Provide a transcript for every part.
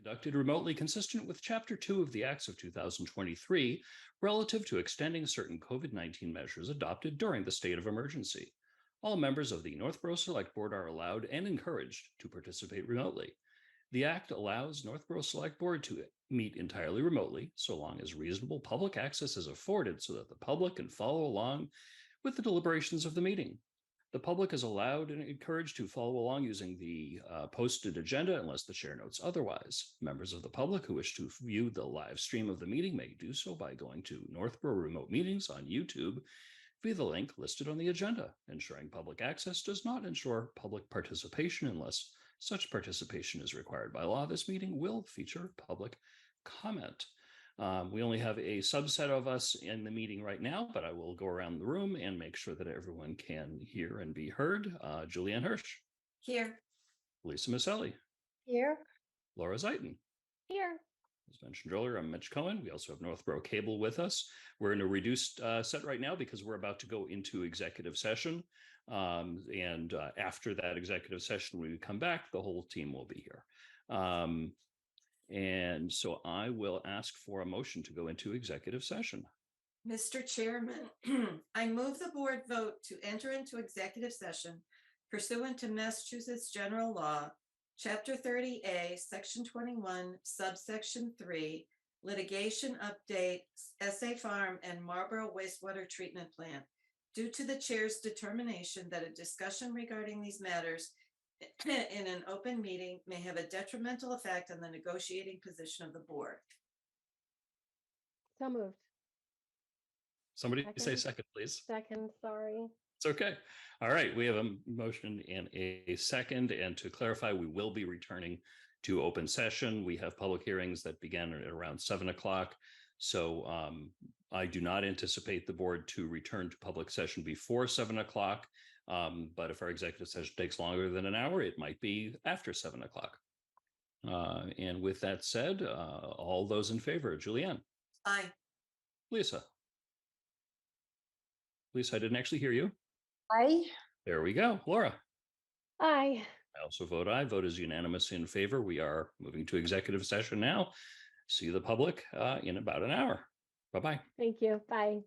conducted remotely consistent with Chapter 2 of the Acts of 2023 relative to extending certain COVID-19 measures adopted during the state of emergency. All members of the Northborough Select Board are allowed and encouraged to participate remotely. The Act allows Northborough Select Board to meet entirely remotely, so long as reasonable public access is afforded so that the public can follow along with the deliberations of the meeting. The public is allowed and encouraged to follow along using the posted agenda unless the chair notes otherwise. Members of the public who wish to view the live stream of the meeting may do so by going to Northborough Remote Meetings on YouTube via the link listed on the agenda. Ensuring public access does not ensure public participation unless such participation is required by law. This meeting will feature public comment. We only have a subset of us in the meeting right now, but I will go around the room and make sure that everyone can hear and be heard. Julianne Hirsch. Here. Lisa Maselli. Here. Laura Zeiton. Here. As mentioned earlier, I'm Mitch Cohen. We also have Northborough Cable with us. We're in a reduced set right now because we're about to go into executive session. After that executive session, when we come back, the whole team will be here. And so I will ask for a motion to go into executive session. Mr. Chairman, I move the board vote to enter into executive session pursuant to Massachusetts General Law, Chapter 30A, Section 21, Subsection 3, Litigation Update, SA Farm and Marlborough Wastewater Treatment Plant, due to the chair's determination that a discussion regarding these matters in an open meeting may have a detrimental effect on the negotiating position of the board. So moved. Somebody Second. say second, please. Second, sorry. It's okay. All right. We have a motion and a second. And to clarify, we will be returning to open session. We have public hearings that began at around 7 o'clock. So I do not anticipate the board to return to public session before 7 o'clock. But if our executive session takes longer than an hour, it might be after 7 o'clock. And with that said, all those in favor, Julianne. Aye. Lisa. Lisa, I didn't actually hear you. Aye. There we go. Laura. Aye. I also vote aye. Vote is unanimous in favor. We are moving to executive session now. See the public in about an hour. Bye-bye. Thank you. Bye.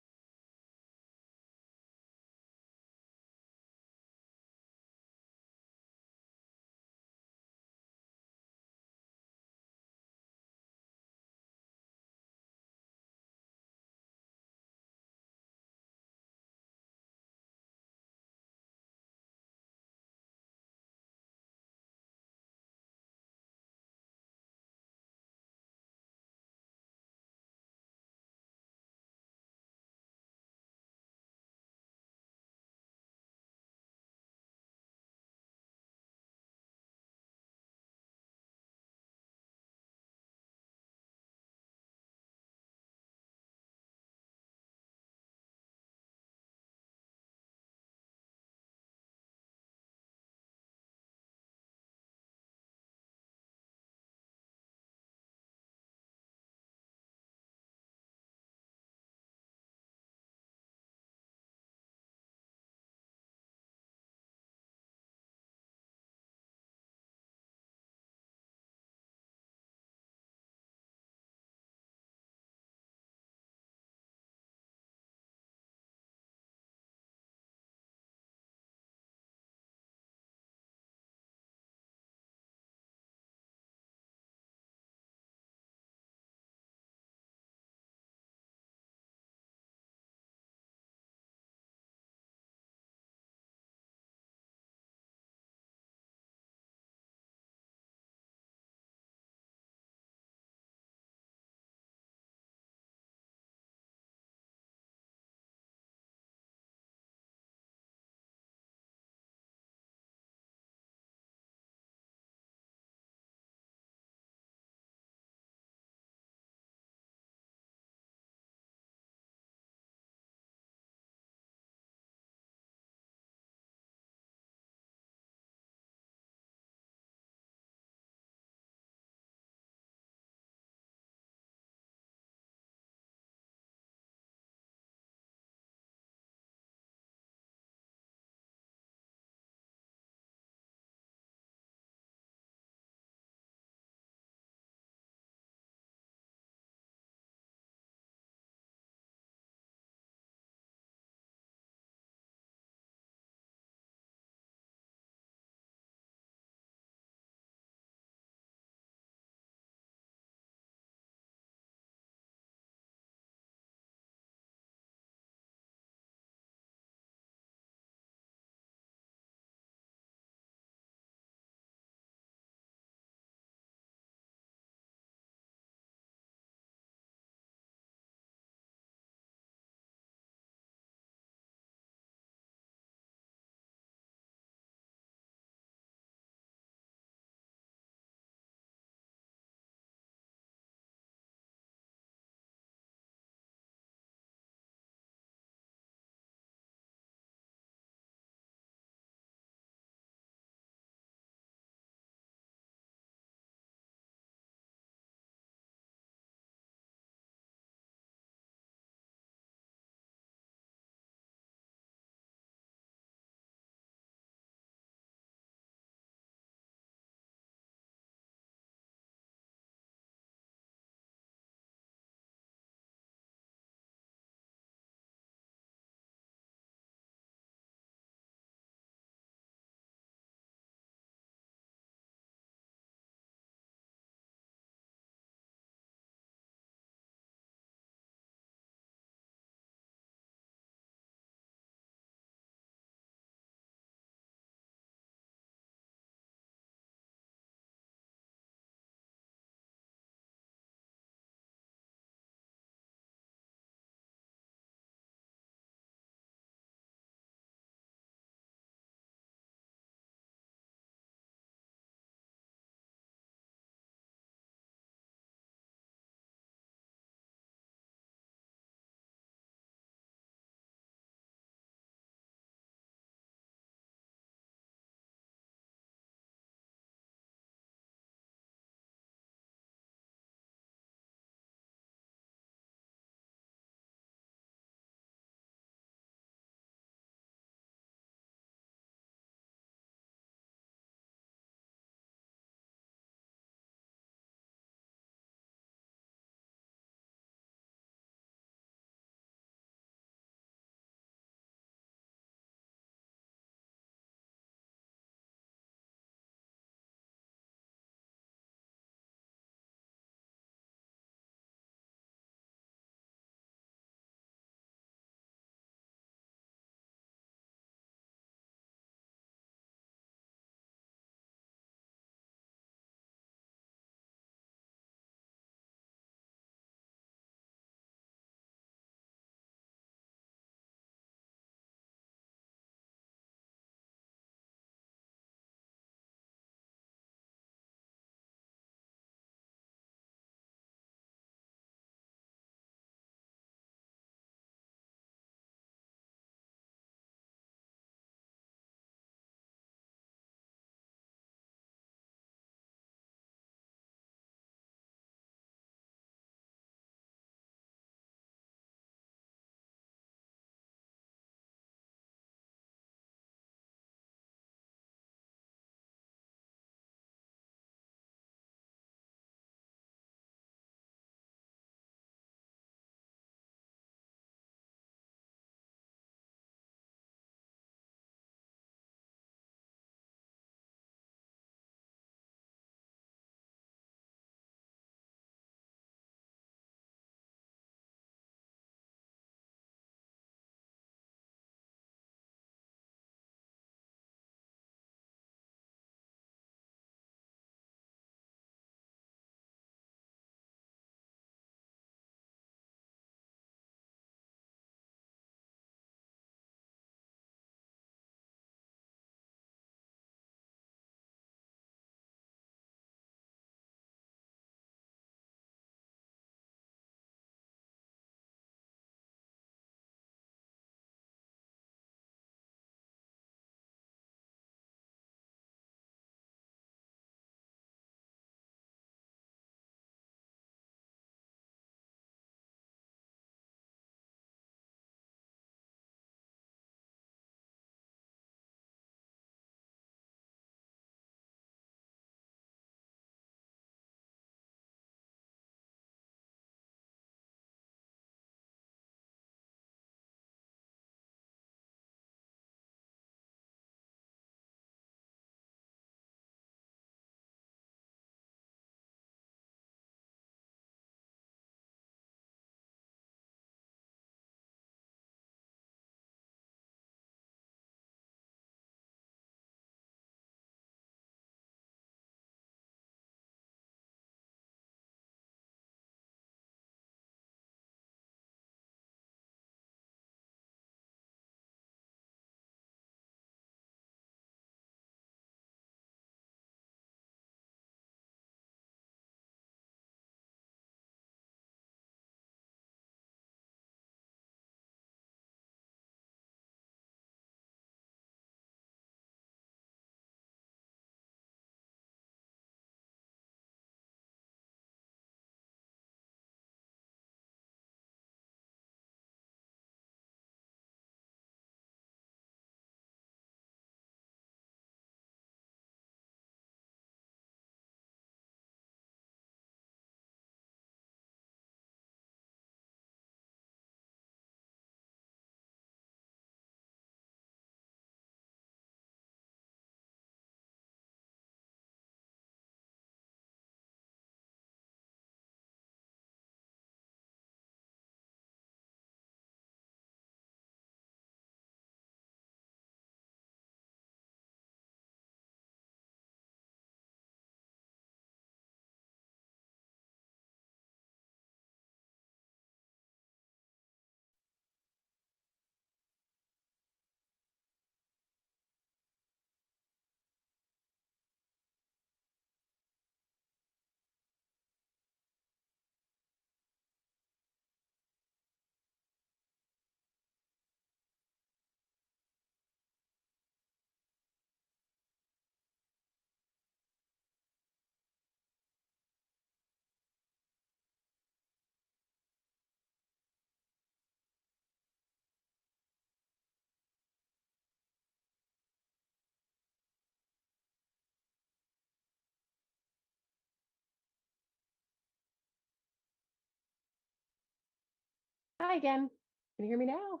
Hi again. Can you hear me now?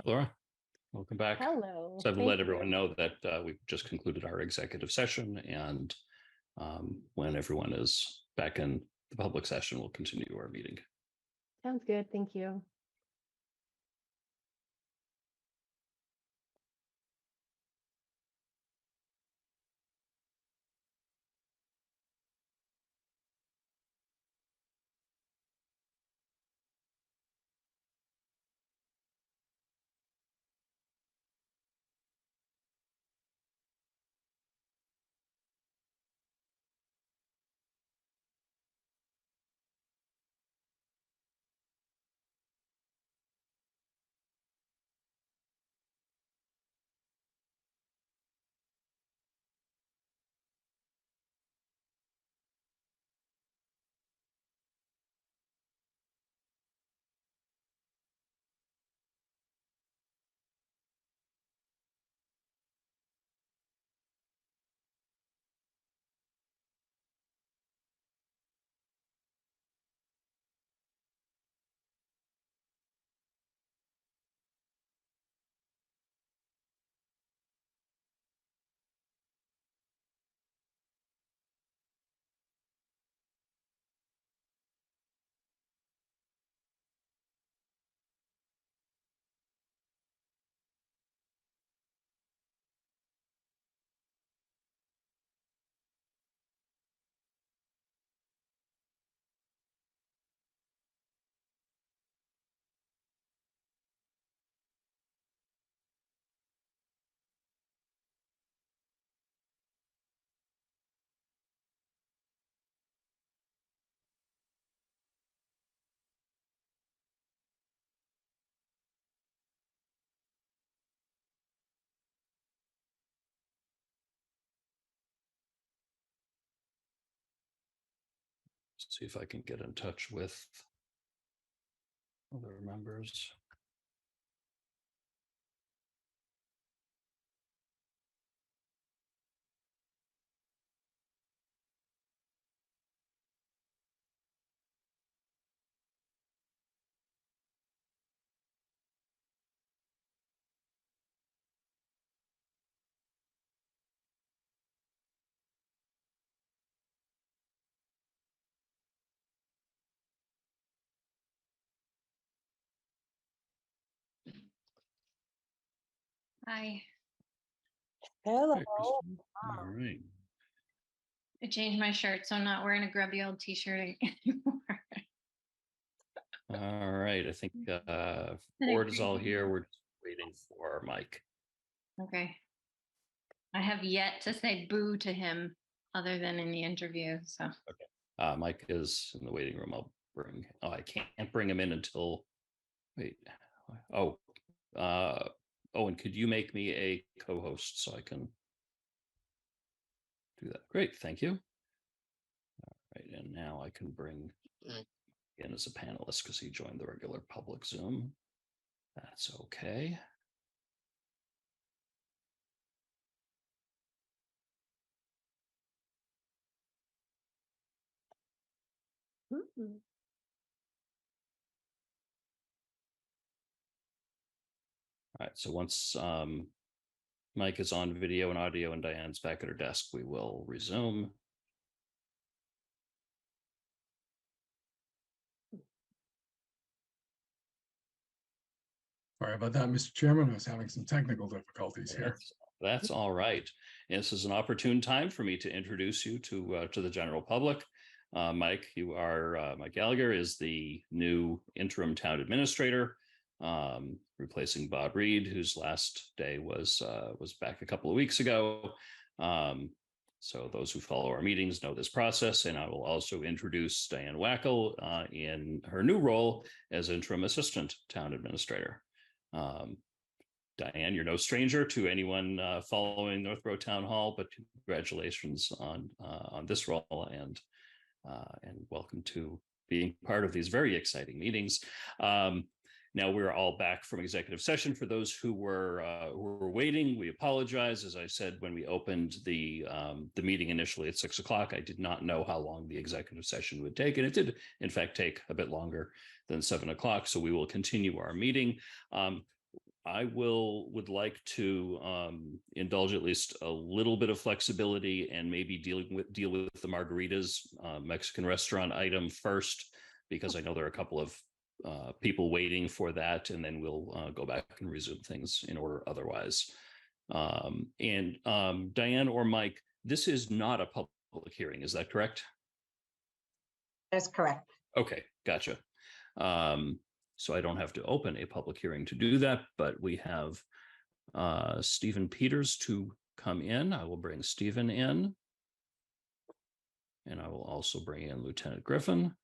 Laura, welcome back. Hello. So I've Thank let everyone you. know that we've just concluded our executive session, and when everyone is back in the public session, we'll continue our meeting. Sounds good. Thank you. See if I can get in touch with other members. I Hello. Hey, Kristen. All right. changed my shirt, so I'm not wearing a grubby old t-shirt anymore. All right. I think board is all here. We're just waiting for Mike. Okay. I have yet to say boo to him other than in the interview. So Mike is in the waiting room. I'll bring. Oh, I can't bring him in until. Wait. Oh. Owen, could you make me a co-host so I can do that? Great. Thank you. All right. And now I can bring in as a panelist because he joined the regular public Zoom. That's okay. Mm. All right. So once Mike is on video and audio and Diane's back at her desk, we will resume. Sorry about that, Mr. Chairman. I was having some technical difficulties here. That's all right. And this is an opportune time for me to introduce you to the general public. Mike, Mike Gallagher is the new interim town administrator, replacing Bob Reed, whose last day was back a couple of weeks ago. So those who follow our meetings know this process, and I will also introduce Diane Wackel in her new role as interim assistant town administrator. Diane, you're no stranger to anyone following Northborough Town Hall, but congratulations on this role, and welcome to being part of these very exciting meetings. Now we're all back from executive session. For those who were waiting, we apologize. As I said, when we opened the meeting initially at 6 o'clock, I did not know how long the executive session would take, and it did, in fact, take a bit longer than 7 o'clock. So we will continue our meeting. I would like to indulge at least a little bit of flexibility and maybe deal with the margaritas Mexican restaurant item first, because I know there are a couple of people waiting for that, and then we'll go back and resume things in order otherwise. Diane or Mike, this is not a public hearing, is that correct? That's correct. Okay, gotcha. So I don't have to open a public hearing to do that, but we have Stephen Peters to come in. I will bring Stephen in. And I will also bring in Lieutenant Griffin.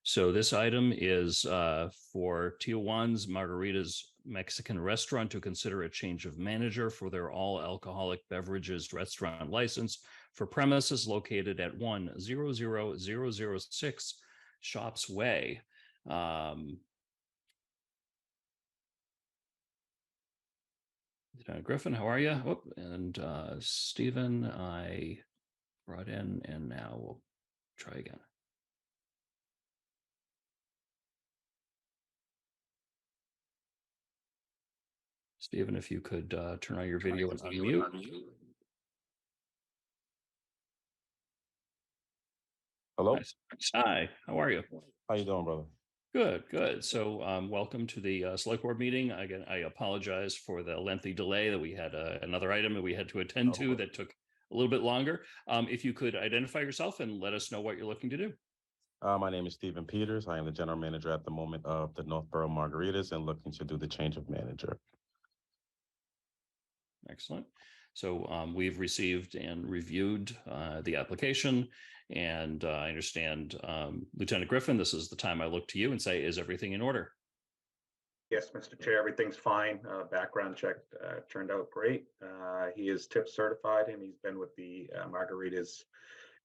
So this item is for Tijuana's Margaritas Mexican Restaurant to consider a change of manager for their all alcoholic beverages restaurant license for premises located at 100,006 Shops Way. Griffin, how are you? Oh, and Stephen, I brought in, and now we'll try again. Stephen, if you could turn on your video and unmute. Hello. Nice. Hi, how are you? How you doing, brother? Good, good. So welcome to the select board meeting. Again, I apologize for the lengthy delay that we had another item that we had to attend to that took a little bit longer. If you could identify yourself and let us know what you're looking to do. My name is Stephen Peters. I am the general manager at the moment of the Northborough Margaritas and looking to do the change of manager. Excellent. So we've received and reviewed the application, and I understand, Lieutenant Griffin, this is the time I look to you and say, is everything in order? Yes, Mr. Chair, everything's fine. Background check turned out great. He is tip certified, and he's been with the Margaritas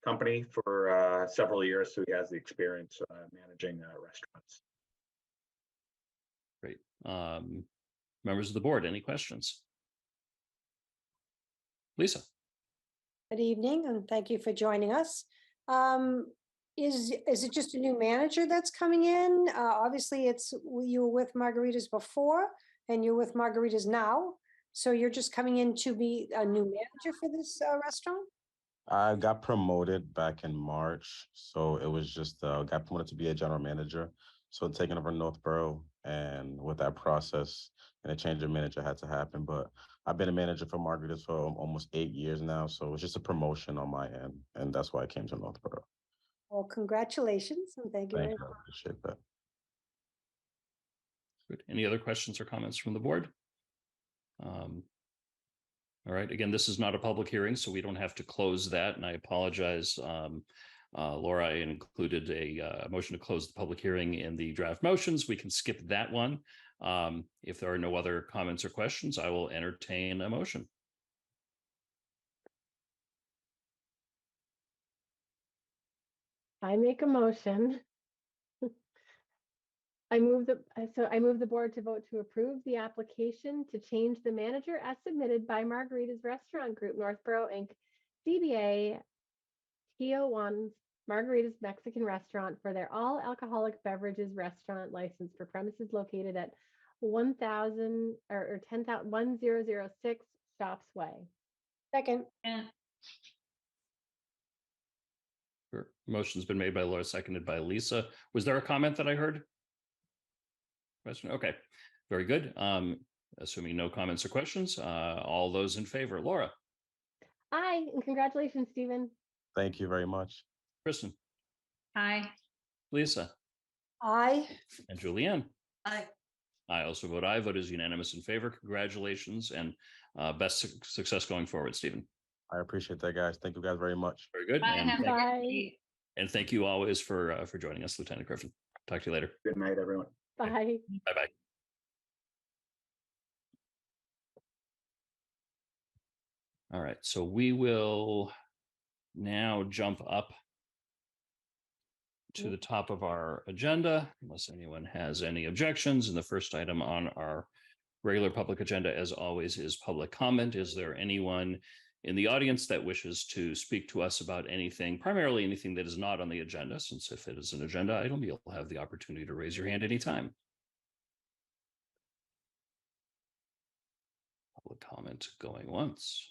company for several years, so he has the experience managing restaurants. Great. Members of the board, any questions? Lisa. Good evening, and thank you for joining us. Is it just a new manager that's coming in? Obviously, you were with Margaritas before, and you're with Margaritas now. So you're just coming in to be a new manager for this restaurant? I got promoted back in March, so it was just got promoted to be a general manager. So taking over Northborough, and with that process and a change of manager had to happen. But I've been a manager for Margaritas for almost 8 years now, so it's just a promotion on my end, and that's why I came to Northborough. Well, congratulations, and thank you very Thank you. much. I appreciate that. Good. Any other questions or comments from the board? All right. Again, this is not a public hearing, so we don't have to close that. And I apologize, Laura, I included a motion to close the public hearing in the draft motions. We can skip that one. If there are no other comments or questions, I will entertain a motion. I make a motion. I move the board to vote to approve the application to change the manager as submitted by Margaritas Restaurant Group Northborough Inc. DBA TO1's Margaritas Mexican Restaurant for their all alcoholic beverages restaurant license for premises located at 10,006 Shops Way. Second. Yeah. Sure. Motion's been made by Laura, seconded by Lisa. Was there a comment that I heard? Question? Okay, very good. Assuming no comments or questions, all those in favor. Laura. Aye, and congratulations, Stephen. Thank you very much. Kristen. Hi. Lisa. Aye. And Julianne. Aye. I also vote aye. Vote is unanimous in favor. Congratulations and best success going forward, Stephen. I appreciate that, guys. Thank you guys very much. Very good. Bye. Have a good Bye. day. And thank you always for joining us, Lieutenant Griffin. Talk to you later. Good night, everyone. Bye. Bye-bye. All right, so we will now jump up to the top of our agenda, unless anyone has any objections. And the first item on our regular public agenda, as always, is public comment. Is there anyone in the audience that wishes to speak to us about anything, primarily anything that is not on the agenda? Since if it is an agenda item, you'll have the opportunity to raise your hand anytime. Public comment going once,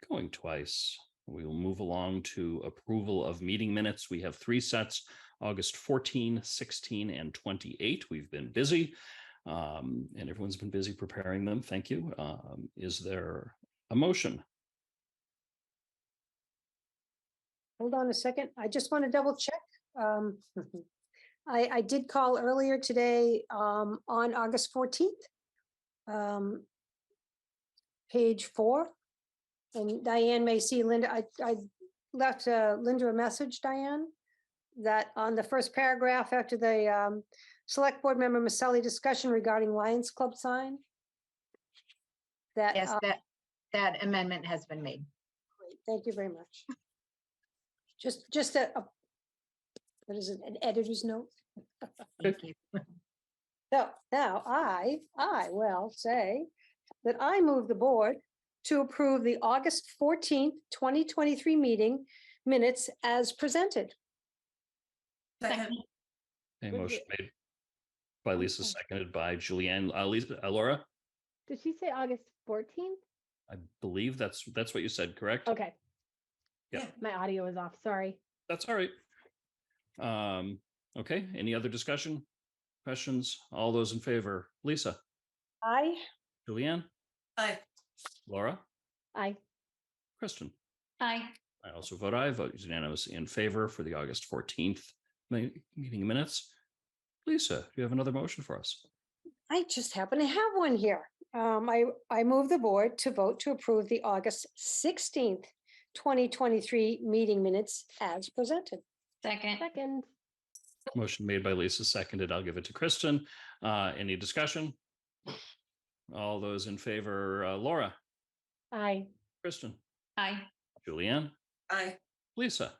going twice. We will move along to approval of meeting minutes. We have 3 sets, August 14, 16, and 28. We've been busy, and everyone's been busy preparing them. Thank you. Is there a motion? Hold on a second. I just want to double check. I did call earlier today on August 14th. Page 4. And Diane may see Linda. I left Linda a message, Diane, that on the first paragraph after the select board member Maselli discussion regarding Lions Club sign. That, Yes, that amendment has been made. great, thank you very much. Just a what is it, an editor's note? Thank you. So now I will say that I move the board to approve the August 14th, 2023 meeting minutes as presented. Second. A Was motion it- made by Lisa, Okay. seconded by Julianne. Laura, Did she say August 14th? I believe that's what you said, correct? Okay. Yeah. My audio was off, sorry. That's all right. Okay, any other discussion? Questions? All those in favor? Lisa, Aye. Julianne, Aye. Laura, Aye. Kristen. Aye. I also vote aye. Vote is unanimous in favor for the August 14th meeting minutes. Lisa, do you have another motion for us? I just happen to have one here. I move the board to vote to approve the August 16th, 2023 meeting minutes as presented. Second. Second. Motion made by Lisa, seconded. I'll give it to Kristen. Any discussion? All those in favor, Laura, Aye. Kristen, Aye. Julianne, Aye. Lisa.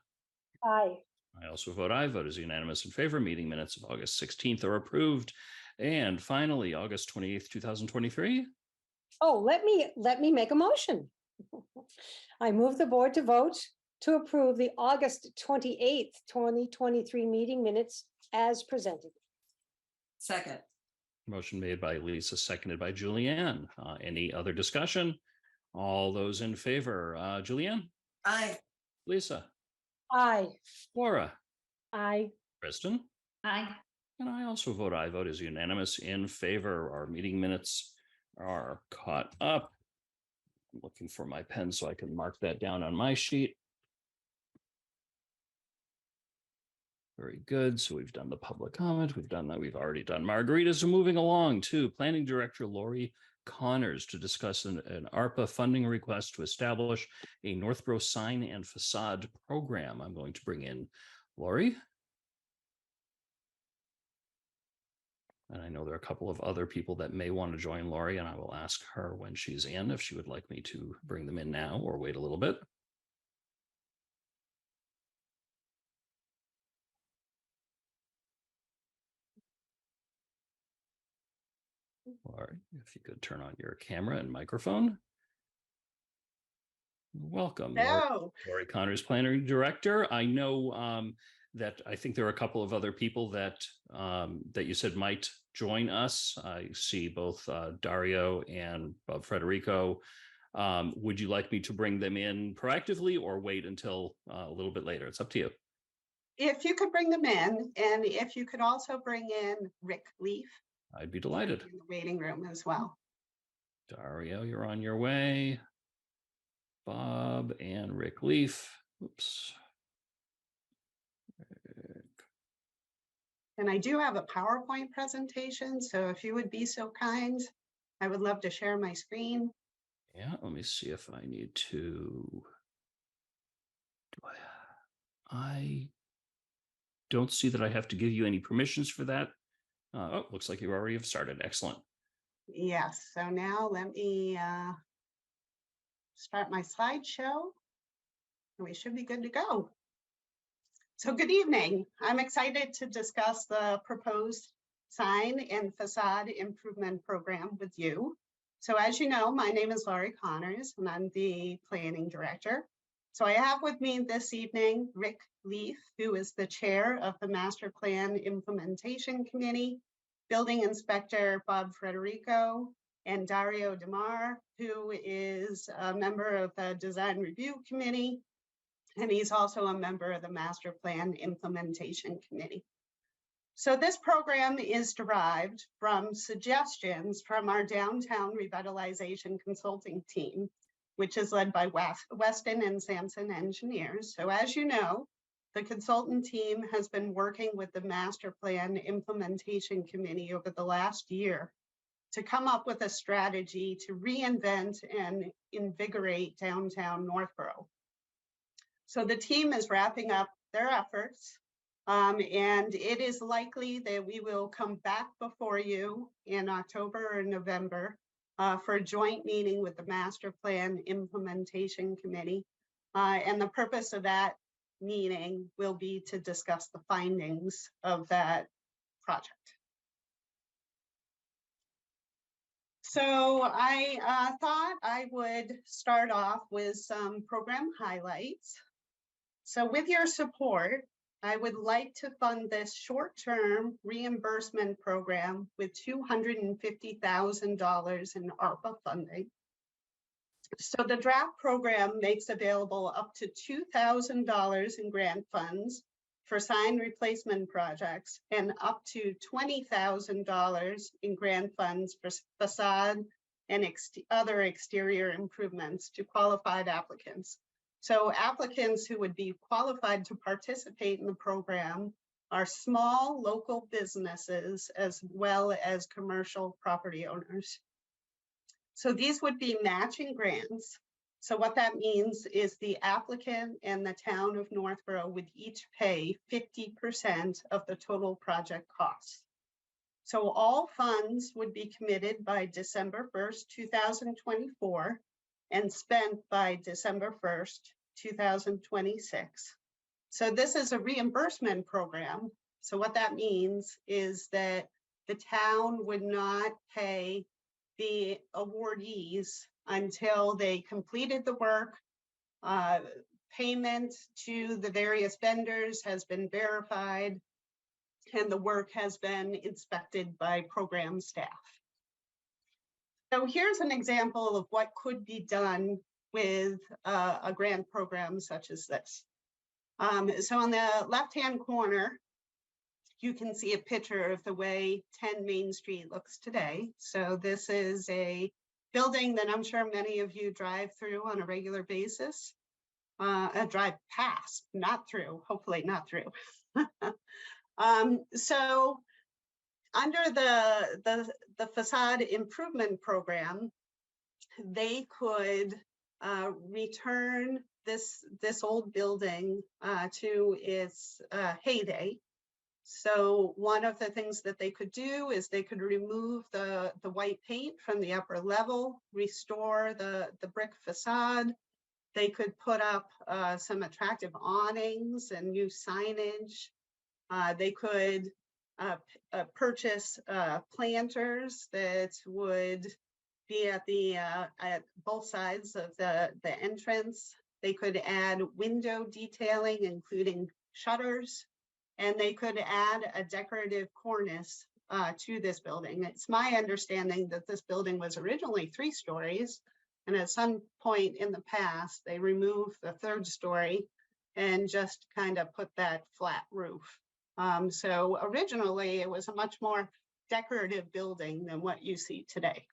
Aye. I also vote aye. Vote is unanimous in favor. Meeting minutes of August 16th are approved. And finally, August 28th, 2023. Oh, let me make a motion. I move the board to vote to approve the August 28th, 2023 meeting minutes as presented. Second. Motion made by Lisa, seconded by Julianne. Any other discussion? All those in favor, Julianne, Aye. Lisa, Aye. Laura, Aye. Kristen, Aye. and I also vote aye. Vote is unanimous in favor. Our meeting minutes are caught up. I'm looking for my pen so I can mark that down on my sheet. Very good. So we've done the public comment. We've done that. We've already done margaritas. So moving along to Planning Director Lori Connors to discuss an ARPA funding request to establish a Northborough sign and facade program. I'm going to bring in Lori. And I know there are a couple of other people that may want to join Lori, and I will ask her when she's in if she would like me to bring them in now or wait a little bit. Lori, if you could turn on your camera and microphone. Welcome, Lori Connors, Planning Director. I know that I think there are a couple of other people that that you said might join us. I see both Dario and Frederico. Would you like me to bring them in proactively or wait until a little bit later? It's up to you. If you could bring them in, and if you could also bring in Rick Leaf. I'd be delighted. In the waiting room as well. Dario, you're on your way. Bob and Rick Leaf. Oops. And I do have a PowerPoint presentation, so if you would be so kind, I would love to share my screen. Yeah, let me see if I need to. I don't see that I have to give you any permissions for that. Oh, looks like you already have started. Excellent. Yes, so now let me start my slideshow. And we should be good to go. So good evening. I'm excited to discuss the proposed sign and facade improvement program with you. So as you know, my name is Laurie Connors and I'm the planning director. So I have with me this evening, Rick Leaf, who is the chair of the Master Plan Implementation Committee, Building Inspector Bob Frederico, and Dario DeMar, who is a member of the Design Review Committee, and he's also a member of the Master Plan Implementation Committee. So this program is derived from suggestions from our downtown revitalization consulting team, which is led by Weston and Sampson engineers. So as you know, the consultant team has been working with the Master Plan Implementation Committee over the last year to come up with a strategy to reinvent and invigorate downtown Northborough. So the team is wrapping up their efforts, and it is likely that we will come back before you in October or November for a joint meeting with the Master Plan Implementation Committee. And the purpose of that meeting will be to discuss the findings of that project. So I thought I would start off with some program highlights. So with your support, I would like to fund this short-term reimbursement program with $250,000 in ARPA funding. So the draft program makes available up to $2,000 in grant funds for sign replacement projects and up to $20,000 in grant funds for facade and other exterior improvements to qualified applicants. So applicants who would be qualified to participate in the program are small local businesses as well as commercial property owners. So these would be matching grants. So what that means is the applicant and the town of Northborough would each pay 50% of the total project costs. So all funds would be committed by December 1st, 2024 and spent by December 1st, 2026. So this is a reimbursement program. So what that means is that the town would not pay the awardees until they completed the work. Payment to the various vendors has been verified and the work has been inspected by program staff. So here's an example of what could be done with a grant program such as this. So on the left-hand corner, you can see a picture of the way 10 Main Street looks today. So this is a building that I'm sure many of you drive through on a regular basis. Drive past, not through, hopefully not through. So under the facade improvement program, they could return this old building to its heyday. So one of the things that they could do is they could remove the white paint from the upper level, restore the brick facade. They could put up some attractive awnings and new signage. They could purchase planters that would be at both sides of the entrance. They could add window detailing, including shutters, and they could add a decorative cornice to this building. It's my understanding that this building was originally 3 stories, and at some point in the past, they removed the 3rd story and just kind of put that flat roof. So originally, it was a much more decorative building than what you see today.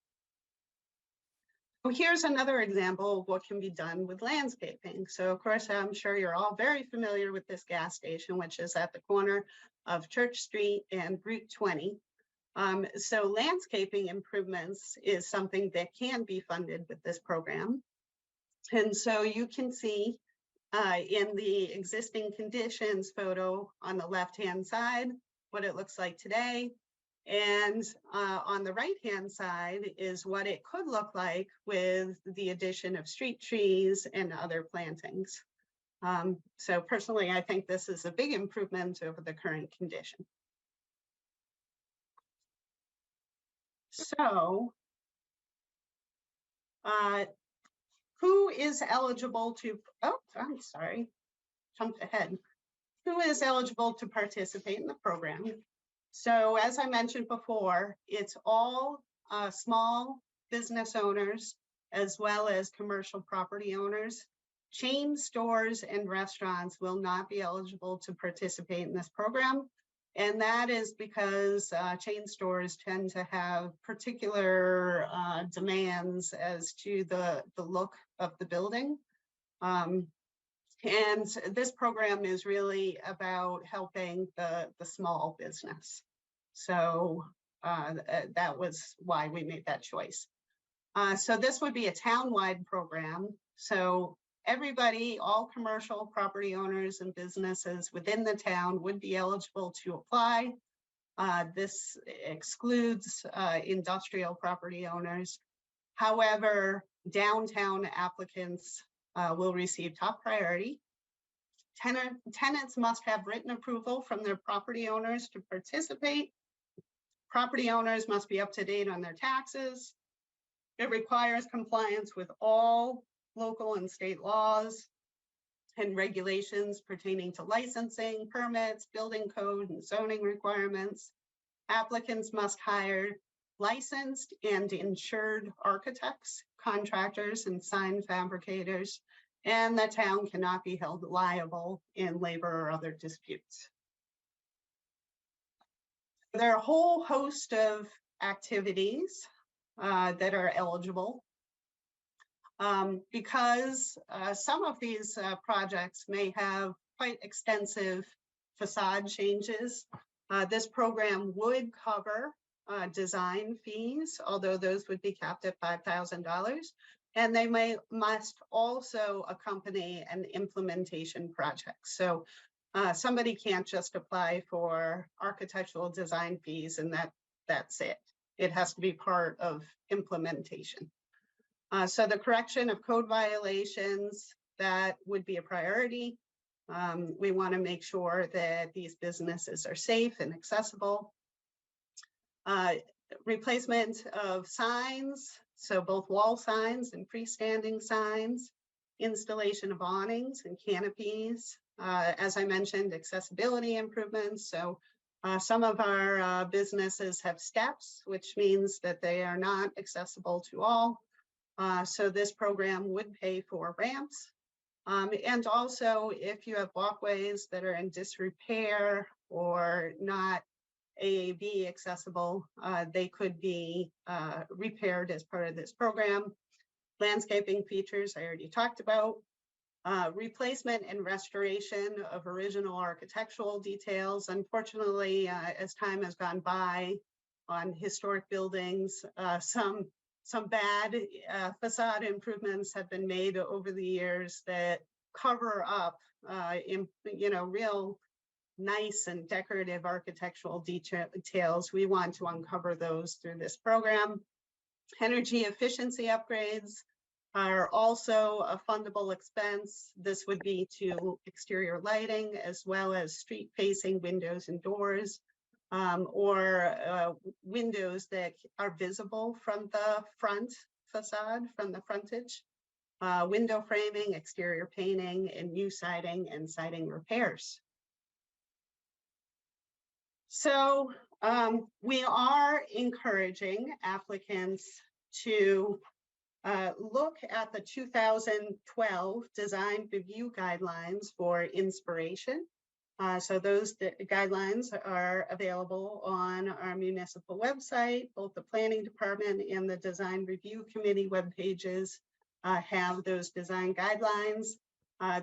Here's another example of what can be done with landscaping. So of course, I'm sure you're all very familiar with this gas station, which is at the corner of Church Street and Route 20. So landscaping improvements is something that can be funded with this program. And so you can see in the existing conditions photo on the left-hand side, what it looks like today. And on the right-hand side is what it could look like with the addition of street trees and other plantings. So personally, I think this is a big improvement over the current condition. So, who is eligible to, oh, I'm sorry, jumped ahead. Who is eligible to participate in the program? So as I mentioned before, it's all small business owners as well as commercial property owners. Chain stores and restaurants will not be eligible to participate in this program. And that is because chain stores tend to have particular demands as to the look of the building. And this program is really about helping the small business. So that was why we made that choice. So this would be a town-wide program. So everybody, all commercial property owners and businesses within the town would be eligible to apply. This excludes industrial property owners. However, downtown applicants will receive top priority. Tenants must have written approval from their property owners to participate. Property owners must be up to date on their taxes. It requires compliance with all local and state laws and regulations pertaining to licensing, permits, building code, and zoning requirements. Applicants must hire licensed and insured architects, contractors, and sign fabricators, and the town cannot be held liable in labor or other disputes. There are a whole host of activities that are eligible. Because some of these projects may have quite extensive facade changes, this program would cover design fees, although those would be capped at $5,000. And they must also accompany an implementation project. So somebody can't just apply for architectural design fees and that's it. It has to be part of implementation. So the correction of code violations, that would be a priority. We want to make sure that these businesses are safe and accessible. Replacement of signs, so both wall signs and freestanding signs, installation of awnings and canopies. As I mentioned, accessibility improvements. So some of our businesses have steps, which means that they are not accessible to all. So this program would pay for ramps. And also, if you have walkways that are in disrepair or not AAB accessible, they could be repaired as part of this program. Landscaping features I already talked about. Replacement and restoration of original architectural details. Unfortunately, as time has gone by on historic buildings, some bad facade improvements have been made over the years that cover up real nice and decorative architectural details. We want to uncover those through this program. Energy efficiency upgrades are also a fundable expense. This would be to exterior lighting as well as street facing windows and doors, or windows that are visible from the front facade, from the frontage. Window framing, exterior painting, and new siding and siding repairs. So we are encouraging applicants to look at the 2012 design review guidelines for inspiration. So those guidelines are available on our municipal website. Both the planning department and the design review committee web pages have those design guidelines.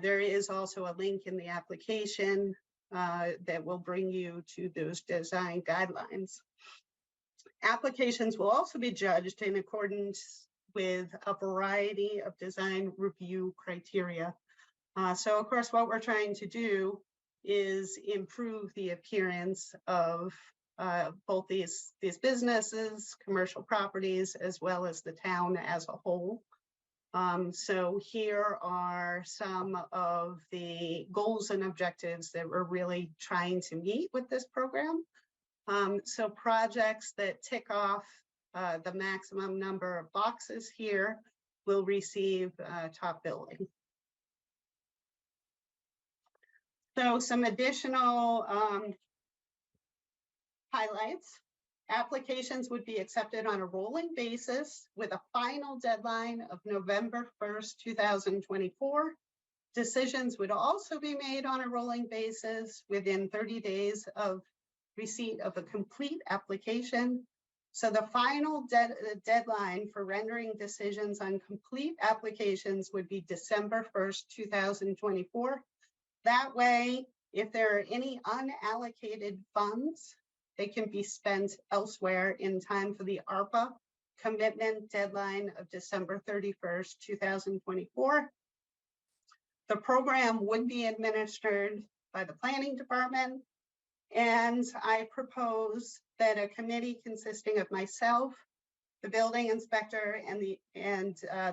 There is also a link in the application that will bring you to those design guidelines. Applications will also be judged in accordance with a variety of design review criteria. So of course, what we're trying to do is improve the appearance of both these businesses, commercial properties, as well as the town as a whole. So here are some of the goals and objectives that we're really trying to meet with this program. So projects that tick off the maximum number of boxes here will receive top billing. So some additional highlights. Applications would be accepted on a rolling basis with a final deadline of November 1st, 2024. Decisions would also be made on a rolling basis within 30 days of receipt of a complete application. So the final deadline for rendering decisions on complete applications would be December 1st, 2024. That way, if there are any unallocated funds, they can be spent elsewhere in time for the ARPA commitment deadline of December 31st, 2024. The program would be administered by the planning department, and I propose that a committee consisting of myself, the building inspector, and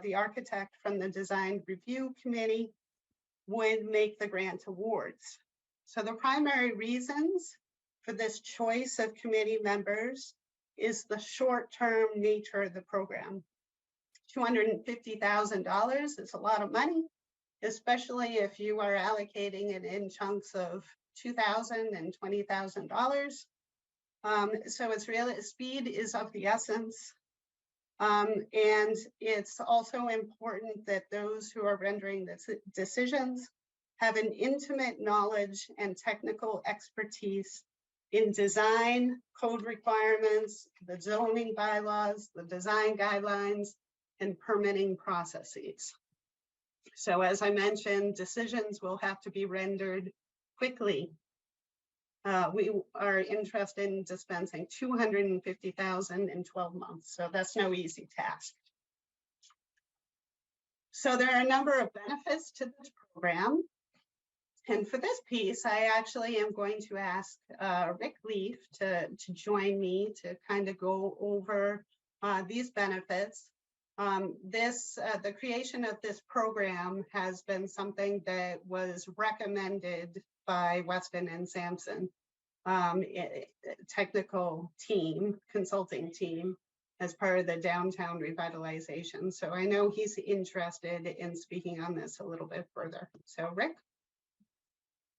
the architect from the design review committee would make the grant awards. So the primary reasons for this choice of committee members is the short-term nature of the program. $250,000 is a lot of money, especially if you are allocating it in chunks of $2,000 and $20,000. So it's really, speed is of the essence. And it's also important that those who are rendering the decisions have an intimate knowledge and technical expertise in design, code requirements, the zoning bylaws, the design guidelines, and permitting processes. So as I mentioned, decisions will have to be rendered quickly. We are interested in dispensing $250,000 in 12 months, so that's no easy task. So there are a number of benefits to this program. And for this piece, I actually am going to ask Rick Leaf to join me to kind of go over these benefits. The creation of this program has been something that was recommended by Weston and Sampson, technical team, consulting team, as part of the downtown revitalization. So I know he's interested in speaking on this a little bit further. So Rick?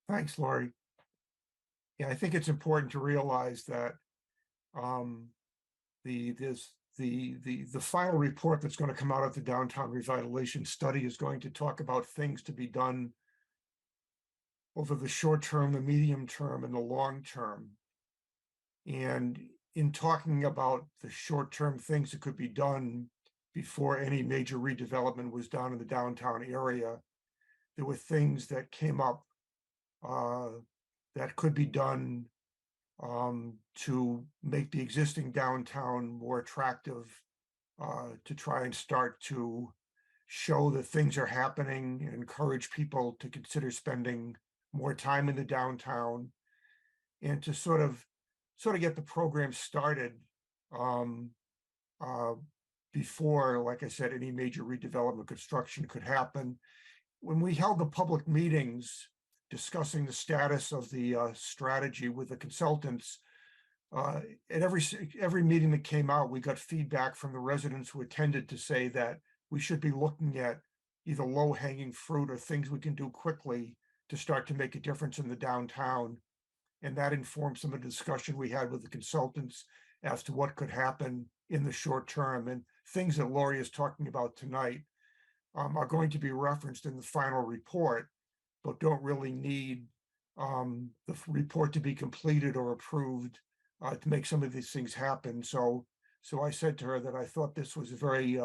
Thanks, Lori. Yeah, I think it's important to realize that the final report that's going to come out of the downtown revitalization study is going to talk about things to be done over the short term, the medium term, and the long term. And in talking about the short term things that could be done before any major redevelopment was done in the downtown area, there were things that came up that could be done to make the existing downtown more attractive, to try and start to show that things are happening and encourage people to consider spending more time in the downtown, and to sort of get the program started before, like I said, any major redevelopment construction could happen. When we held the public meetings discussing the status of the strategy with the consultants, at every meeting that came out, we got feedback from the residents who attended to say that we should be looking at either low-hanging fruit or things we can do quickly to start to make a difference in the downtown. And that informed some of the discussion we had with the consultants as to what could happen in the short term. And things that Lori is talking about tonight are going to be referenced in the final report, but don't really need the report to be completed or approved to make some of these things happen. So I said to her that I thought this was a very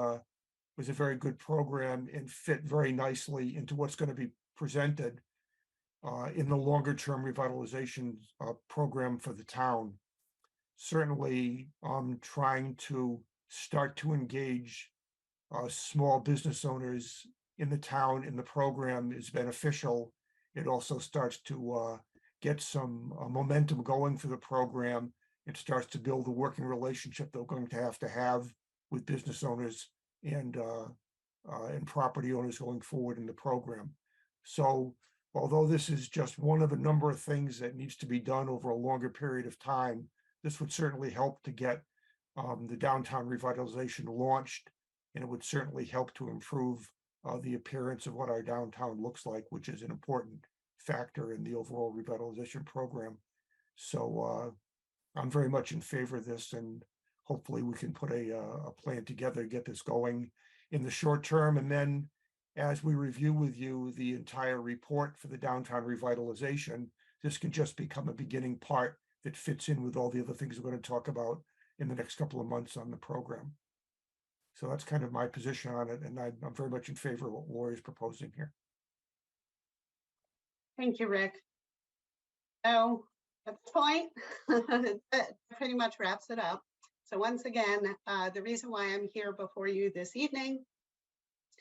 good program and fit very nicely into what's going to be presented in the longer term revitalization program for the town. Certainly trying to start to engage small business owners in the town in the program is beneficial. It also starts to get some momentum going for the program. It starts to build a working relationship they're going to have with business owners and and property owners going forward in the program. So although this is just one of a number of things that needs to be done over a longer period of time, this would certainly help to get the downtown revitalization launched, and it would certainly help to improve the appearance of what our downtown looks like, which is an important factor in the overall revitalization program. So I'm very much in favor of this, and hopefully we can put a plan together to get this going in the short term. And then as we review with you the entire report for the downtown revitalization, this can just become a beginning part that fits in with all the other things we're going to talk about in the next couple of months on the program. So that's kind of my position on it, and I'm very much in favor of what Lori's proposing here. Thank you, Rick. So at this point, that pretty much wraps it up. So once again, the reason why I'm here before you this evening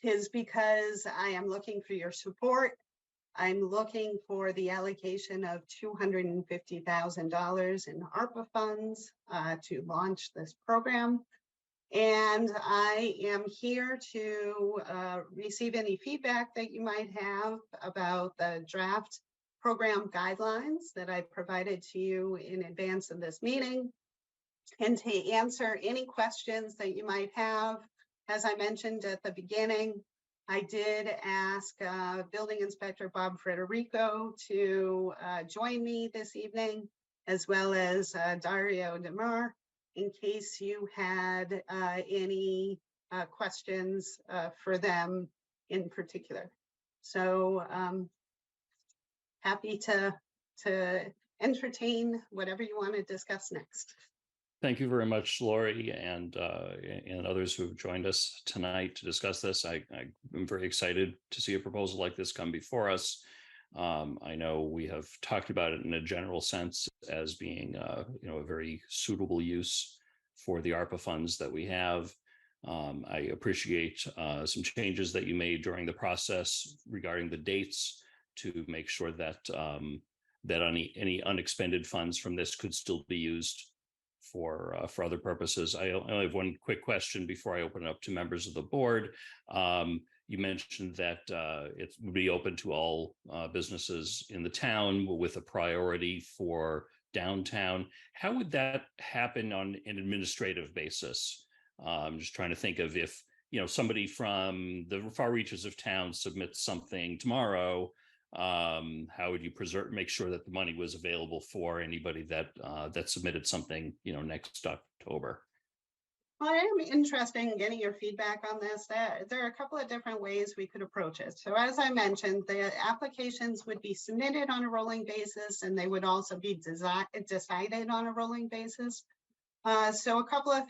is because I am looking for your support. I'm looking for the allocation of $250,000 in ARPA funds to launch this program. And I am here to receive any feedback that you might have about the draft program guidelines that I provided to you in advance of this meeting, and to answer any questions that you might have. As I mentioned at the beginning, I did ask Building Inspector Bob Frederico to join me this evening, as well as Dario Demar, in case you had any questions for them in particular. So happy to entertain whatever you want to discuss next. Thank you very much, Lori, and others who have joined us tonight to discuss this. I'm very excited to see a proposal like this come before us. I know we have talked about it in a general sense as being, a very suitable use for the ARPA funds that we have. I appreciate some changes that you made during the process regarding the dates to make sure that that any unexpended funds from this could still be used for other purposes. I only have one quick question before I open it up to members of the board. You mentioned that it would be open to all businesses in the town with a priority for downtown. How would that happen on an administrative basis? I'm just trying to think of if somebody from the far reaches of town submits something tomorrow. How would you make sure that the money was available for anybody that that submitted something next October? Well, I am interested in getting your feedback on this. There are a couple of different ways we could approach it. So as I mentioned, the applications would be submitted on a rolling basis, and they would also be decided on a rolling basis. So a couple of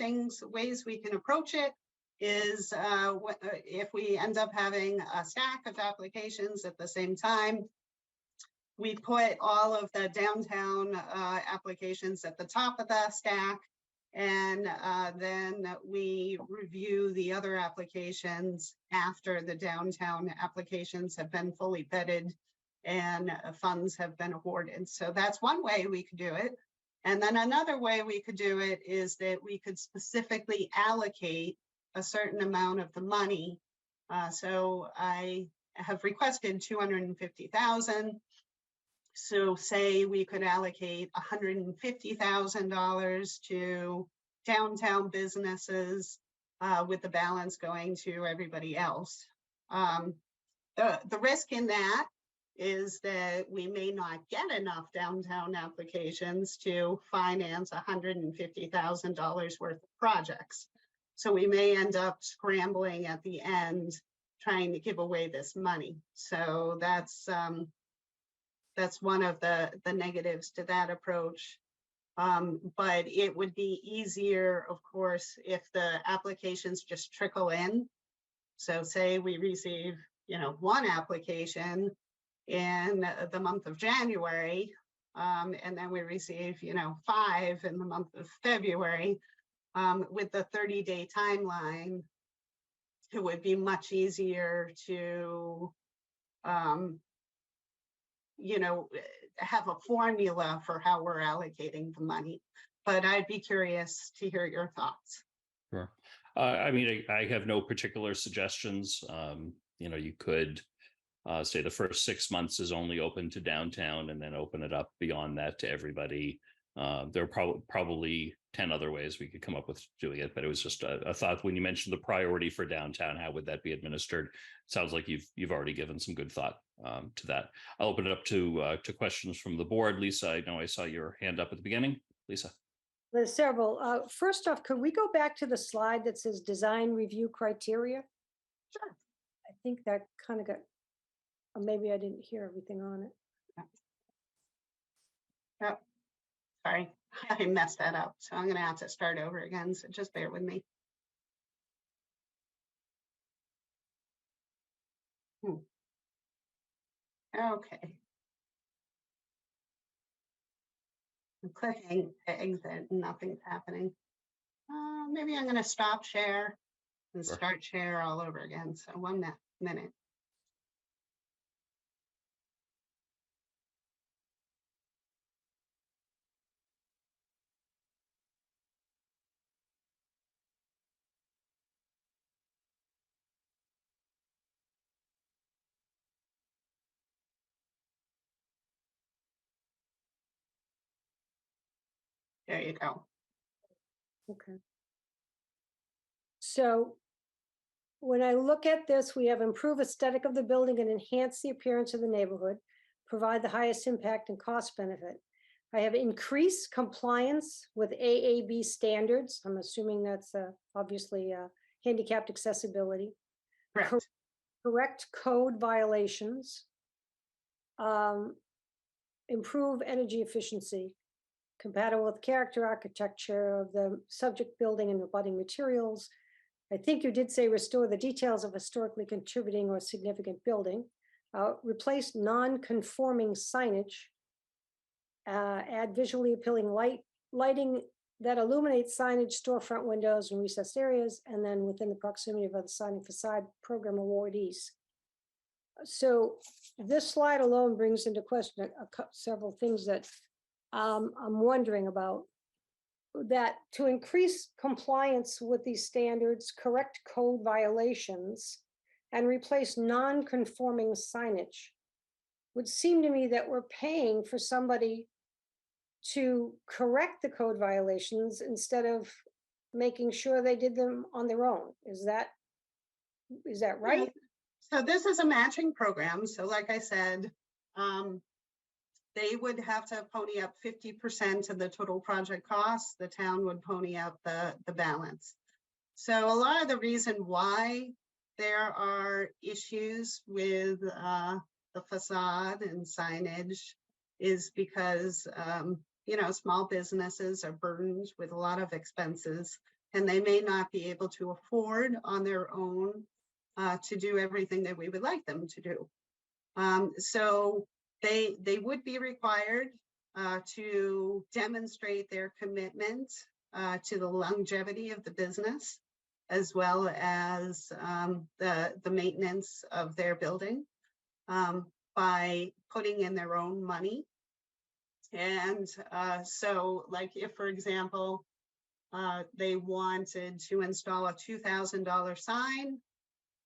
ways we can approach it is if we end up having a stack of applications at the same time, we put all of the downtown applications at the top of the stack, and then we review the other applications after the downtown applications have been fully vetted and funds have been awarded. So that's one way we could do it. And then another way we could do it is that we could specifically allocate a certain amount of the money. So I have requested $250,000. So say we could allocate $150,000 to downtown businesses with the balance going to everybody else. The risk in that is that we may not get enough downtown applications to finance $150,000 worth of projects. So we may end up scrambling at the end trying to give away this money. So that's one of the negatives to that approach. But it would be easier, of course, if the applications just trickle in. So say we receive, one application in the month of January, and then we receive, 5 in the month of February. With the 30-day timeline, it would be much easier to have a formula for how we're allocating the money. But I'd be curious to hear your thoughts. Sure. I mean, I have no particular suggestions. You could say the first 6 months is only open to downtown and then open it up beyond that to everybody. There are probably 10 other ways we could come up with doing it, but it was just a thought when you mentioned the priority for downtown, how would that be administered? Sounds like you've already given some good thought to that. I'll open it up to questions from the board. Lisa, I know I saw your hand up at the beginning. Lisa. There's several. First off, could we go back to the slide that says design review criteria? Sure. I think that kind of got, or maybe I didn't hear everything on it. Oh, sorry, I messed that up. So I'm going to have to start over again. So just bear with me. Okay. I'm clicking to exit and nothing's happening. Maybe I'm going to stop share and Sure. start share all over again. So 1 minute. There you go. Okay. So when I look at this, we have improved aesthetic of the building and enhance the appearance of the neighborhood, provide the highest impact and cost benefit. I have increased compliance with AAB standards. I'm assuming that's obviously handicapped accessibility. Correct. Correct code violations. Improve energy efficiency, compatible with character architecture of the subject building and abutting materials. I think you did say restore the details of historically contributing or significant building, replace non-conforming signage, add visually appealing lighting that illuminates signage, storefront windows, and recessed areas, and then within the proximity of other signing facade program awardees. So this slide alone brings into question several things that I'm wondering about. That to increase compliance with these standards, correct code violations, and replace non-conforming signage would seem to me that we're paying for somebody to correct the code violations instead of making sure they did them on their own. Is that right? Yeah. So this is a matching program. So like I said, they would have to pony up 50% of the total project costs. The town would pony up the balance. So a lot of the reason why there are issues with the facade and signage is because, small businesses are burdened with a lot of expenses and they may not be able to afford on their own to do everything that we would like them to do. So they would be required to demonstrate their commitment to the longevity of the business, as well as the maintenance of their building by putting in their own money. And so like if, for example, they wanted to install a $2,000 sign,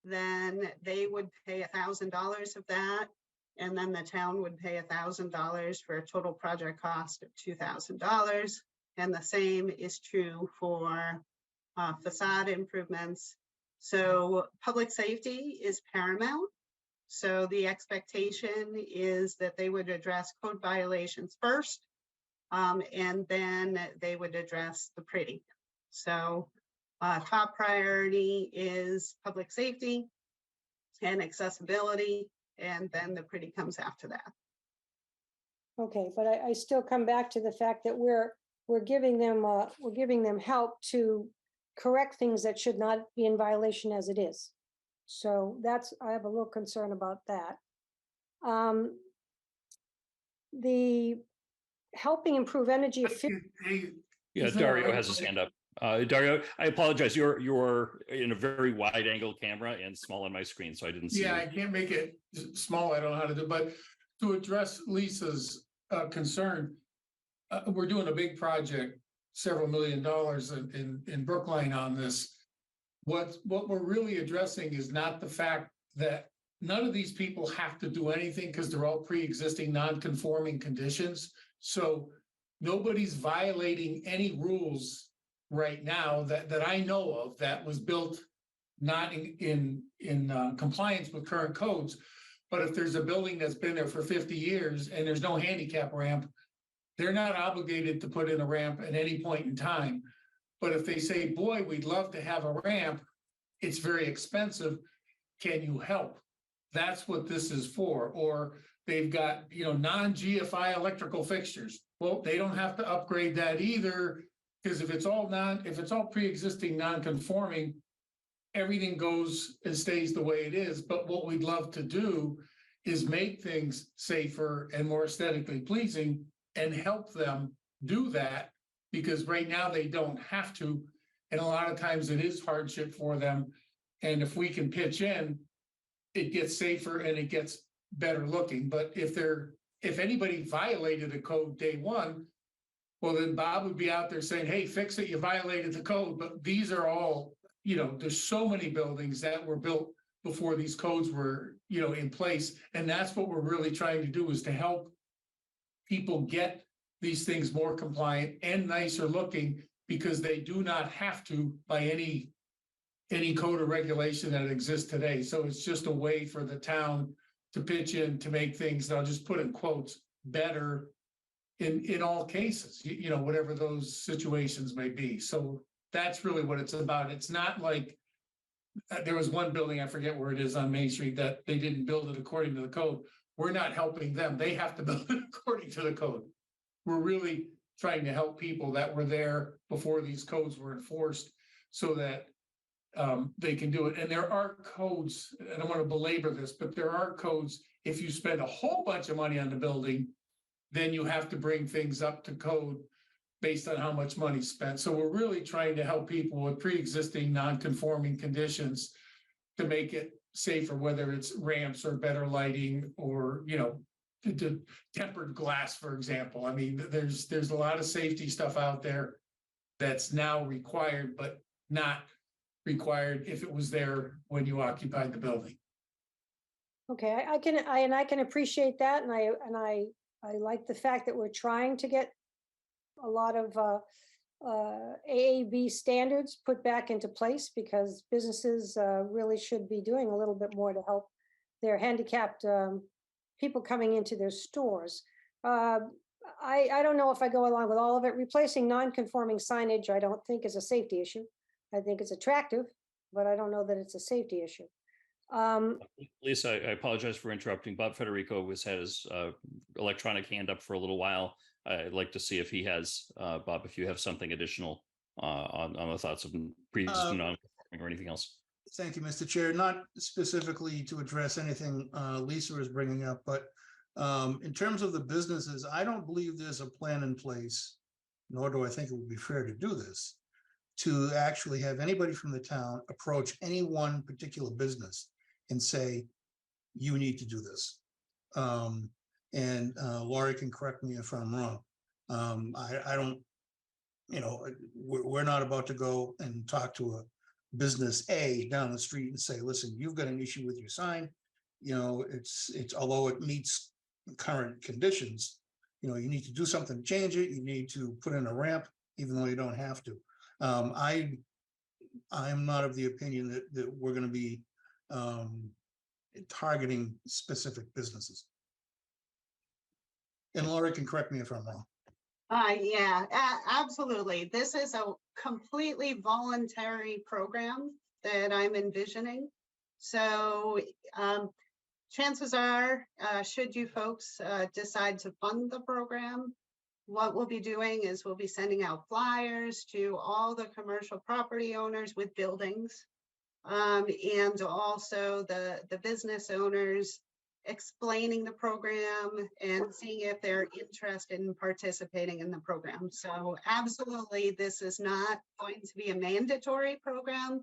then they would pay $1,000 of that. And then the town would pay $1,000 for a total project cost of $2,000. And the same is true for facade improvements. So public safety is paramount. So the expectation is that they would address code violations first, and then they would address the pretty. So top priority is public safety and accessibility, and then the pretty comes after that. Okay, but I still come back to the fact that we're giving them help to correct things that should not be in violation as it is. So I have a little concern about that. The helping improve energy efficiency. Yeah, Dario has his hand up. Dario, I apologize. You're in a very wide angle camera and small on my screen, so I didn't see. Yeah, I can't make it small. I don't know how to do, but to address Lisa's concern, we're doing a big project, several $1 million in Brookline on this. what we're really addressing is not the fact that none of these people have to do anything because they're all pre-existing non-conforming conditions. So nobody's violating any rules right now that I know of that was built not in compliance with current codes. But if there's a building that's been there for 50 years and there's no handicap ramp, they're not obligated to put in a ramp at any point in time. But if they say, boy, we'd love to have a ramp, it's very expensive. Can you help? That's what this is for. Or they've got, non-GFI electrical fixtures. Well, they don't have to upgrade that either, because if it's all pre-existing non-conforming, everything goes and stays the way it is. But what we'd love to do is make things safer and more aesthetically pleasing and help them do that, because right now they don't have to. And a lot of times it is hardship for them. And if we can pitch in, it gets safer and it gets better looking. But if anybody violated a code day one, well, then Bob would be out there saying, hey, fix it, you violated the code. But these are all, there's so many buildings that were built before these codes were, in place. And that's what we're really trying to do, is to help people get these things more compliant and nicer looking, because they do not have to by any code or regulation that exists today. So it's just a way for the town to pitch in to make things, and I'll just put in quotes, better in all cases, whatever those situations may be. So that's really what it's about. It's not like there was one building, I forget where it is on Main Street, that they didn't build it according to the code. We're not helping them. They have to build it according to the code. We're really trying to help people that were there before these codes were enforced, so that they can do it. And there are codes, I don't want to belabor this, but there are codes. If you spend a whole bunch of money on the building, then you have to bring things up to code based on how much money spent. So we're really trying to help people with pre-existing non-conforming conditions to make it safer, whether it's ramps or better lighting or, the tempered glass, for example. I mean, there's a lot of safety stuff out there that's now required, but not required if it was there when you occupied the building. Okay, I can appreciate that, and I like the fact that we're trying to get a lot of AAB standards put back into place, because businesses really should be doing a little bit more to help their handicapped people coming into their stores. I don't know if I go along with all of it. Replacing non-conforming signage, I don't think is a safety issue. I think it's attractive, but I don't know that it's a safety issue. Lisa, I apologize for interrupting. Bob Federico has had his electronic hand up for a little while. I'd like to see if he has, Bob, if you have something additional on the thoughts of pre-existing non-conforming or anything else. Thank you, Mr. Chair. Not specifically to address anything Lisa is bringing up, but in terms of the businesses, I don't believe there's a plan in place, nor do I think it would be fair to do this, to actually have anybody from the town approach any one particular business and say, you need to do this. And Laurie can correct me if I'm wrong. I don't, we're not about to go and talk to a business A down the street and say, listen, you've got an issue with your sign. It's although it meets current conditions, you need to do something to change it. You need to put in a ramp, even though you don't have to. I'm not of the opinion that we're going to be targeting specific businesses. And Laura can correct me if I'm wrong. Yeah, absolutely. This is a completely voluntary program that I'm envisioning. So chances are, should you folks decide to fund the program, what we'll be doing is we'll be sending out flyers to all the commercial property owners with buildings, and also the business owners, explaining the program and seeing if they're interested in participating in the program. So absolutely, this is not going to be a mandatory program.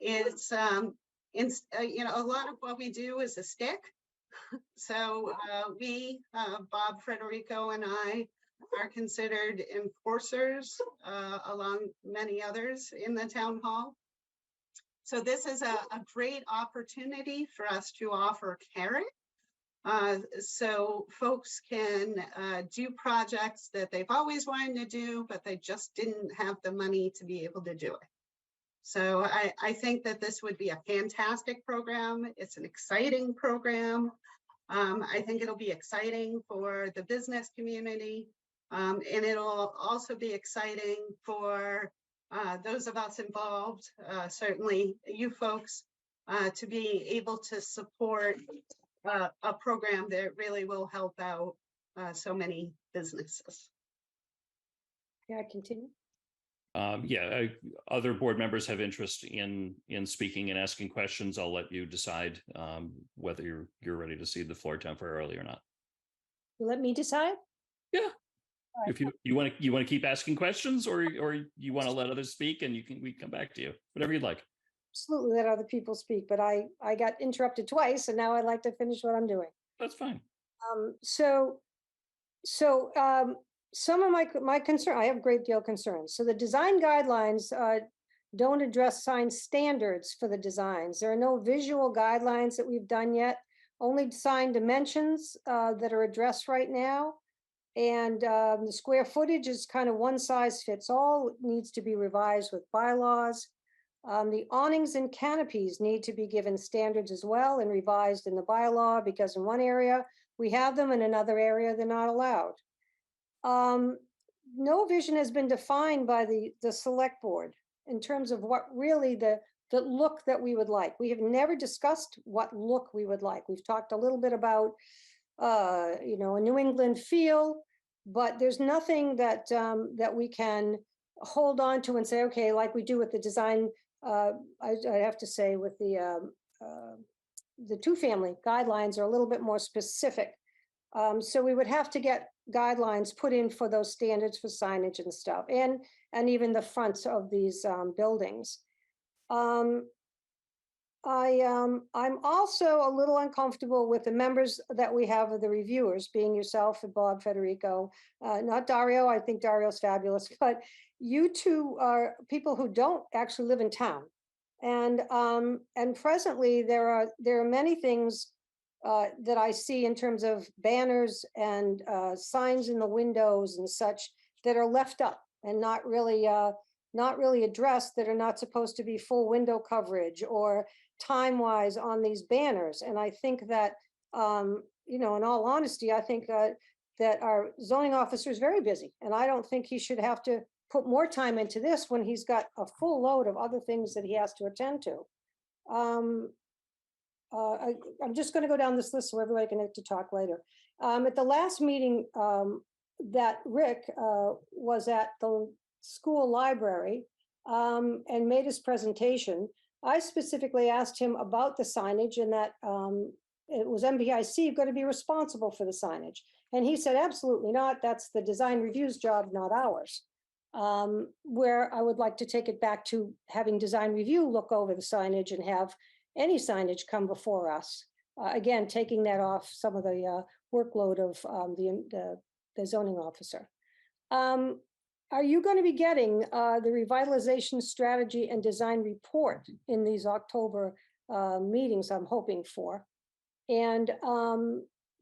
It's a lot of what we do is a stick. So Bob Federico and I are considered enforcers along many others in the town hall. So this is a great opportunity for us to offer carrot. So folks can do projects that they've always wanted to do, but they just didn't have the money to be able to do it. So I think that this would be a fantastic program. It's an exciting program. I think it'll be exciting for the business community. And it'll also be exciting for those of us involved, certainly you folks, to be able to support a program that really will help out so many businesses. Yeah, continue. Other board members have interest in speaking and asking questions. I'll let you decide whether you're ready to cede the floor temporarily or not. You let me decide? Yeah. All right. If you want to keep asking questions, or you want to let others speak, and we come back to you, whatever you'd like. Absolutely, let other people speak, but I got interrupted twice, and now I'd like to finish what I'm doing. That's fine. Some of my concern, I have a great deal of concerns. So the design guidelines don't address sign standards for the designs. There are no visual guidelines that we've done yet, only sign dimensions that are addressed right now. And the square footage is kind of one size fits all. It needs to be revised with bylaws. The awnings and canopies need to be given standards as well and revised in the bylaw, because in one area we have them, in another area they're not allowed. No vision has been defined by the select board in terms of what really the look that we would like. We have never discussed what look we would like. We've talked a little bit about a New England feel, but there's nothing that that we can hold on to and say, okay, like we do with the design. I have to say with the two-family guidelines are a little bit more specific. So we would have to get guidelines put in for those standards for signage and stuff, and even the fronts of these buildings. I'm also a little uncomfortable with the members that we have of the reviewers, being yourself and Bob Federico, not Dario. I think Dario's fabulous, but you two are people who don't actually live in town. And presently there are many things that I see in terms of banners and signs in the windows and such that are left up and not really addressed, that are not supposed to be full window coverage or time-wise on these banners. And I think that, in all honesty, I think that our zoning officer is very busy, and I don't think he should have to put more time into this when he's got a full load of other things that he has to attend to. I'm just going to go down this list so everybody can get to talk later. At the last meeting that Rick was at the school library and made his presentation, I specifically asked him about the signage, and that it was MPIC going to be responsible for the signage. And he said, absolutely not. That's the design review's job, not ours. Where I would like to take it back to having design review look over the signage and have any signage come before us. Again, taking that off some of the workload of the zoning officer. Are you going to be getting the revitalization strategy and design report in these October meetings I'm hoping for? And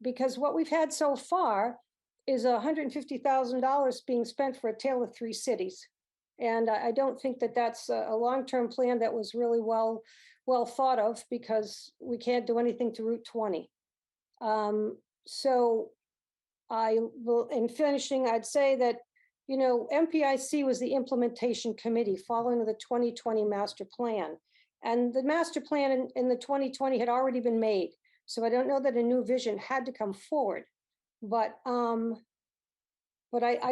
because what we've had so far is $150,000 being spent for a tale of three cities. And I don't think that that's a long-term plan that was really well thought of, because we can't do anything to Route 20. So I will, in finishing, I'd say that, MPIC was the implementation committee following the 2020 master plan. And the master plan in the 2020 had already been made. So I don't know that a new vision had to come forward. But I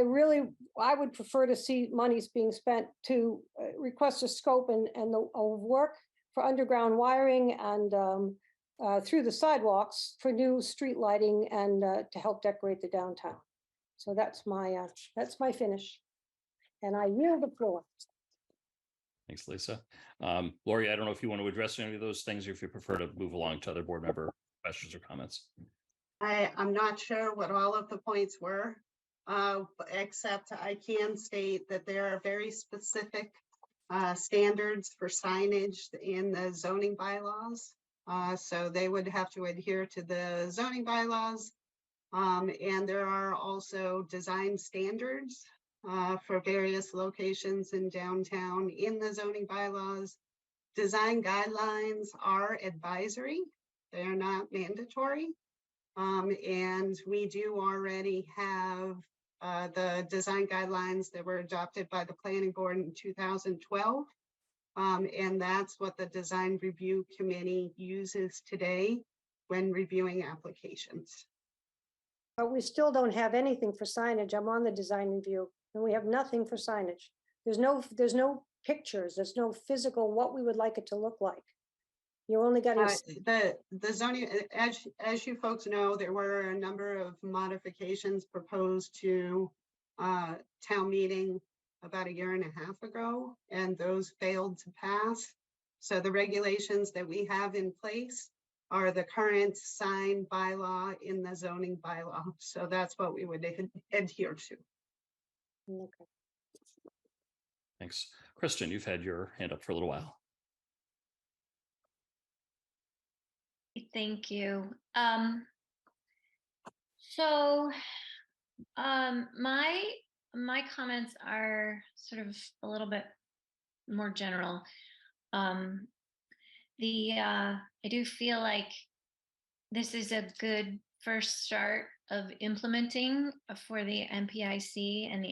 would prefer to see monies being spent to request a scope and the work for underground wiring and through the sidewalks for new street lighting and to help decorate the downtown. So that's my finish, and I yield the floor. Thanks, Lisa. Lori, I don't know if you want to address any of those things, or if you prefer to move along to other board member questions or comments. I'm not sure what all of the points were, except I can state that there are very specific standards for signage in the zoning bylaws. So they would have to adhere to the zoning bylaws. And there are also design standards for various locations in downtown in the zoning bylaws. Design guidelines are advisory. They are not mandatory. And we do already have the design guidelines that were adopted by the planning board in 2012. And that's what the design review committee uses today when reviewing applications. But we still don't have anything for signage. I'm on the design review and we have nothing for signage. There's no pictures. There's no physical, what we would like it to look like. You're only getting. The zoning, as you folks know, there were a number of modifications proposed to town meeting about 1.5 years ago, and those failed to pass. So the regulations that we have in place are the current sign bylaw in the zoning bylaw. So that's what we would adhere to. Okay. Thanks. Kristen, you've had your hand up for a little while. Thank you. My comments are sort of a little bit more general. I do feel like this is a good first start of implementing for the MPIC, and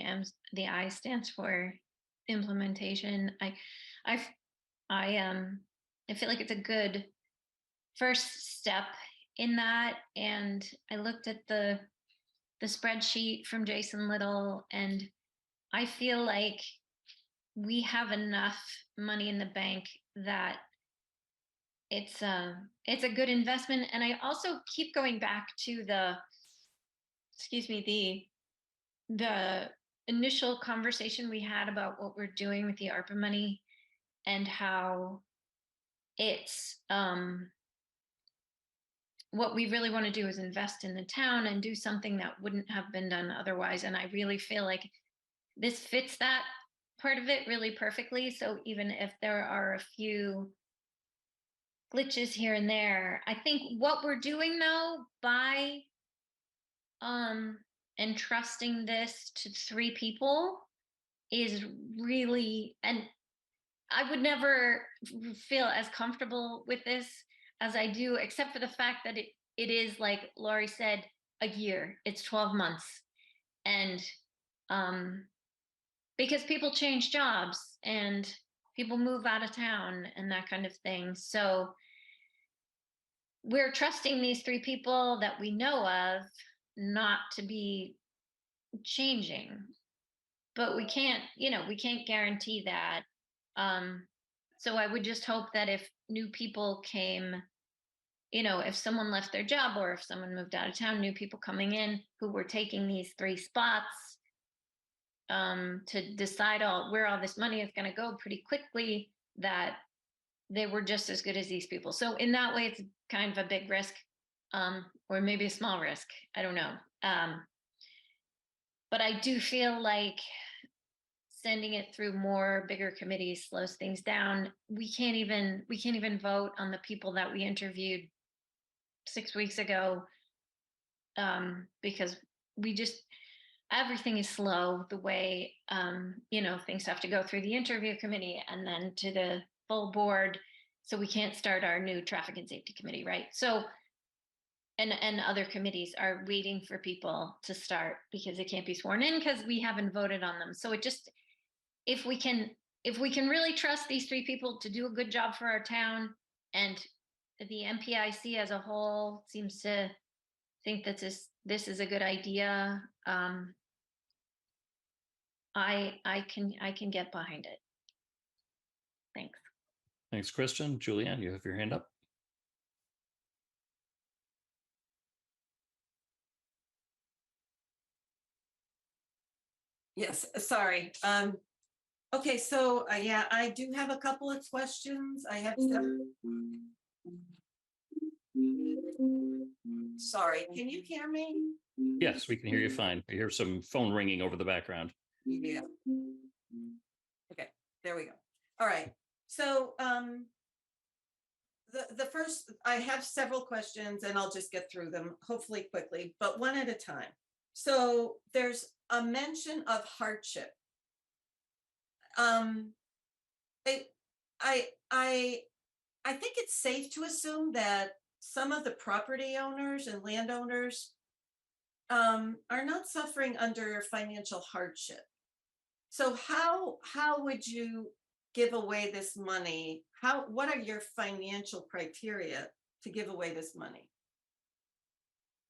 the I stands for implementation. I feel like it's a good first step in that. And I looked at the spreadsheet from Jason Little, and I feel like we have enough money in the bank that it's a good investment. And I also keep going back to the initial conversation we had about what we're doing with the ARPA money and how it's what we really want to do is invest in the town and do something that wouldn't have been done otherwise. And I really feel like this fits that part of it really perfectly. So even if there are a few glitches here and there, I think what we're doing though by entrusting this to 3 people is really, and I would never feel as comfortable with this as I do, except for the fact that it is, like Laurie said, a year. It's 12 months. And because people change jobs and people move out of town and that kind of thing. So we're trusting these 3 people that we know of not to be changing, but we can't guarantee that. So I would just hope that if new people came, if someone left their job or if someone moved out of town, new people coming in who were taking these 3 spots to decide where all this money is going to go pretty quickly, that they were just as good as these people. So in that way, it's kind of a big risk, or maybe a small risk. I don't know. But I do feel like sending it through more bigger committees slows things down. We can't even vote on the people that we interviewed 6 weeks ago, because everything is slow the way, things have to go through the interview committee and then to the full board. So we can't start our new traffic and safety committee, right? So, and other committees are waiting for people to start because they can't be sworn in because we haven't voted on them. So it just, if we can really trust these 3 people to do a good job for our town, and the MPIC as a whole seems to think that this is a good idea, I can get behind it. Thanks. Thanks, Kristen. Julianne, you have your hand up. Yes, sorry. Okay, so yeah, I do have a couple of questions. I have Sorry, can you hear me? Yes, we can hear you fine. I hear some phone ringing over the background. Yeah. Okay, there we go. All right, so the first, I have several questions and I'll just get through them hopefully quickly, but one at a time. So there's a mention of hardship. I think it's safe to assume that some of the property owners and landowners are not suffering under financial hardship. So how would you give away this money? What are your financial criteria to give away this money?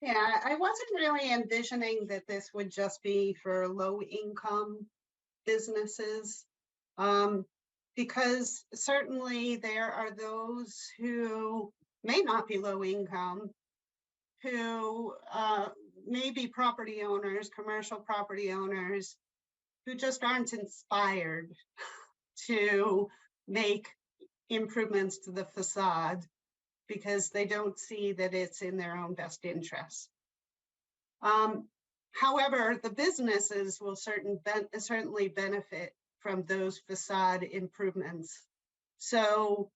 Yeah, I wasn't really envisioning that this would just be for low income businesses. Because certainly there are those who may not be low income, who may be property owners, commercial property owners, who just aren't inspired to make improvements to the facade because they don't see that it's in their own best interest. However, the businesses will certainly benefit from those facade improvements. So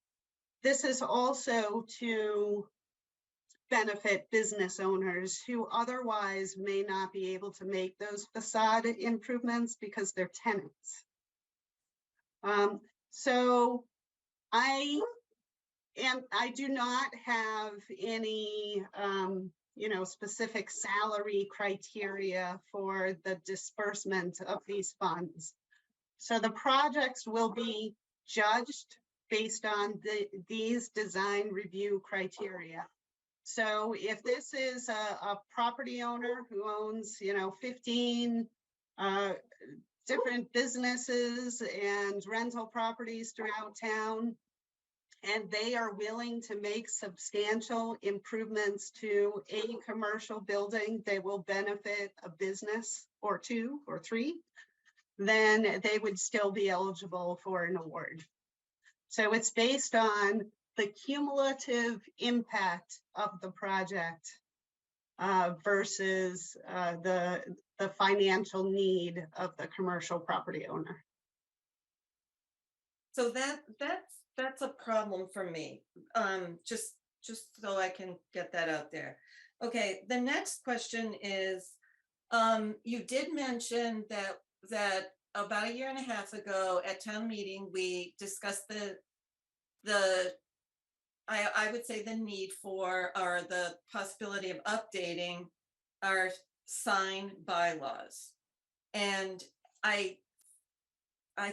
this is also to benefit business owners who otherwise may not be able to make those facade improvements because they're tenants. So I do not have any specific salary criteria for the disbursement of these funds. So the projects will be judged based on these design review criteria. So if this is a property owner who owns, 15 different businesses and rental properties throughout town, and they are willing to make substantial improvements to a commercial building, they will benefit a business or two or three, then they would still be eligible for an award. So it's based on the cumulative impact of the project versus the financial need of the commercial property owner. So that's a problem for me. Just so I can get that out there. Okay, the next question is, you did mention that about 1.5 years ago at town meeting, we discussed I would say the need for, or the possibility of updating our sign bylaws. And I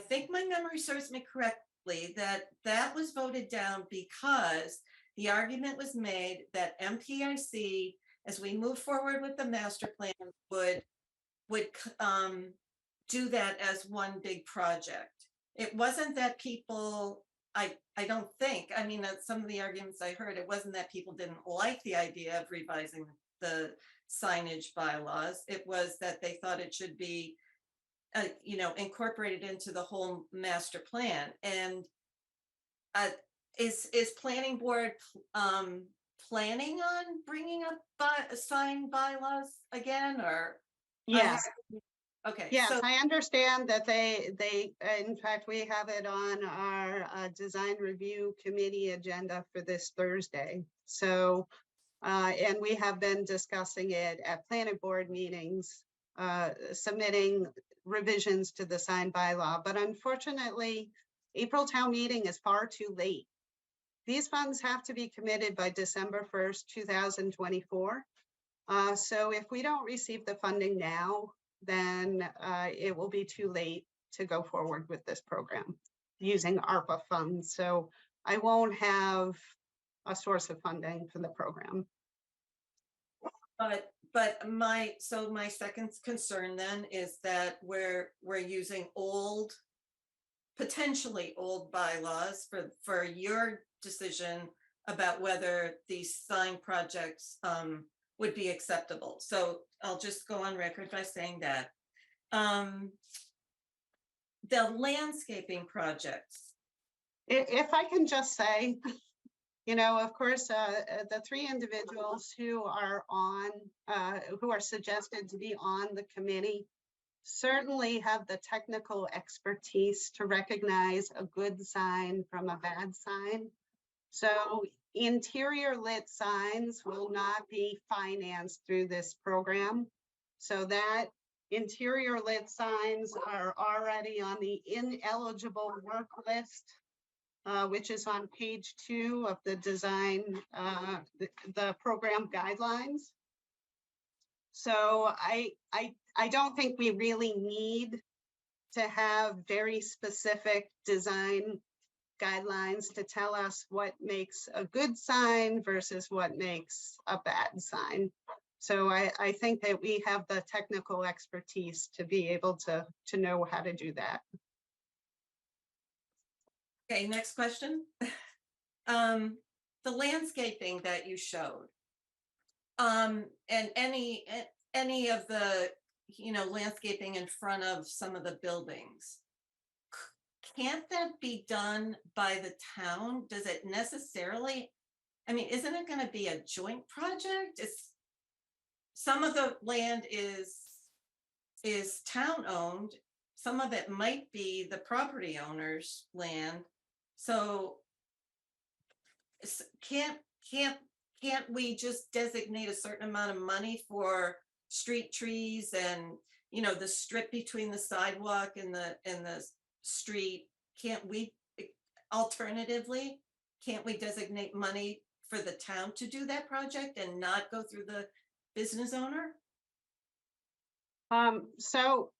think my memory serves me correctly that was voted down because the argument was made that MPIC, as we move forward with the master plan, would do that as one big project. It wasn't that people, I don't think, I mean, some of the arguments I heard, it wasn't that people didn't like the idea of revising the signage bylaws. It was that they thought it should be incorporated into the whole master plan. And is planning board planning on bringing up sign bylaws again, or? Yes. Okay. Yes, so, I understand that they in fact, we have it on our design review committee agenda for this Thursday. So, and we have been discussing it at planning board meetings, submitting revisions to the sign bylaw. But unfortunately, April town meeting is far too late. These funds have to be committed by December 1st, 2024. So if we don't receive the funding now, then it will be too late to go forward with this program using ARPA funds. So I won't have a source of funding for the program. But my second concern then is that we're using potentially old bylaws for your decision about whether these sign projects would be acceptable. So I'll just go on record by saying that. The landscaping projects. If I can just say, of course, the three individuals who are suggested to be on the committee certainly have the technical expertise to recognize a good sign from a bad sign. So interior lit signs will not be financed through this program. So that interior lit signs are already on the ineligible work list, which is on page 2 of the design, the program guidelines. So I don't think we really need to have very specific design guidelines to tell us what makes a good sign versus what makes a bad sign. So I think that we have the technical expertise to be able to know how to do that. Okay, next question. The landscaping that you showed, and any of the, landscaping in front of some of the buildings, can't that be done by the town? Does it necessarily, isn't it going to be a joint project? Some of the land is town owned. Some of it might be the property owner's land. So can't we just designate a certain amount of money for street trees and, the strip between the sidewalk and the street? Can't we alternatively, can't we designate money for the town to do that project and not go through the business owner? So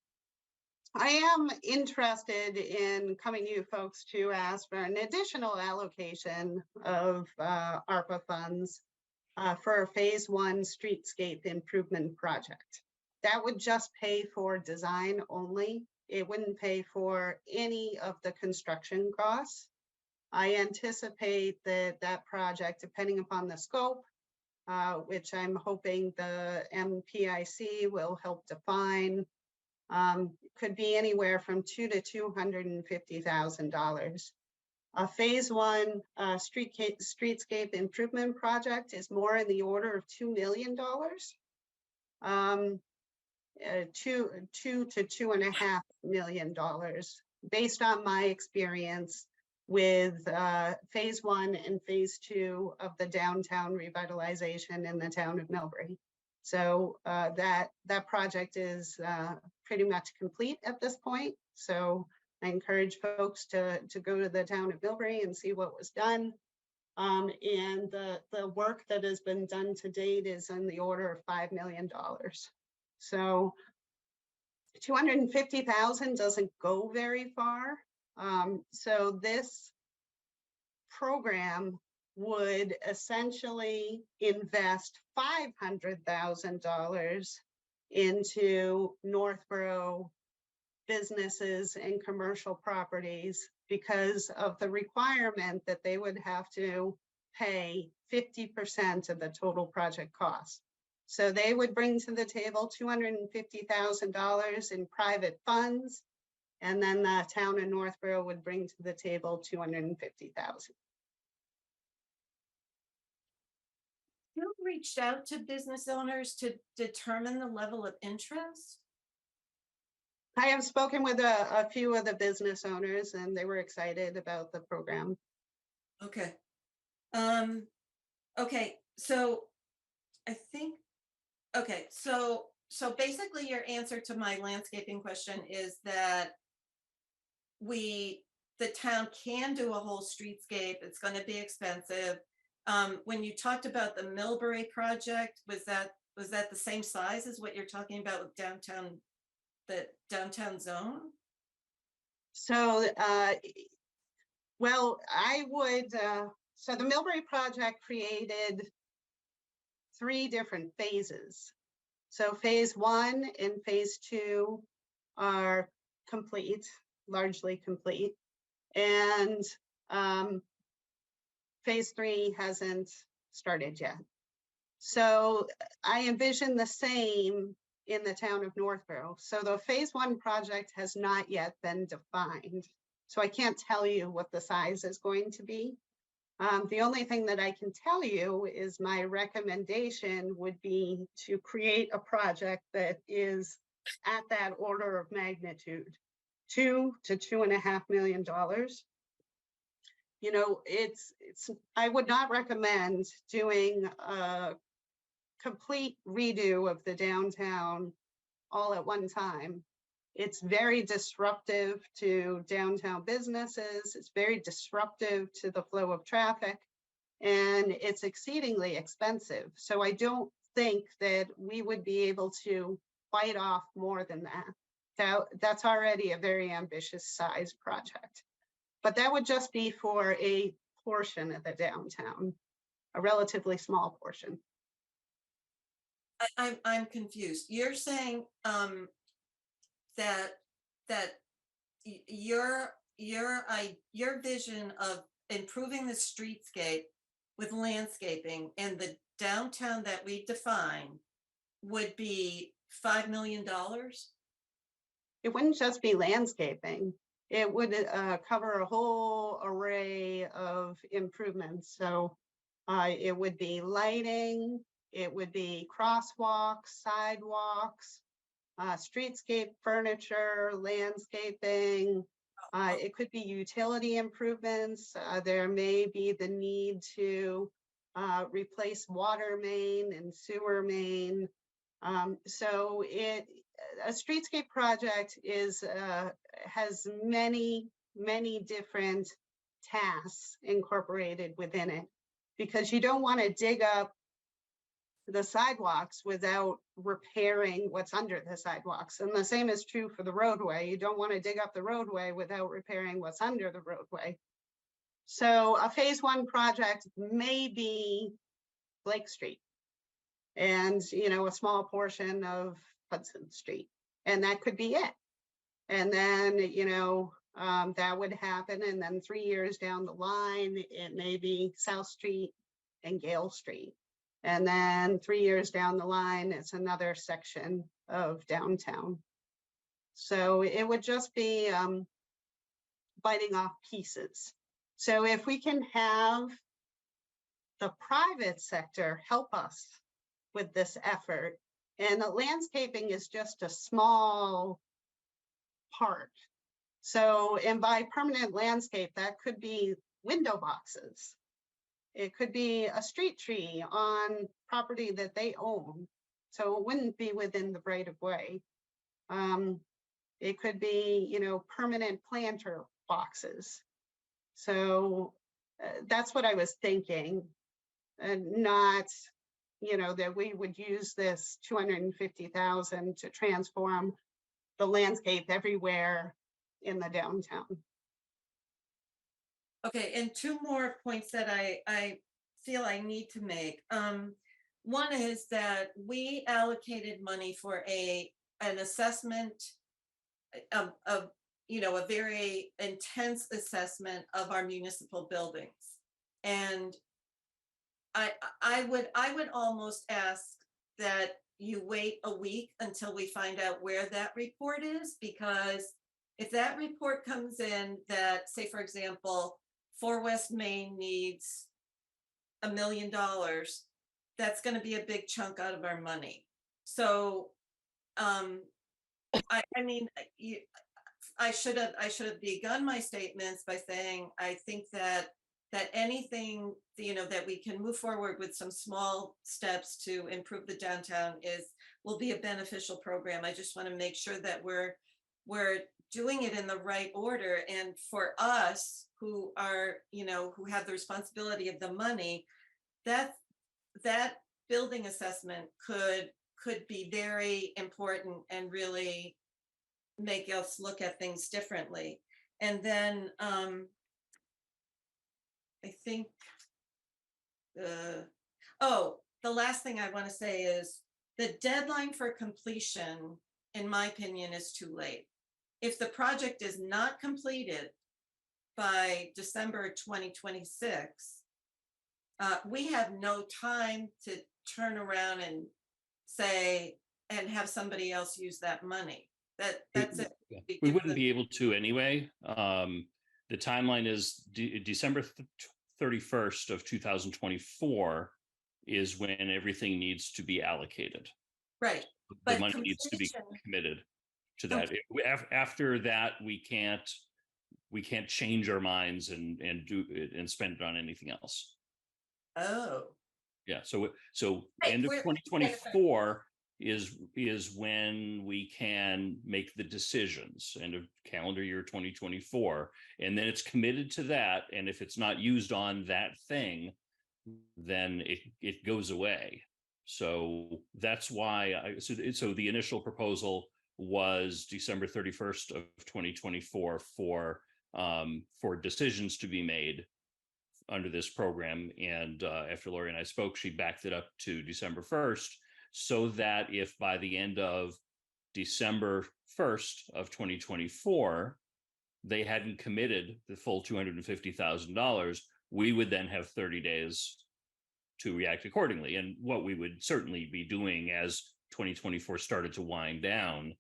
I am interested in coming to you folks to ask for an additional allocation of ARPA funds for a phase 1 streetscape improvement project. That would just pay for design only. It wouldn't pay for any of the construction costs. I anticipate that project, depending upon the scope, which I'm hoping the MPIC will help define, could be anywhere from $200,000 to $250,000. A phase 1 streetscape improvement project is more in the order of $2 million. $2 to $2.5 million, based on my experience with phase 1 and phase 2 of the downtown revitalization in the town of Millbury. So that project is pretty much complete at this point. So I encourage folks to go to the town of Millbury and see what was done. And the work that has been done to date is in the order of $5 million. So 250,000 doesn't go very far. So this program would essentially invest $500,000 into Northborough businesses and commercial properties because of the requirement that they would have to pay 50% of the total project cost. So they would bring to the table $250,000 in private funds, and then the town of Northborough would bring to the table $250,000. You reached out to business owners to determine the level of interest? I have spoken with a few of the business owners, and they were excited about the program. Okay. Okay, so I think, okay, so basically your answer to my landscaping question is that the town can do a whole streetscape. It's going to be expensive. When you talked about the Millbury project, was that the same size as what you're talking about with downtown, the downtown zone? So, well, I would, so the Millbury project created 3 different phases. So phase 1 and phase 2 are complete, largely complete. And phase 3 hasn't started yet. So I envision the same in the town of Northborough. So the phase 1 project has not yet been defined. So I can't tell you what the size is going to be. The only thing that I can tell you is my recommendation would be to create a project that is at that order of magnitude, $2 to $2.5 million. You know, I would not recommend doing a complete redo of the downtown all at one time. It's very disruptive to downtown businesses. It's very disruptive to the flow of traffic, and it's exceedingly expensive. So I don't think that we would be able to bite off more than that. That's already a very ambitious size project. But that would just be for a portion of the downtown, a relatively small portion. I'm confused. You're saying that your vision of improving the streetscape with landscaping and the downtown that we define would be $5 million? It wouldn't just be landscaping. It would cover a whole array of improvements. So it would be lighting, it would be crosswalks, sidewalks, streetscape furniture, landscaping. It could be utility improvements. There may be the need to replace water main and sewer main. So a streetscape project has many different tasks incorporated within it, because you don't want to dig up the sidewalks without repairing what's under the sidewalks. And the same is true for the roadway. You don't want to dig up the roadway without repairing what's under the roadway. So a phase 1 project may be Blake Street and, you know, a small portion of Hudson Street, and that could be it. And then, you know, that would happen. And then 3 years down the line, it may be South Street and Gale Street. And then 3 years down the line, it's another section of downtown. So it would just be biting off pieces. So if we can have the private sector help us with this effort, and the landscaping is just a small part. So, and by permanent landscape, that could be window boxes. It could be a street tree on property that they own, so it wouldn't be within the right of way. It could be, you know, permanent planter boxes. So that's what I was thinking, and not, you know, that we would use this 250,000 to transform the landscape everywhere in the downtown. Okay, and two more points that I feel I need to make. One is that we allocated money for an assessment of you know, a very intense assessment of our municipal buildings. And I would almost ask that you wait a week until we find out where that report is, because if that report comes in that, say, for example, 4 West Main needs $1 million, that's going to be a big chunk out of our money. So, I mean, I should have begun my statements by saying I think that anything, you know, that we can move forward with some small steps to improve the downtown will be a beneficial program. I just want to make sure that we're doing it in the right order. And for us who are, you know, who have the responsibility of the money, that building assessment could be very important and really make us look at things differently. And then I think the last thing I want to say is the deadline for completion, in my opinion, is too late. If the project is not completed by December 2026, we have no time to turn around and say, and have somebody else use that money. That's it. We wouldn't be able to anyway. The timeline is December 31st of 2024 is when everything needs to be allocated. Right. The But money needs to be completion- committed to that. After that, we can't change our minds and do it and spend it on anything else. Oh, Yeah, so Right, end of we're- 2024 is when we can make the decisions, end of calendar year 2024, and then it's committed to that. And if it's not used on that thing, then it goes away. So that's why so the initial proposal was December 31st of 2024 for decisions to be made under this program. And after Lori and I spoke, she backed it up to December 1st, so that if by the end of December 1st of 2024, they hadn't committed the full $250,000, we would then have 30 days to react accordingly. And what we would certainly be doing as 2024 started to wind down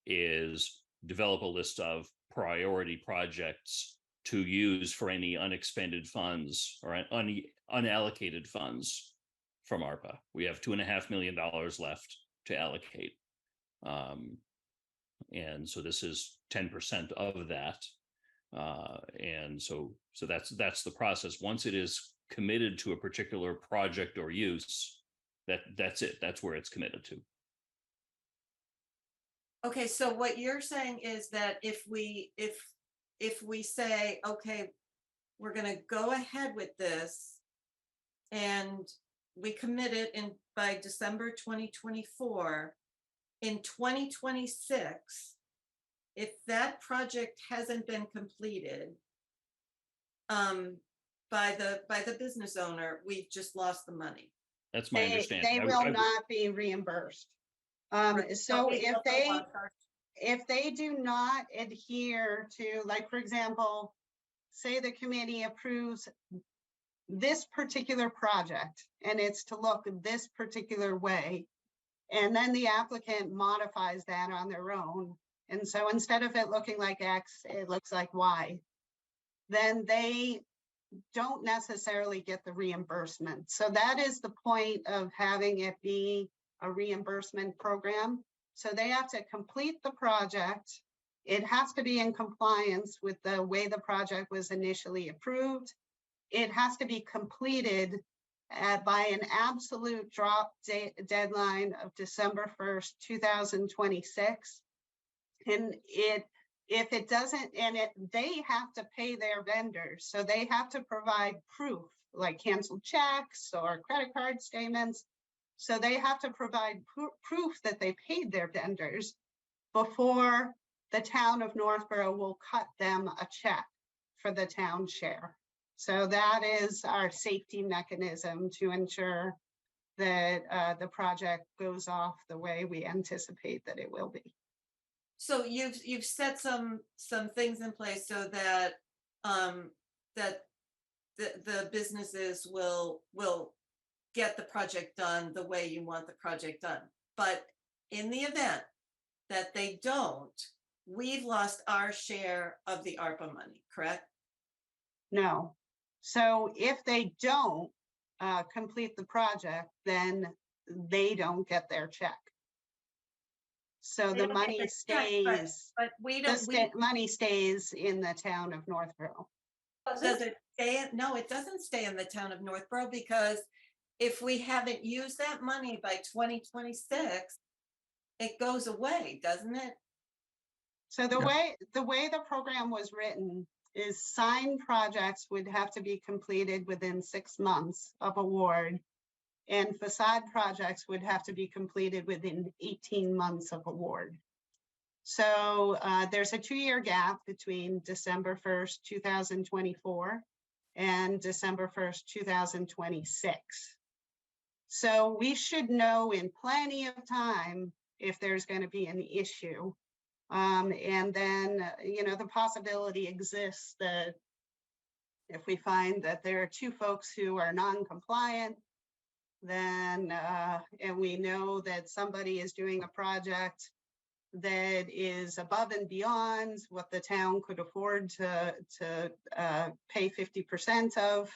is develop a list of priority projects to use for any unexpended funds or unallocated funds from ARPA. We have $2.5 million left to allocate. And so this is 10% of that. And so that's the process. Once it is committed to a particular project or use, that's it. That's where it's committed to. okay. So what you're saying is that if we say, okay, we're going to go ahead with this and we commit it by December 2024, in 2026, if that project hasn't been completed by the business owner, we've just lost the money. That's my understanding. They will not be reimbursed. So if they do not adhere to, like, for example, say the committee approves this particular project and it's to look this particular way, and then the applicant modifies that on their own. And so instead of it looking like X, it looks like Y, then they don't necessarily get the reimbursement. So that is the point of having it be a reimbursement program. So they have to complete the project. It has to be in compliance with the way the project was initially approved. It has to be completed by an absolute drop deadline of December 1st, 2026. And if it doesn't, they have to pay their vendors. So they have to provide proof, like canceled checks or credit card statements. So they have to provide proof that they paid their vendors before the town of Northborough will cut them a check for the town share. So that is our safety mechanism to ensure that the project goes off the way we anticipate that it will be. So you've set some things in place so that that the businesses will get the project done the way you want the project done. But in the event that they don't, we've lost our share of the ARPA money, correct? No. So if they don't complete the project, then they don't get their check. So the money stays, but we the don't. money stays in the town of Northborough. Does it stay? No, it doesn't stay in the town of Northborough, because if we haven't used that money by 2026, it goes away, doesn't it? So the way the program was written is signed projects would have to be completed within 6 months of award, and facade projects would have to be completed within 18 months of award. So there's a 2-year gap between December 1st, 2024 and December 1st, 2026. So we should know in plenty of time if there's going to be an issue. And then, the possibility exists that if we find that there are 2 folks who are non-compliant, then, and we know that somebody is doing a project that is above and beyond what the town could afford to pay 50% of,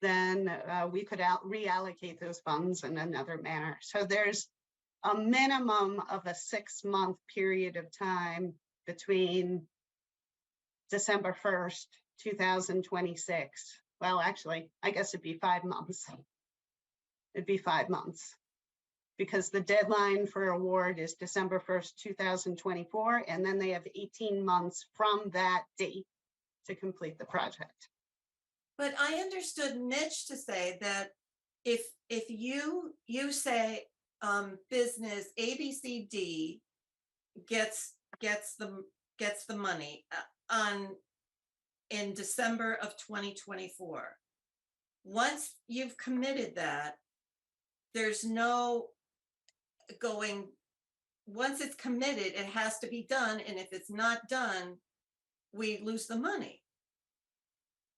then we could reallocate those funds in another manner. So there's a minimum of a 6-month period of time between December 1st, 2026. Well, actually, I guess it'd be 5 months. It'd be 5 months because the deadline for award is December 1st, 2024, and then they have 18 months from that date to complete the project. But I understood Mitch to say that if you say business ABCD gets the money in December of 2024, once you've committed that, there's no going, once it's committed, it has to be done, and if it's not done, we lose the money.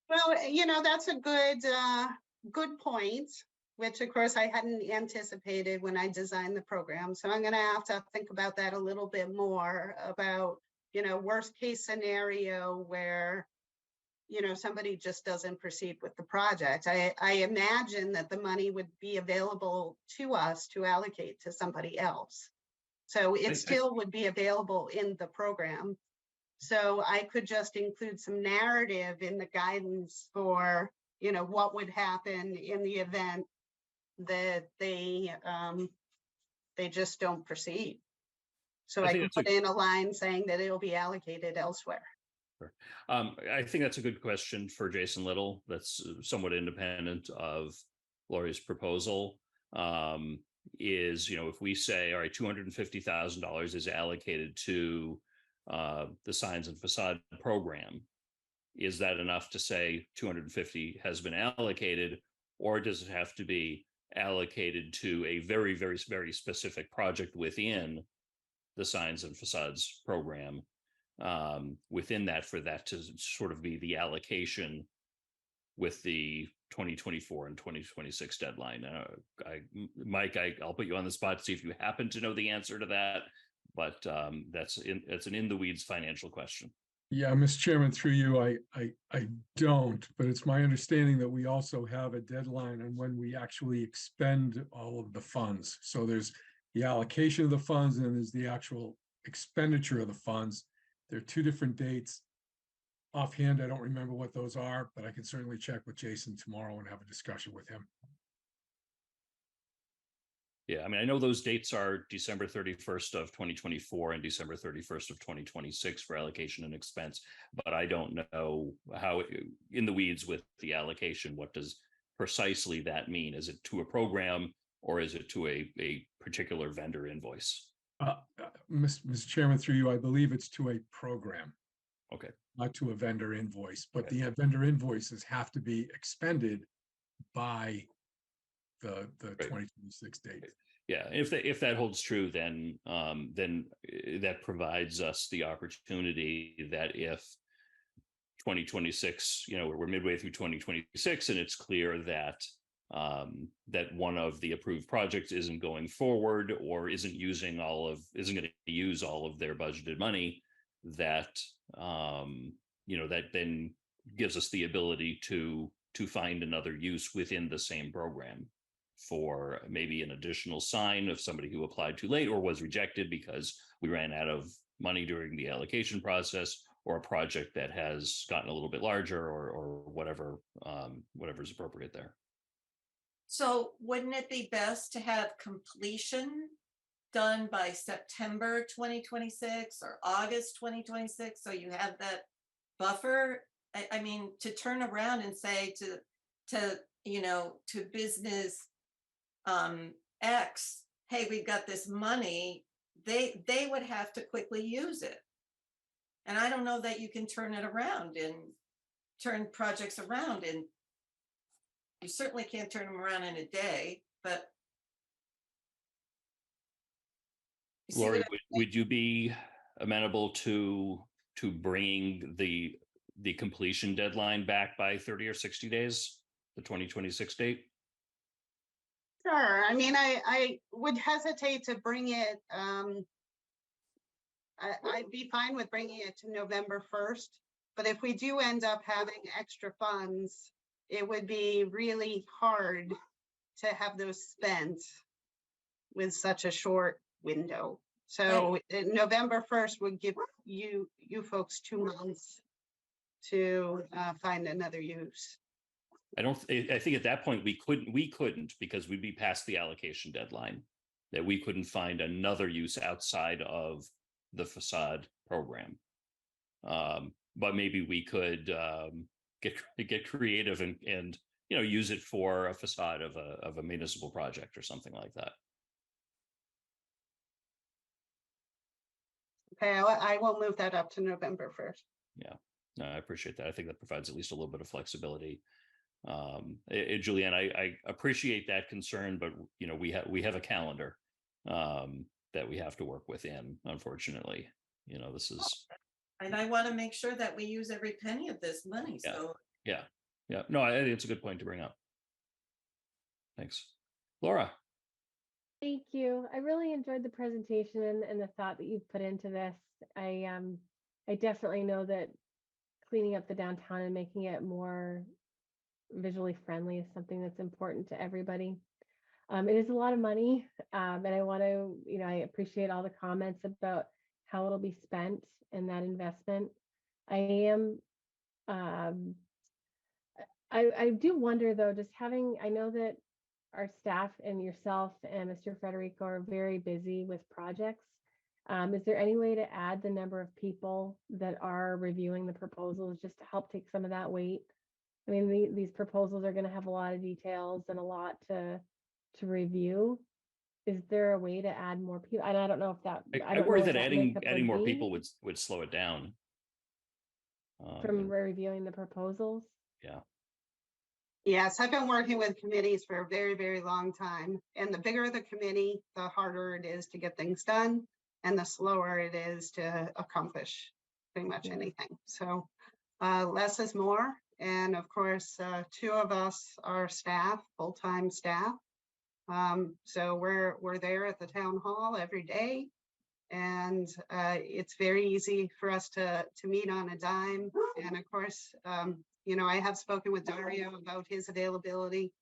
Well, you know, that's a good point, which of course I hadn't anticipated when I designed the program. So I'm going to have to think about that a little bit more about, you know, worst case scenario where, you know, somebody just doesn't proceed with the project. I imagine that the money would be available to us to allocate to somebody else. So it still would be available in the program. So I could just include some narrative in the guidance for, you know, what would happen in the event that they just don't proceed. So I could put in a line saying that it'll be allocated elsewhere. I think that's a good question for Jason Little. That's somewhat independent of Lori's proposal. Is, you know, if we say, all right, $250,000 is allocated to the signs and facade program, is that enough to say 250 has been allocated, or does it have to be allocated to a very, very, very specific project within the signs and facades program? Within that, for that to sort of be the allocation with the 2024 and 2026 deadline. Mike, I'll put you on the spot to see if you happen to know the answer to that, but that's an in the weeds financial question. Yeah, Mr. Chairman, through you, I don't, but it's my understanding that we also have a deadline on when we actually expend all of the funds. So there's the allocation of the funds and there's the actual expenditure of the funds. There are two different dates. Offhand, I don't remember what those are, but I can certainly check with Jason tomorrow and have a discussion with him. Yeah, I mean, I know those dates are December 31st of 2024 and December 31st of 2026 for allocation and expense, but I don't know how, in the weeds with the allocation, what does precisely that mean? Is it to a program or is it to a particular vendor invoice? Mr. Chairman, through you, I believe it's to a program. Okay. Not to a vendor invoice, but the vendor invoices have to be expended by the 2026 date. Yeah, if that holds true, then that provides us the opportunity that if 2026, you know, we're midway through 2026, and it's clear that that one of the approved projects isn't going forward or isn't going to use all of their budgeted money, that you know, that then gives us the ability to find another use within the same program for maybe an additional sign of somebody who applied too late or was rejected because we ran out of money during the allocation process, or a project that has gotten a little bit larger, or whatever, whatever's appropriate there. So wouldn't it be best to have completion done by September 2026 or August 2026, so you have that buffer? I mean, to turn around and say to you know, to business X, hey, we've got this money, they would have to quickly use it. And I don't know that you can turn it around and turn projects around, and you certainly can't turn them around in a day, but Lori, would you be amenable to bringing the completion deadline back by 30 or 60 days, the 2026 date? Sure. I mean, I would hesitate to bring it. I'd be fine with bringing it to November 1st, but if we do end up having extra funds, it would be really hard to have those spent with such a short window. So November 1st would give you folks 2 months to find another use. I think at that point we couldn't because we'd be past the allocation deadline, that we couldn't find another use outside of the facade program. But maybe we could get creative and use it for a facade of a municipal project or something like that. Okay, I will move that up to November 1st. Yeah, no, I appreciate that. I think that provides at least a little bit of flexibility. Julianne, I appreciate that concern, but we have a calendar that we have to work within. Unfortunately, this is. And I want to make sure that we use every penny of this money. Yeah. So Yeah. No, I think it's a good point to bring up. Thanks, Laura. Thank you. I really enjoyed the presentation and the thought that you've put into this. I definitely know that cleaning up the downtown and making it more visually friendly is something that's important to everybody. It is a lot of money, and I want to, I appreciate all the comments about how it'll be spent and that investment. I do wonder though, I know that our staff and yourself and Mr. Federico are very busy with projects. Is there any way to add the number of people that are reviewing the proposals just to help take some of that weight? I mean, these proposals are going to have a lot of details and a lot to review. Is there a way to add more people? And I don't know if that. I worry that adding more people would slow it down. From reviewing the proposals. Yeah. Yes, I've been working with committees for a very, very long time. And the bigger the committee, the harder it is to get things done and the slower it is to accomplish pretty much anything. So less is more. And of course, 2 of us are staff, full-time staff. So we're there at the town hall every day. And it's very easy for us to meet on a dime. And of course, I have spoken with Dario about his availability,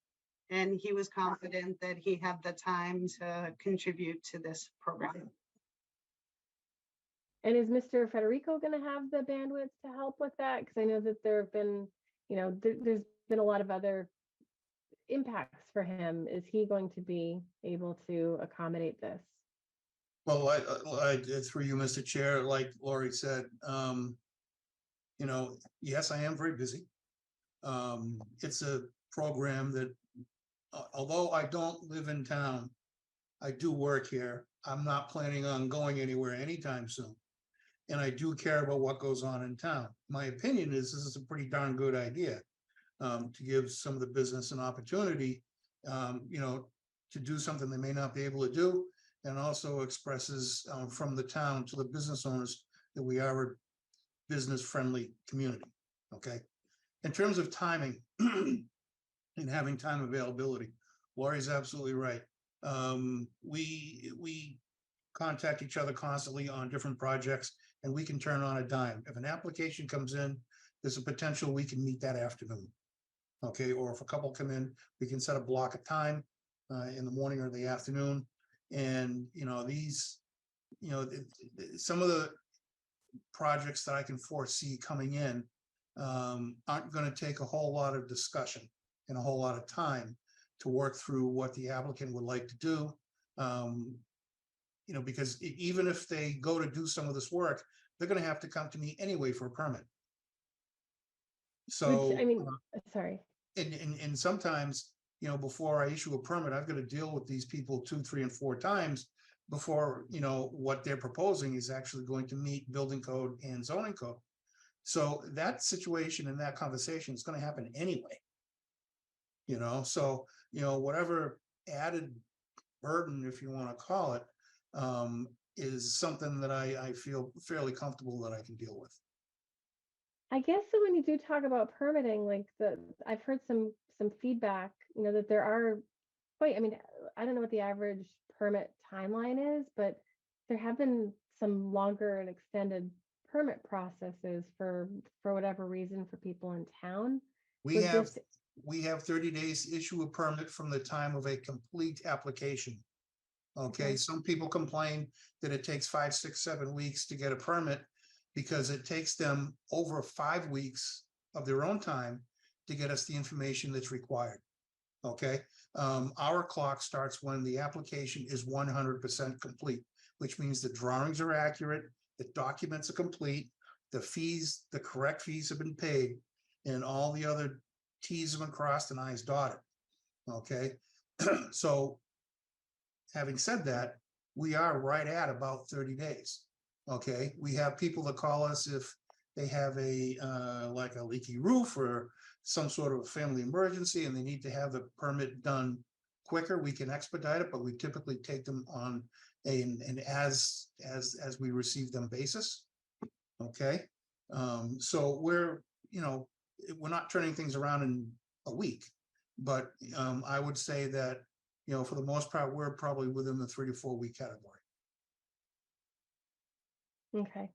and he was confident that he had the time to contribute to this program. And is Mr. Federico going to have the bandwidth to help with that? Because I know that there have been, there's been a lot of other impacts for him. Is he going to be able to accommodate this? Well, I through you, Mr. Chair, like Laurie said, yes, I am very busy. It's a program that, although I don't live in town, I do work here. I'm not planning on going anywhere anytime soon. And I do care about what goes on in town. My opinion is this is a pretty darn good idea to give some of the business an opportunity, to do something they may not be able to do, and also expresses from the town to the business owners that we are a business-friendly community, okay? In terms of timing and having time availability, Laurie's absolutely right. We contact each other constantly on different projects, and we can turn on a dime. If an application comes in, there's a potential we can meet that afternoon, okay? Or if a couple come in, we can set a block of time in the morning or the afternoon. And, some of the projects that I can foresee coming in aren't going to take a whole lot of discussion and a whole lot of time to work through what the applicant would like to do. Because even if they go to do some of this work, they're going to have to come to me anyway for a permit. So, sorry. And sometimes, before I issue a permit, I've got to deal with these people 2, 3, and 4 times before, what they're proposing is actually going to meet building code and zoning code. So that situation and that conversation is going to happen anyway. So, whatever added burden, if you want to call it, is something that I feel fairly comfortable that I can deal with. I guess that when you do talk about permitting, I've heard some feedback, that there are I don't know what the average permit timeline is, but there have been some longer and extended permit processes for whatever reason for people in town. We have 30 days to issue a permit from the time of a complete application. Okay, some people complain that it takes 5, 6, 7 weeks to get a permit because it takes them over 5 weeks of their own time to get us the information that's required. Okay, our clock starts when the application is 100% complete, which means the drawings are accurate, the documents are complete, the fees, the correct fees have been paid, and all the other Ts have been crossed and Is dotted. Okay, so having said that, we are right at about 30 days. Okay, we have people that call us if they have a like a leaky roof or some sort of family emergency and they need to have the permit done quicker. We can expedite it, but we typically take them on an as we receive them basis. Okay, so we're not turning things around in a week, but I would say that for the most part, we're probably within the 3 to 4 week category. Okay.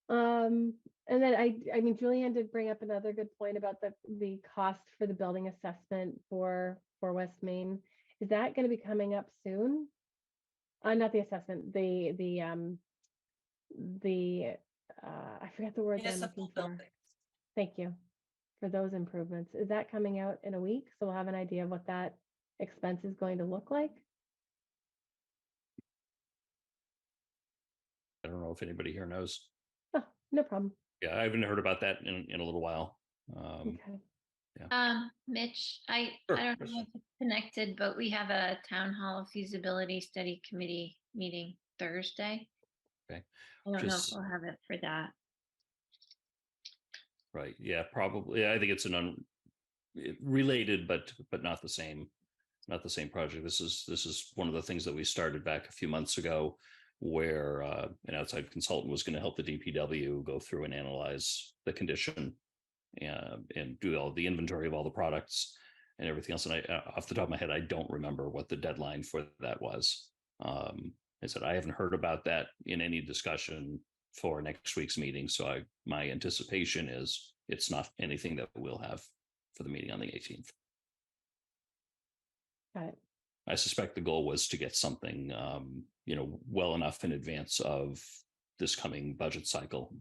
And then I mean, Julianne did bring up another good point about the cost for the building assessment for West Main. Is that going to be coming up soon? Not the assessment, I forgot the word that I'm looking Municipal for. buildings. Thank you for those improvements. Is that coming out in a week? So we'll have an idea of what that expense is going to look like? I don't know if anybody here knows. Oh, no problem. Yeah, I haven't heard about that in a little while. Okay. Mitch, Sure. I don't know if it's connected, but we have a town hall feasibility study committee meeting Thursday. Okay. I don't know if Just- we'll have it for that. Right. Yeah, probably. I think it's related, but not the same. Not the same project. This is one of the things that we started back a few months ago, where an outside consultant was going to help the DPW go through and analyze the condition and do all the inventory of all the products and everything else. And I, off the top of my head, I don't remember what the deadline for that was. I said I haven't heard about that in any discussion for next week's meeting. So my anticipation is it's not anything that we'll have for the meeting on the 18th. Got it. I suspect the goal was to get something, well enough in advance of this coming budget cycle,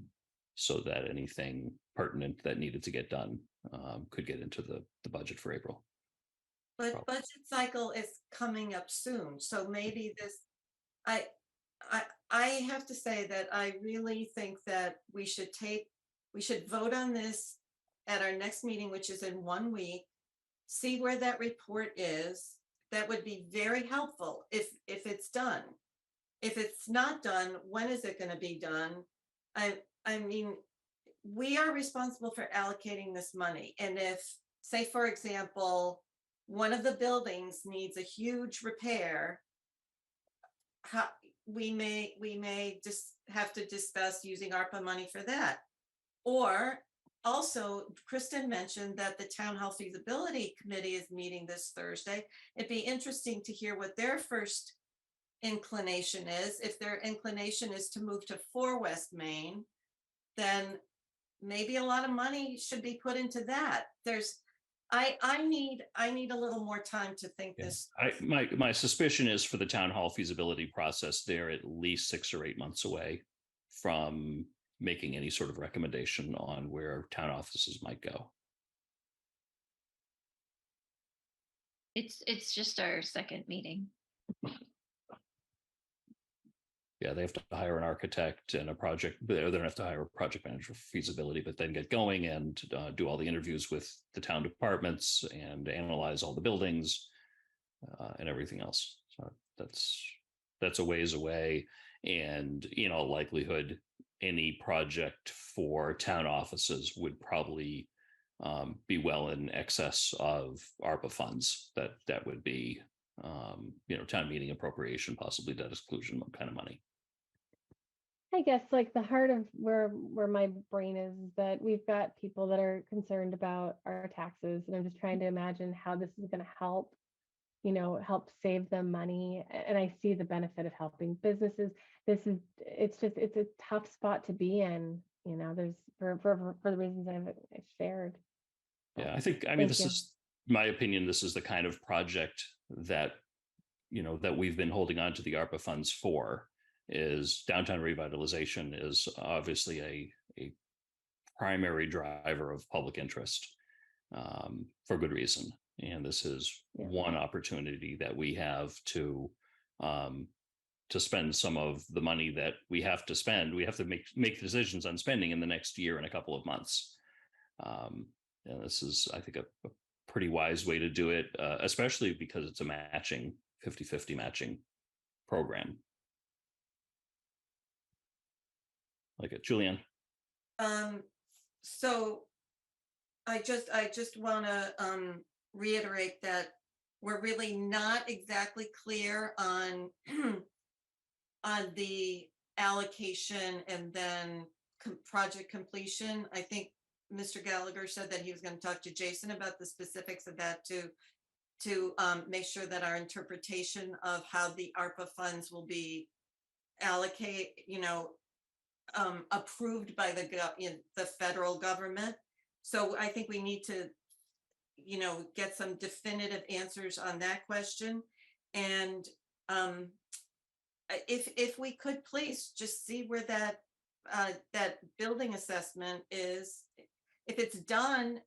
so that anything pertinent that needed to get done could get into the budget for April. But budget cycle is coming up soon, so maybe this, I have to say that I really think that we should vote on this at our next meeting, which is in 1 week, see where that report is. That would be very helpful if it's done. If it's not done, when is it going to be done? I mean, we are responsible for allocating this money. And if, say, for example, one of the buildings needs a huge repair, we may just have to discuss using ARPA money for that. Or also, Kristen mentioned that the Town Hall Feasibility Committee is meeting this Thursday. It'd be interesting to hear what their first inclination is. If their inclination is to move to 4 West Main, then maybe a lot of money should be put into that. I need a little more time to think this. My suspicion is for the town hall feasibility process, they're at least 6 or 8 months away from making any sort of recommendation on where town offices might go. It's just our second meeting. Yeah, they have to hire an architect and a project. They don't have to hire a project manager for feasibility, but then get going and do all the interviews with the town departments and analyze all the buildings and everything else. So that's a ways away, and in all likelihood, any project for town offices would probably be well in excess of ARPA funds. That would be town meeting appropriation, possibly debt exclusion kind of money. I guess like the heart of where my brain is that we've got people that are concerned about our taxes, and I'm just trying to imagine how this is going to help save them money. And I see the benefit of helping businesses. It's a tough spot to be in, there's for the reasons I've shared. Yeah, this is my opinion. This is the kind of project that that we've been holding on to the ARPA funds for is downtown revitalization is obviously a primary driver of public interest for good reason. And this is one opportunity that we have to spend some of the money that we have to spend. We have to make decisions on spending in the next year and a couple of months. And this is, I think, a pretty wise way to do it, especially because it's a matching 50-50 matching program. Like it, Julianne. So I just want to reiterate that we're really not exactly clear on on the allocation and then project completion. I think Mr. Gallagher said that he was going to talk to Jason about the specifics of that to make sure that our interpretation of how the ARPA funds will be allocated, approved by the federal government. So I think we need to, get some definitive answers on that question. And if we could please just see where that building assessment is. If it's done,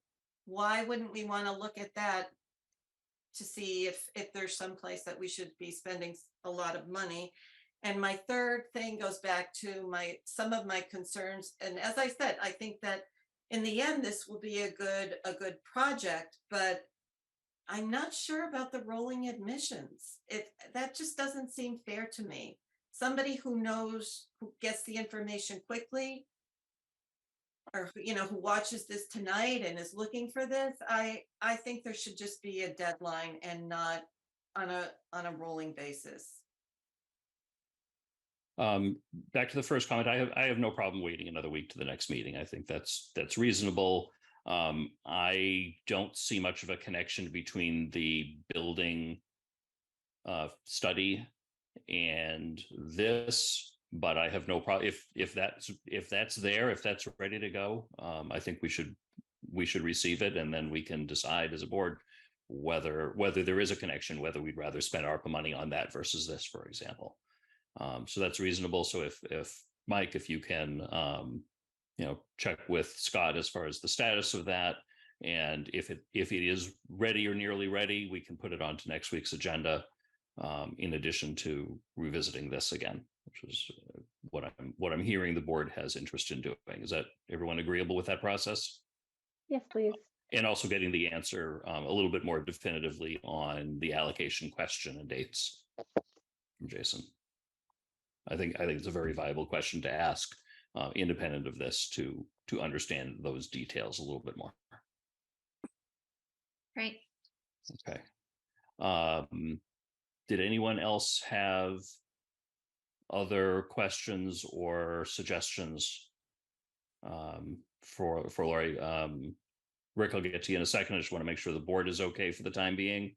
why wouldn't we want to look at that to see if there's some place that we should be spending a lot of money? And my third thing goes back to some of my concerns. And as I said, I think that in the end, this will be a good project, but I'm not sure about the rolling admissions. That just doesn't seem fair to me. Somebody who knows, who gets the information quickly, or who watches this tonight and is looking for this, I think there should just be a deadline and not on a rolling basis. Back to the first comment, I have no problem waiting another week to the next meeting. I think that's reasonable. I don't see much of a connection between the building study and this, but I have no problem if that's there, if that's ready to go. I think we should receive it, and then we can decide as a board whether there is a connection, whether we'd rather spend ARPA money on that versus this, for example. So that's reasonable. So if Mike, if you can, check with Scott as far as the status of that, and if it is ready or nearly ready, we can put it onto next week's agenda. In addition to revisiting this again, which is what I'm hearing the board has interest in doing. Is that everyone agreeable with that process? Yes, please. And also getting the answer a little bit more definitively on the allocation question and dates from Jason. I think it's a very viable question to ask, independent of this, to understand those details a little bit more. Great. Okay. Did anyone else have other questions or suggestions for Lori? Rick, I'll get to you in a second. I just want to make sure the board is okay for the time being.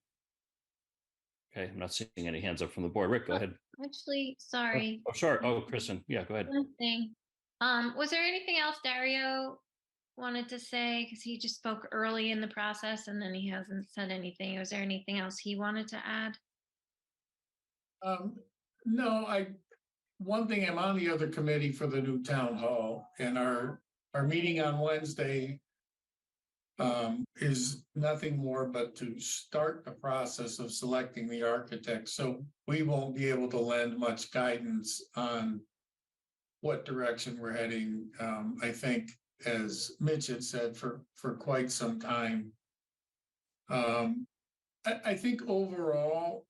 Okay, I'm not seeing any hands up from the board. Rick, go ahead. Actually, sorry. Oh, sure. Oh, Kristen. Yeah, go ahead. One thing. Was there anything else Dario wanted to say? Because he just spoke early in the process and then he hasn't said anything. Was there anything else he wanted to add? No, one thing, I'm on the other committee for the new town hall, and our meeting on Wednesday is nothing more but to start the process of selecting the architect. So we won't be able to lend much guidance on what direction we're heading. I think, as Mitch had said, for quite some time. I think overall,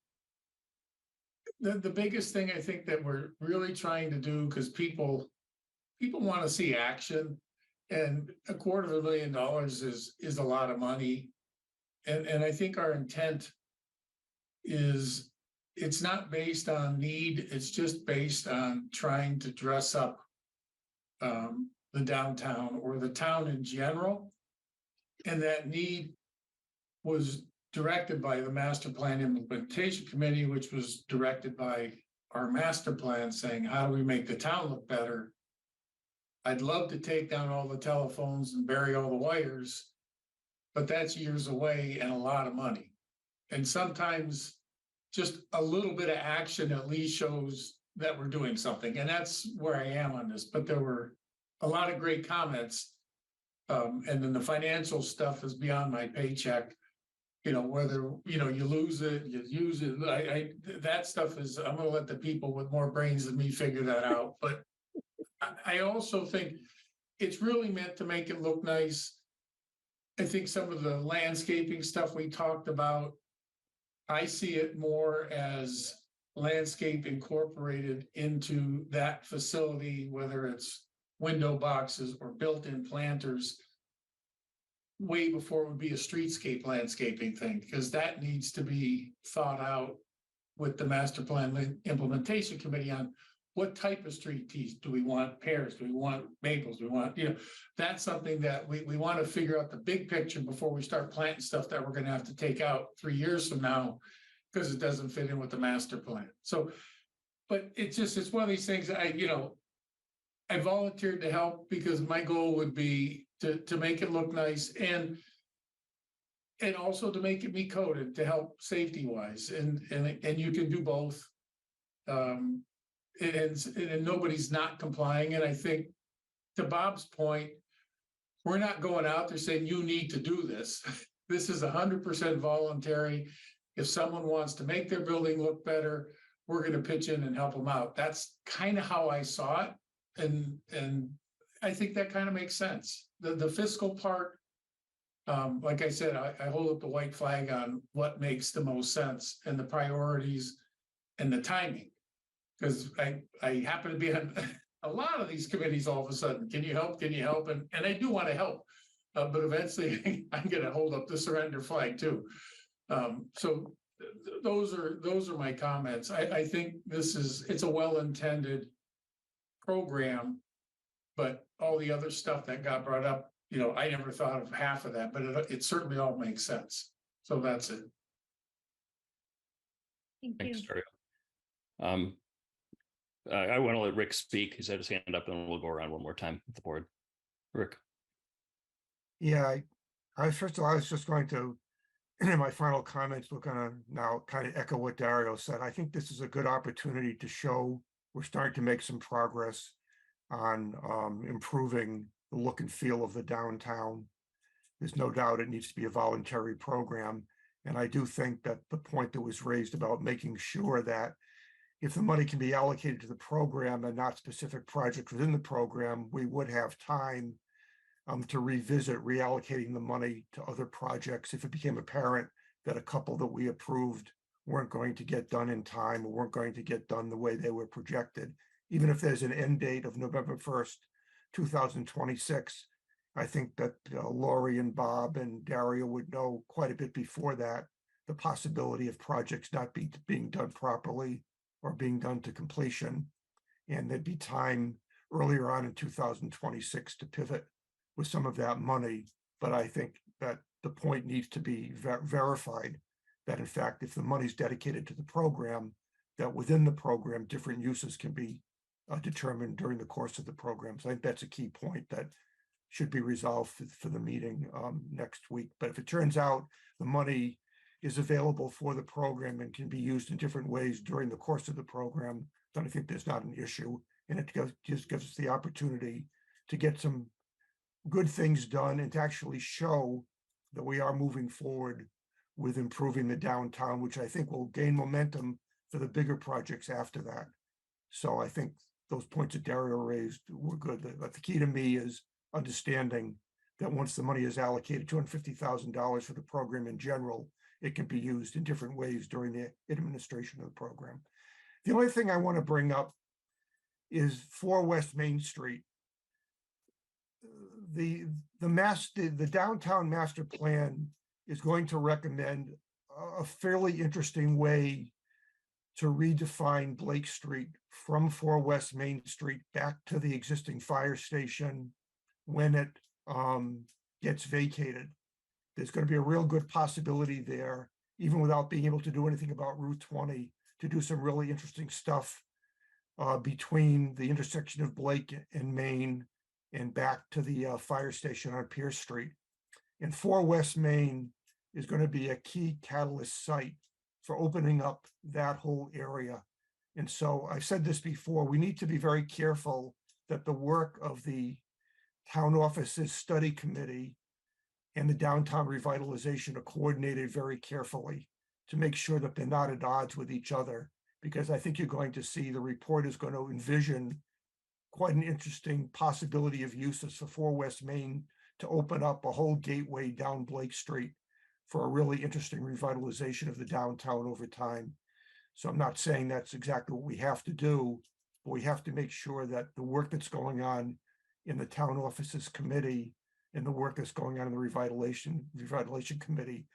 the biggest thing I think that we're really trying to do, because people want to see action, and $250,000 is a lot of money. And I think our intent is, it's not based on need, it's just based on trying to dress up the downtown or the town in general. And that need was directed by the Master Plan Implementation Committee, which was directed by our master plan, saying, how do we make the town look better? I'd love to take down all the telephones and bury all the wires, but that's years away and a lot of money. And sometimes just a little bit of action at least shows that we're doing something. And that's where I am on this, but there were a lot of great comments. And then the financial stuff is beyond my paycheck. You know, whether, you know, you lose it, you use it, that stuff is, I'm gonna let the people with more brains than me figure that out, but I also think it's really meant to make it look nice. I think some of the landscaping stuff we talked about, I see it more as landscape incorporated into that facility, whether it's window boxes or built-in planters, way before it would be a streetscape landscaping thing, because that needs to be thought out with the master plan implementation committee on what type of street trees do we want, pears, do we want maples, do we want, you know, that's something that we want to figure out the big picture before we start planting stuff that we're going to have to take out 3 years from now because it doesn't fit in with the master plan. So, but it's one of these things I volunteered to help because my goal would be to make it look nice and also to make it be coded to help safety wise. And you can do both. And nobody's not complying. And I think to Bob's point, we're not going out there saying you need to do this. This is 100% voluntary. If someone wants to make their building look better, we're going to pitch in and help them out. That's kind of how I saw it. And I think that kind of makes sense. The fiscal part, like I said, I hold up the white flag on what makes the most sense and the priorities and the timing. Because I happen to be on a lot of these committees all of a sudden. Can you help? Can you help? And I do want to help. But eventually I'm going to hold up the surrender flag too. So those are my comments. I think it's a well-intended program, but all the other stuff that got brought up, I never thought of half of that, but it certainly all makes sense. So that's it. Thanks, Dario. I want to let Rick speak. He's had his hand up, and we'll go around one more time with the board. Rick. Yeah, first of all, I was just going to, in my final comments, we're going to now kind of echo what Dario said. I think this is a good opportunity to show we're starting to make some progress on improving the look and feel of the downtown. There's no doubt it needs to be a voluntary program. And I do think that the point that was raised about making sure that if the money can be allocated to the program and not specific projects within the program, we would have time to revisit reallocating the money to other projects if it became apparent that a couple that we approved weren't going to get done in time or weren't going to get done the way they were projected. Even if there's an end date of November 1st, 2026, I think that Lori and Bob and Dario would know quite a bit before that the possibility of projects not being done properly or being done to completion. And there'd be time earlier on in 2026 to pivot with some of that money. But I think that the point needs to be verified that in fact, if the money's dedicated to the program, that within the program, different uses can be determined during the course of the program. So I think that's a key point that should be resolved for the meeting next week. But if it turns out the money is available for the program and can be used in different ways during the course of the program, then I think there's not an issue. And it just gives us the opportunity to get some good things done and to actually show that we are moving forward with improving the downtown, which I think will gain momentum for the bigger projects after that. So I think those points that Dario raised were good. But the key to me is understanding that once the money is allocated, $250,000 for the program in general, it can be used in different ways during the administration of the program. The only thing I want to bring up is 4 West Main Street. The downtown master plan is going to recommend a fairly interesting way to redefine Blake Street from 4 West Main Street back to the existing fire station when it gets vacated. There's going to be a real good possibility there, even without being able to do anything about Route 20, to do some really interesting stuff between the intersection of Blake and Main and back to the fire station on Pierce Street. And 4 West Main is going to be a key catalyst site for opening up that whole area. And so I've said this before, we need to be very careful that the work of the town offices study committee and the downtown revitalization are coordinated very carefully to make sure that they're not at odds with each other. Because I think you're going to see the report is going to envision quite an interesting possibility of uses for 4 West Main to open up a whole gateway down Blake Street for a really interesting revitalization of the downtown over time. So I'm not saying that's exactly what we have to do, but we have to make sure that the work that's going on in the town offices committee and the work that's going on in the revitalization committee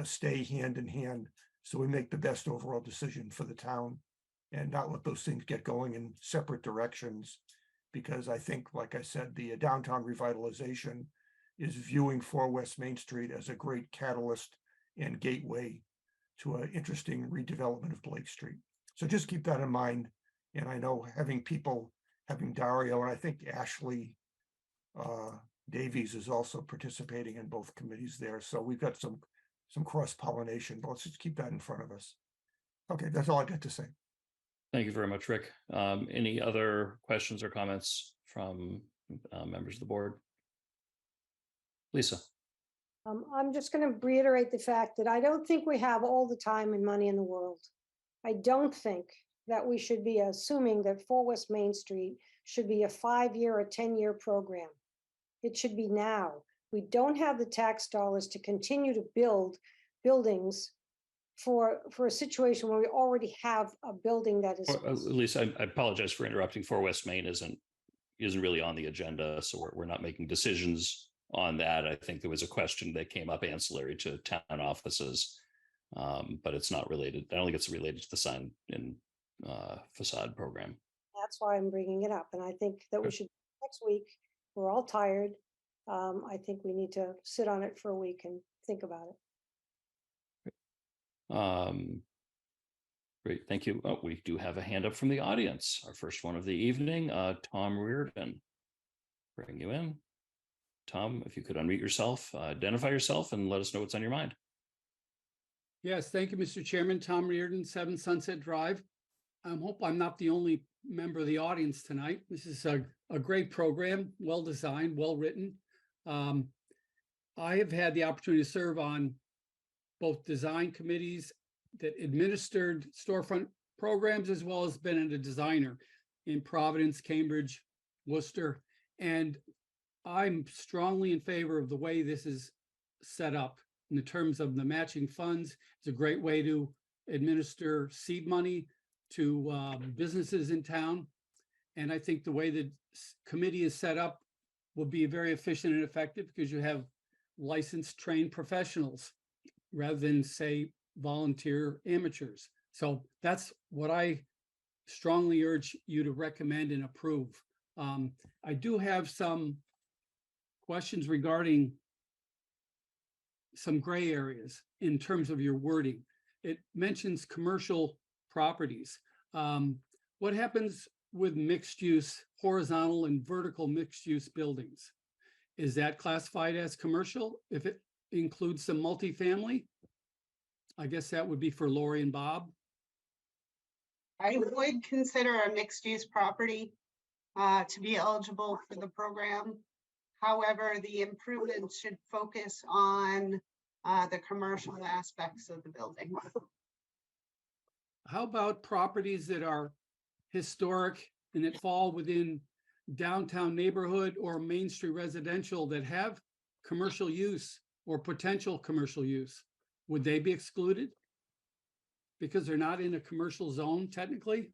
stay hand in hand. So we make the best overall decision for the town and not let those things get going in separate directions. Because I think, like I said, the downtown revitalization is viewing 4 West Main Street as a great catalyst and gateway to an interesting redevelopment of Blake Street. So just keep that in mind. And I know having Dario, and I think Ashley Davies is also participating in both committees there. So we've got some cross-pollination, but let's just keep that in front of us. Okay, that's all I got to say. Thank you very much, Rick. Any other questions or comments from members of the board? Lisa. I'm just going to reiterate the fact that I don't think we have all the time and money in the world. I don't think that we should be assuming that 4 West Main Street should be a 5-year or 10-year program. It should be now. We don't have the tax dollars to continue to build buildings for a situation where we already have a building that is. Lisa, I apologize for interrupting. 4 West Main isn't really on the agenda, so we're not making decisions on that. I think there was a question that came up ancillary to town offices, but it's not related. I don't think it's related to the sign and facade program. That's why I'm bringing it up. And I think that we should, next week, we're all tired. I think we need to sit on it for a week and think about it. Great, thank you. Oh, we do have a hand up from the audience. Our first one of the evening, Tom Reardon. Bring you in. Tom, if you could unmute yourself, identify yourself and let us know what's on your mind. Yes, thank you, Mr. Chairman. Tom Reardon, 7 Sunset Drive. I hope I'm not the only member of the audience tonight. This is a great program, well designed, well written. I have had the opportunity to serve on both design committees that administered storefront programs, as well as been a designer in Providence, Cambridge, Worcester. And I'm strongly in favor of the way this is set up in the terms of the matching funds. It's a great way to administer seed money to businesses in town. And I think the way the committee is set up will be very efficient and effective because you have licensed, trained professionals rather than, say, volunteer amateurs. So that's what I strongly urge you to recommend and approve. I do have some questions regarding some gray areas in terms of your wording. It mentions commercial properties. What happens with mixed use, horizontal and vertical mixed use buildings? Is that classified as commercial if it includes some multifamily? I guess that would be for Lori and Bob. I would consider a mixed use property to be eligible for the program. However, the improvements should focus on the commercial aspects of the building. How about properties that are historic and that fall within downtown neighborhood or Main Street residential that have commercial use or potential commercial use? Would they be excluded because they're not in a commercial zone technically?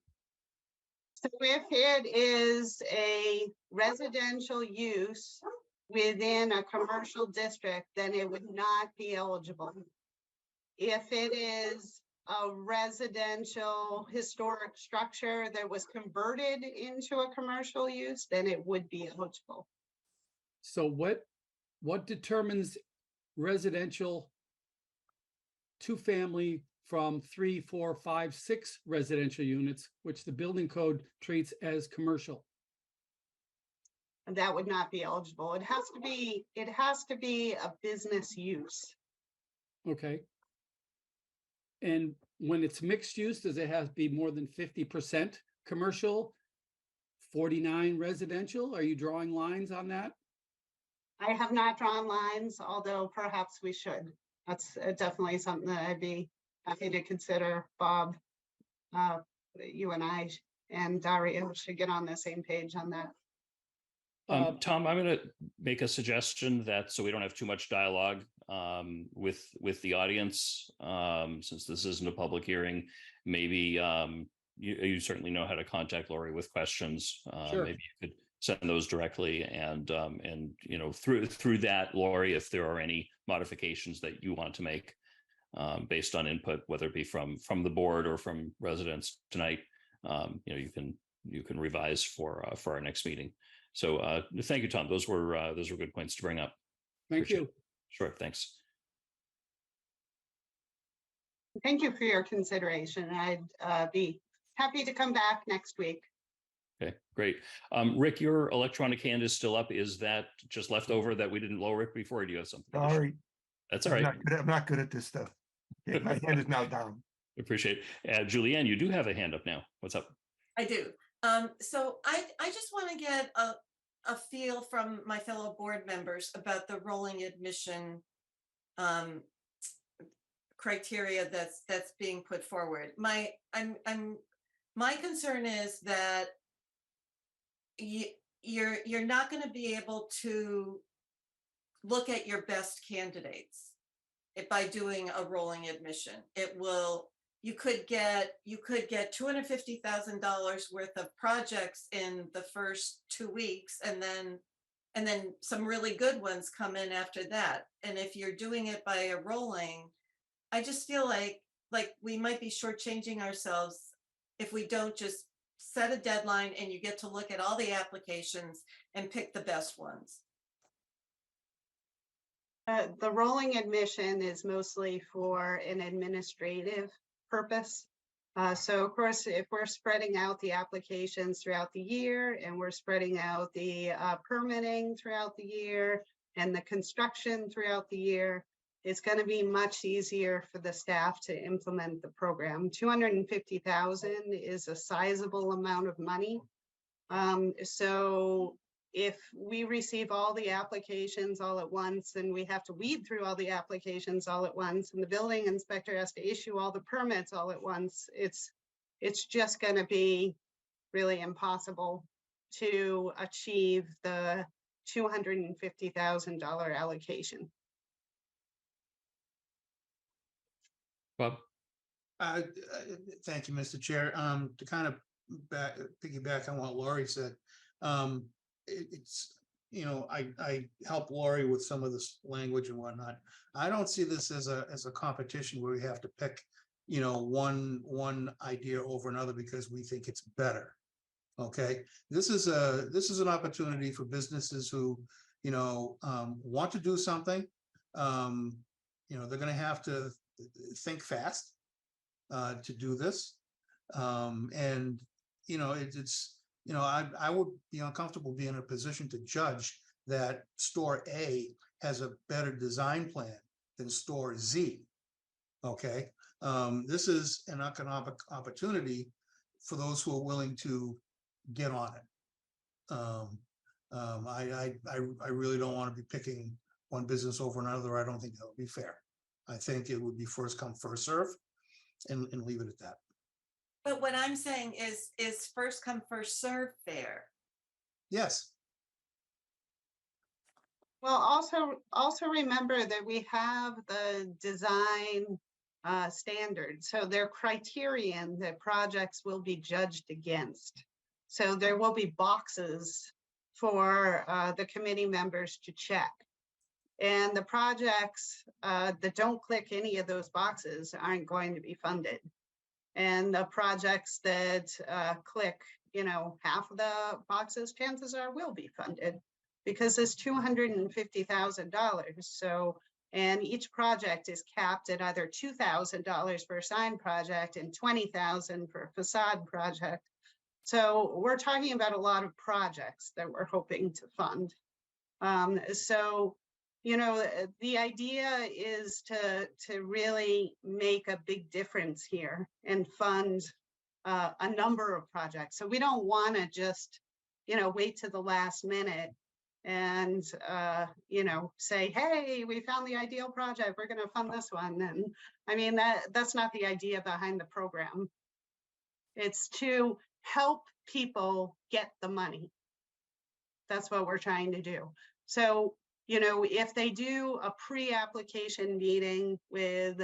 So if it is a residential use within a commercial district, then it would not be eligible. If it is a residential historic structure that was converted into a commercial use, then it would be eligible. So what determines residential 2-family from 3, 4, 5, 6 residential units, which the building code treats as commercial? And that would not be eligible. It has to be a business use. Okay. And when it's mixed use, does it have to be more than 50% commercial, 49 residential? Are you drawing lines on that? I have not drawn lines, although perhaps we should. That's definitely something that I'd be happy to consider, Bob. You and I and Dario should get on the same page on that. Tom, I'm going to make a suggestion that so we don't have too much dialogue with the audience, since this isn't a public hearing, maybe you certainly know how to contact Lori with questions. Sure. Maybe you could send those directly, and you know, through that, Lori, if there are any modifications that you want to make based on input, whether it be from the board or from residents tonight, you know, you can revise for our next meeting. So thank you, Tom. Those were good points to bring up. Thank you. Sure, thanks. Thank you for your consideration. I'd be happy to come back next week. Okay, great. Rick, your electronic hand is still up. Is that just left over that we didn't lower it before? Or do you have something? Sorry. That's all right. I'm not good at this stuff. Okay, my hand is now down. Appreciate it. Julianne, you do have a hand up now. What's up? I do. So I just want to get a feel from my fellow board members about the rolling admission criteria that's being put forward. My concern is that you're not going to be able to look at your best candidates by doing a rolling admission. You could get $250,000 worth of projects in the first 2 weeks, and then some really good ones come in after that. And if you're doing it by a rolling, I just feel like we might be shortchanging ourselves if we don't just set a deadline and you get to look at all the applications and pick the best ones. The rolling admission is mostly for an administrative purpose. So of course, if we're spreading out the applications throughout the year and we're spreading out the permitting throughout the year and the construction throughout the year, it's going to be much easier for the staff to implement the program. $250,000 is a sizable amount of money. So if we receive all the applications all at once and we have to weed through all the applications all at once and the building inspector has to issue all the permits all at once, it's just going to be really impossible to achieve the $250,000 allocation. Bob? Thank you, Mr. Chair. To kind of piggyback on what Lori said, it's, you know, I help Lori with some of this language and whatnot. I don't see this as a competition where we have to pick, you know, one idea over another because we think it's better. Okay, this is an opportunity for businesses who, you know, want to do something. You know, they're going to have to think fast to do this, and you know, it's you know, I would be uncomfortable being in a position to judge that store A has a better design plan than store Z. Okay, this is an economic opportunity for those who are willing to get on it. I really don't want to be picking one business over another. I don't think that would be fair. I think it would be first come, first serve, and leave it at that. But what I'm saying is first come, first serve fair. Yes. Well, also remember that we have the design standards. So they're criterion that projects will be judged against. So there will be boxes for the committee members to check. And the projects that don't click any of those boxes aren't going to be funded. And the projects that click, you know, half of the boxes, chances are will be funded because it's $250,000. So, and each project is capped at either $2,000 for a sign project and $20,000 for a facade project. So we're talking about a lot of projects that we're hoping to fund. So you know, the idea is to really make a big difference here and fund a number of projects. So we don't want to just, you know, wait to the last minute and, you know, say, hey, we found the ideal project, we're going to fund this one. And I mean, that's not the idea behind the program. It's to help people get the money. That's what we're trying to do. So, you know, if they do a pre-application meeting with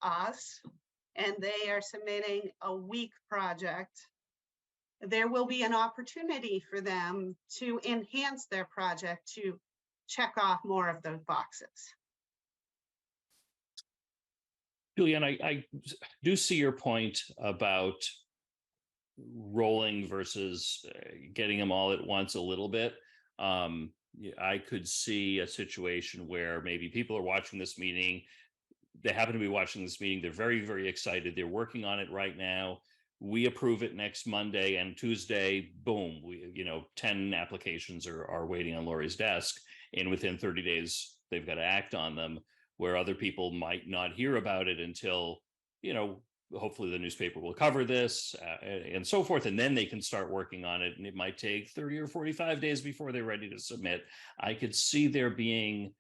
us and they are submitting a week project, there will be an opportunity for them to enhance their project to check off more of those boxes. Julianne, I do see your point about rolling versus getting them all at once a little bit. I could see a situation where maybe people are watching this meeting. They happen to be watching this meeting. They're very, very excited. They're working on it right now. We approve it next Monday, and Tuesday, boom, 10 applications are waiting on Lori's desk. And within 30 days, they've got to act on them, where other people might not hear about it until, hopefully the newspaper will cover this and so forth. And then they can start working on it. And it might take 30 or 45 days before they're ready to submit. I could see there being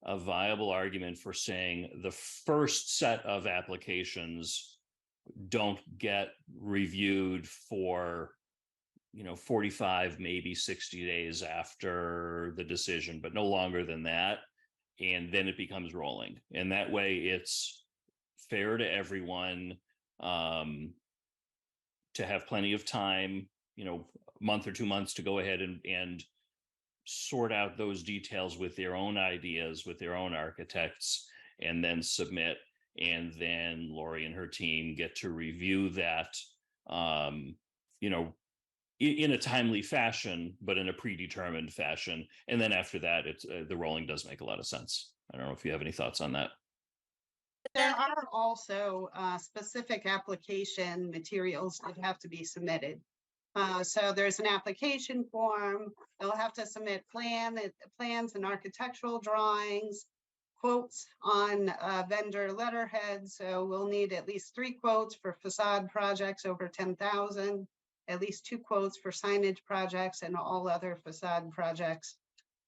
a viable argument for saying the first set of applications don't get reviewed for 45, maybe 60 days after the decision, but no longer than that. And then it becomes rolling. And that way it's fair to everyone, to have plenty of time, a month or 2 months to go ahead and sort out those details with their own ideas, with their own architects, and then submit. And then Lori and her team get to review that, in a timely fashion, but in a predetermined fashion. And then after that, it's the rolling does make a lot of sense. I don't know if you have any thoughts on that. There are also specific application materials that have to be submitted. So there's an application form. They'll have to submit plans and architectural drawings, quotes on vendor letterhead. So we'll need at least 3 quotes for facade projects over 10,000, at least 2 quotes for signage projects and all other facade projects.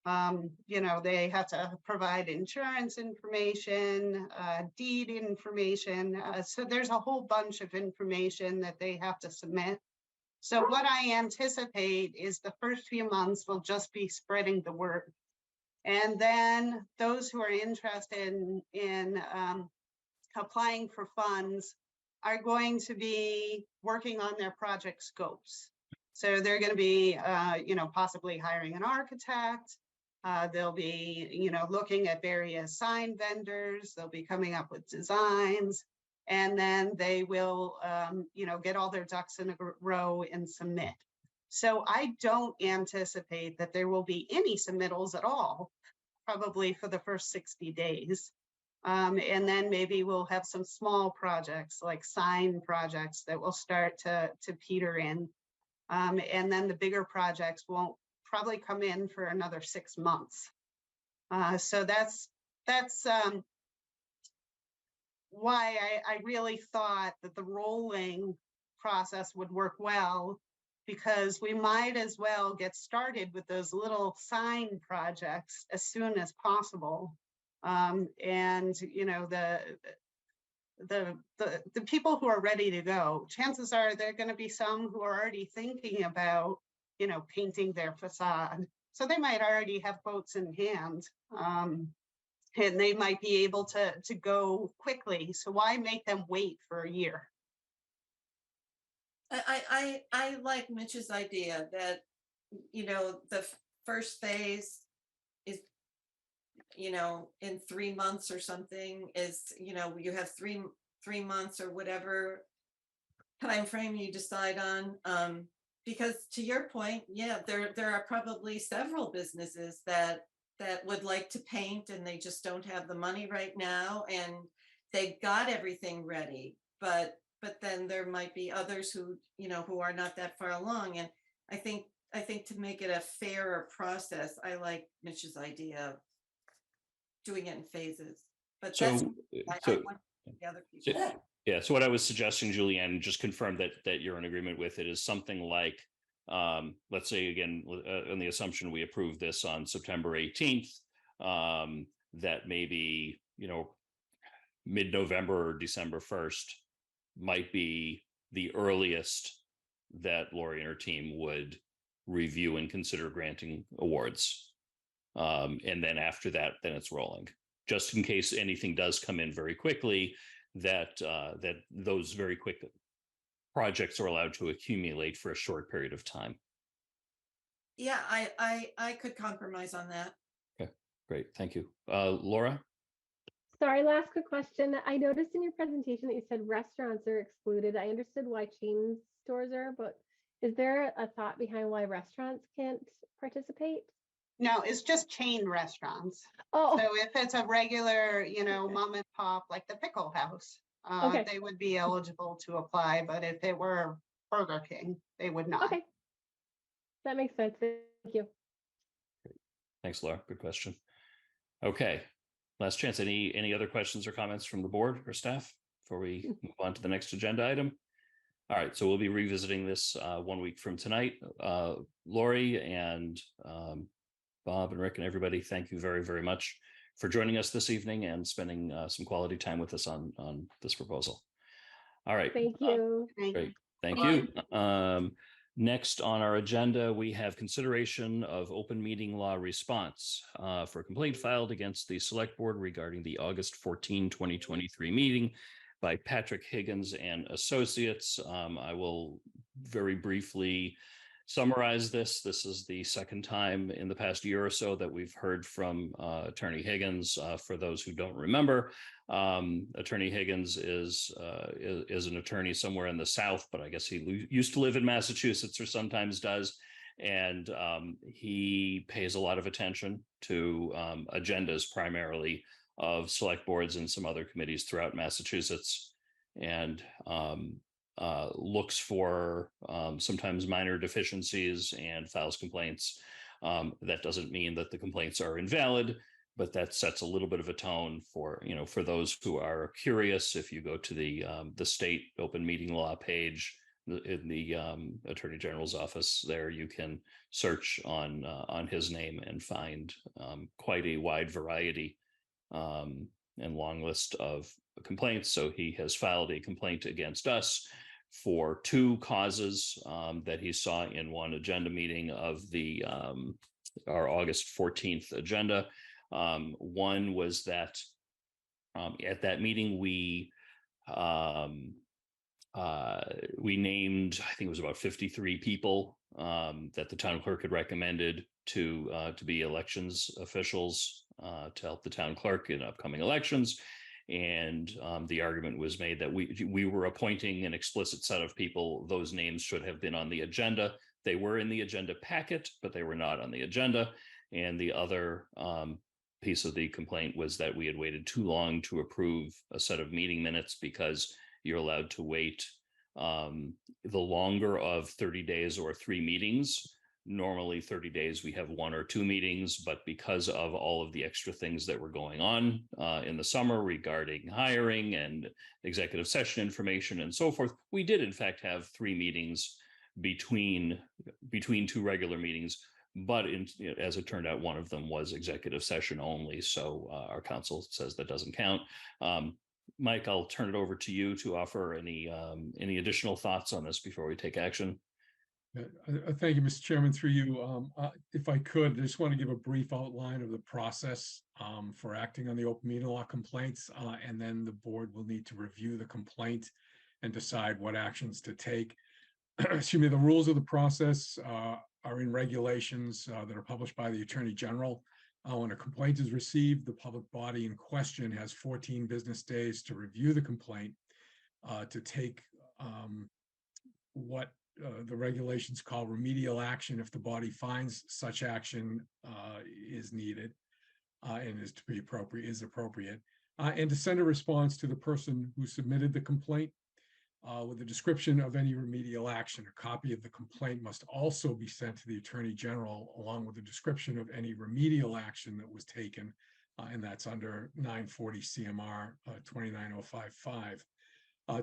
They have to provide insurance information, deed information. So there's a whole bunch of information that they have to submit. So what I anticipate is the first few months will just be spreading the word. And then those who are interested in applying for funds are going to be working on their project scopes. So they're going to be, possibly hiring an architect. They'll be, looking at various sign vendors. They'll be coming up with designs. And then they will, get all their ducks in a row and submit. So I don't anticipate that there will be any submittals at all, probably for the first 60 days. And then maybe we'll have some small projects like sign projects that will start to peter in. And then the bigger projects won't probably come in for another 6 months. So that's why I really thought that the rolling process would work well, because we might as well get started with those little sign projects as soon as possible. And the people who are ready to go, chances are there are going to be some who are already thinking about, painting their facade. So they might already have quotes in hand. And they might be able to go quickly. So why make them wait for a year? I like Mitch's idea that, the first phase is, in 3 months or something is, you have three months or whatever time frame you decide on. Because to your point, yeah, there are probably several businesses that would like to paint and they just don't have the money right now, and they've got everything ready, but then there might be others who are not that far along. And I think to make it a fairer process, I like Mitch's idea doing it in phases. But that's, So, I so, want the other people. yeah, so what I was suggesting, Julianne, just confirm that you're in agreement with it, is something like, let's say again, on the assumption we approve this on September 18th, that maybe, mid-November or December 1st might be the earliest that Lori and her team would review and consider granting awards. And then after that, then it's rolling, just in case anything does come in very quickly, that those very quick projects are allowed to accumulate for a short period of time. Yeah, I could compromise on that. Okay, great, thank you. Laura? Sorry, last quick question. I noticed in your presentation that you said restaurants are excluded. I understood why chain stores are, but is there a thought behind why restaurants can't participate? No, it's just chain restaurants. Oh, So if it's a regular, mom and pop, like the Pickle House, okay. they would be eligible to apply, but if it were Burger King, they would not. Okay. That makes sense. Thank you. Thanks, Laura. Good question. Okay, last chance. Any other questions or comments from the board or staff before we move on to the next agenda item? All right, so we'll be revisiting this 1 week from tonight. Lori and Bob and Rick and everybody, thank you very, very much for joining us this evening and spending some quality time with us on this proposal. All right. Thank you. Great. Thank you. Next on our agenda, we have consideration of open meeting law response for a complaint filed against the select board regarding the August 14, 2023 meeting by Patrick Higgins and Associates. I will very briefly summarize this. This is the second time in the past year or so that we've heard from Attorney Higgins. For those who don't remember, Attorney Higgins is an attorney somewhere in the South, but I guess he used to live in Massachusetts, or sometimes does. And he pays a lot of attention to agendas, primarily of select boards and some other committees throughout Massachusetts, and looks for sometimes minor deficiencies and files complaints. That doesn't mean that the complaints are invalid, but that sets a little bit of a tone for, for those who are curious. If you go to the state open meeting law page in the Attorney General's office, there you can search on his name and find quite a wide variety and long list of complaints. So he has filed a complaint against us for two causes that he saw in one agenda meeting of our August 14th agenda. One was that at that meeting we named, I think it was about 53 people that the town clerk had recommended to be elections officials to help the town clerk in upcoming elections. And the argument was made that we were appointing an explicit set of people. Those names should have been on the agenda. They were in the agenda packet, but they were not on the agenda. And the other piece of the complaint was that we had waited too long to approve a set of meeting minutes, because you're allowed to wait the longer of 30 days or 3 meetings. Normally 30 days, we have 1 or 2 meetings, but because of all of the extra things that were going on in the summer regarding hiring and executive session information and so forth, we did in fact have 3 meetings between 2 regular meetings. But as it turned out, one of them was executive session only. So our counsel says that doesn't count. Mike, I'll turn it over to you to offer any additional thoughts on this before we take action. Thank you, Mr. Chairman. Through you, if I could, I just want to give a brief outline of the process for acting on the open meeting law complaints, and then the board will need to review the complaint and decide what actions to take. Excuse me, the rules of the process are in regulations that are published by the Attorney General. When a complaint is received, the public body in question has 14 business days to review the complaint, to take what the regulations call remedial action if the body finds such action is needed and is appropriate, and to send a response to the person who submitted the complaint with a description of any remedial action. A copy of the complaint must also be sent to the Attorney General, along with a description of any remedial action that was taken and that's under 940 CMR 29055.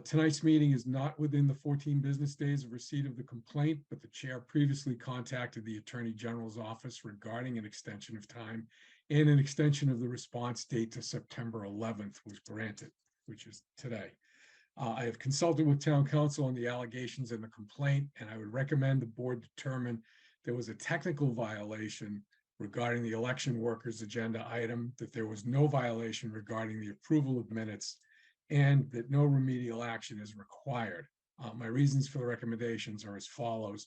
Tonight's meeting is not within the 14 business days of receipt of the complaint, but the chair previously contacted the Attorney General's office regarding an extension of time, and an extension of the response date to September 11th was granted, which is today. I have consulted with town council on the allegations in the complaint, and I would recommend the board determine there was a technical violation regarding the election workers agenda item, that there was no violation regarding the approval of minutes, and that no remedial action is required. My reasons for the recommendations are as follows.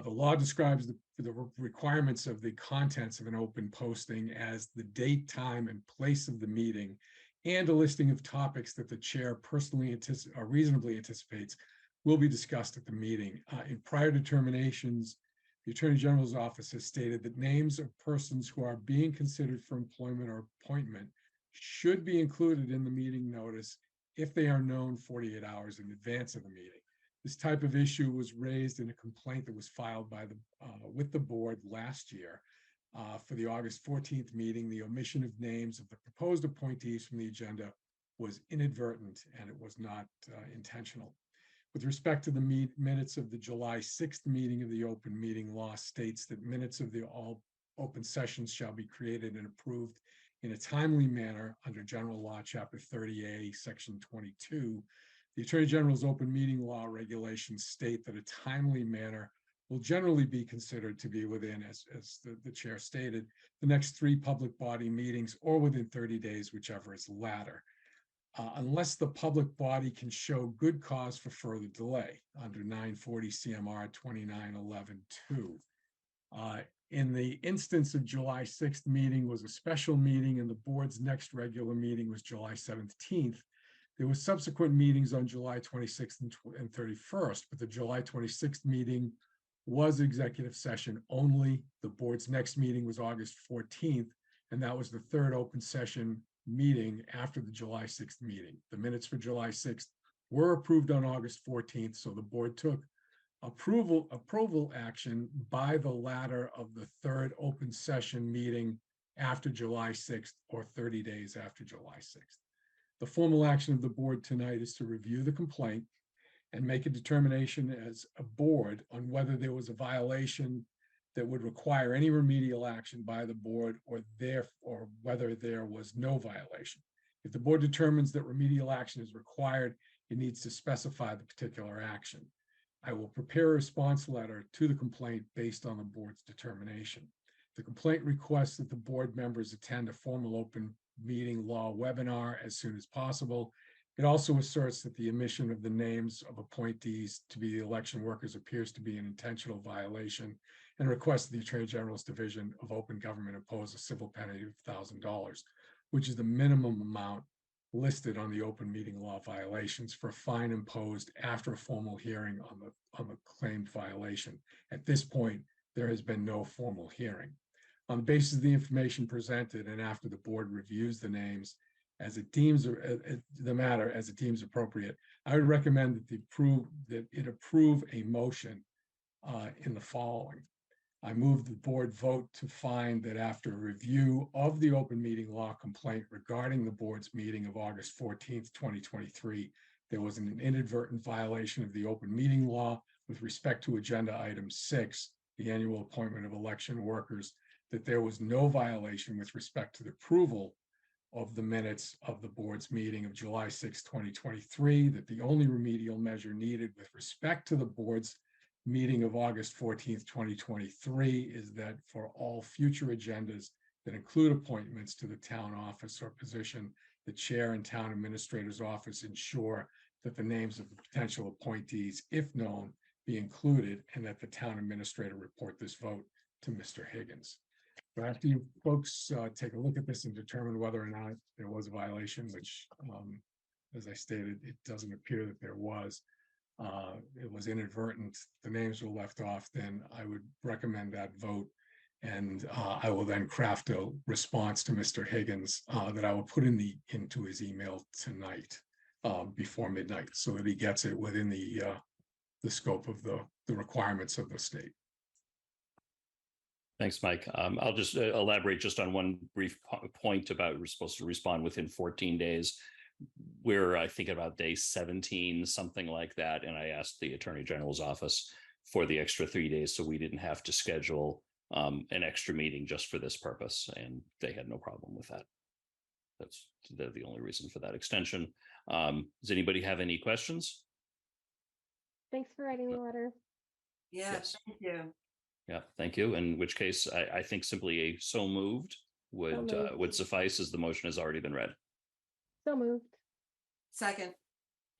The law describes the requirements of the contents of an open posting as the date, time, and place of the meeting, and a listing of topics that the chair personally reasonably anticipates will be discussed at the meeting. In prior determinations, the Attorney General's office has stated that names of persons who are being considered for employment or appointment should be included in the meeting notice if they are known 48 hours in advance of the meeting. This type of issue was raised in a complaint that was filed by with the board last year. For the August 14th meeting, the omission of names of the proposed appointees from the agenda was inadvertent, and it was not intentional. With respect to the minutes of the July 6th meeting of the open meeting law states that minutes of the all open sessions shall be created and approved in a timely manner under General Law, Chapter 30A, Section 22. The Attorney General's open meeting law regulations state that a timely manner will generally be considered to be within, as the chair stated, the next 3 public body meetings or within 30 days, whichever is latter, unless the public body can show good cause for further delay under 940 CMR 2911-2. In the instance of July 6th meeting was a special meeting, and the board's next regular meeting was July 17th. There were subsequent meetings on July 26th and 31st, but the July 26th meeting was executive session only. The board's next meeting was August 14th, and that was the 3rd open session meeting after the July 6th meeting. The minutes for July 6th were approved on August 14th, so the board took approval action by the latter of the 3rd open session meeting after July 6th or 30 days after July 6th. The formal action of the board tonight is to review the complaint and make a determination as a board on whether there was a violation that would require any remedial action by the board, or whether there was no violation. If the board determines that remedial action is required, it needs to specify the particular action. I will prepare a response letter to the complaint based on the board's determination. The complaint requests that the board members attend a formal open meeting law webinar as soon as possible. It also asserts that the omission of the names of appointees to be the election workers appears to be an intentional violation, and requests the Attorney General's Division of Open Government impose a civil penalty of $1,000, which is the minimum amount listed on the open meeting law violations for a fine imposed after a formal hearing on the claimed violation. At this point, there has been no formal hearing. On the basis of the information presented, and after the board reviews the names as it deems the matter as it deems appropriate, I would recommend that it approve a motion in the following. I move the board vote to find that after a review of the open meeting law complaint regarding the board's meeting of August 14th, 2023, there was an inadvertent violation of the open meeting law with respect to agenda item 6, the annual appointment of election workers, that there was no violation with respect to the approval of the minutes of the board's meeting of July 6, 2023, that the only remedial measure needed with respect to the board's meeting of August 14th, 2023 is that for all future agendas that include appointments to the town office or position, the chair and town administrator's office ensure that the names of the potential appointees, if known, be included, and that the town administrator report this vote to Mr. Higgins. So after you folks take a look at this and determine whether or not there was a violation, which, as I stated, it doesn't appear that there was, it was inadvertent, the names were left off, then I would recommend that vote. And I will then craft a response to Mr. Higgins that I will put into his email tonight before midnight, so that he gets it within the scope of the requirements of the state. Thanks, Mike. I'll just elaborate just on one brief point about we're supposed to respond within 14 days. We're, I think, about day 17, something like that. And I asked the Attorney General's office for the extra 3 days so we didn't have to schedule an extra meeting just for this purpose. And they had no problem with that. That's the only reason for that extension. Does anybody have any questions? Thanks for writing the letter. Yeah, Yes. thank you. Yeah, thank you. In which case, I think simply a so moved would moved. suffice, as the motion has already been read. So moved. Second,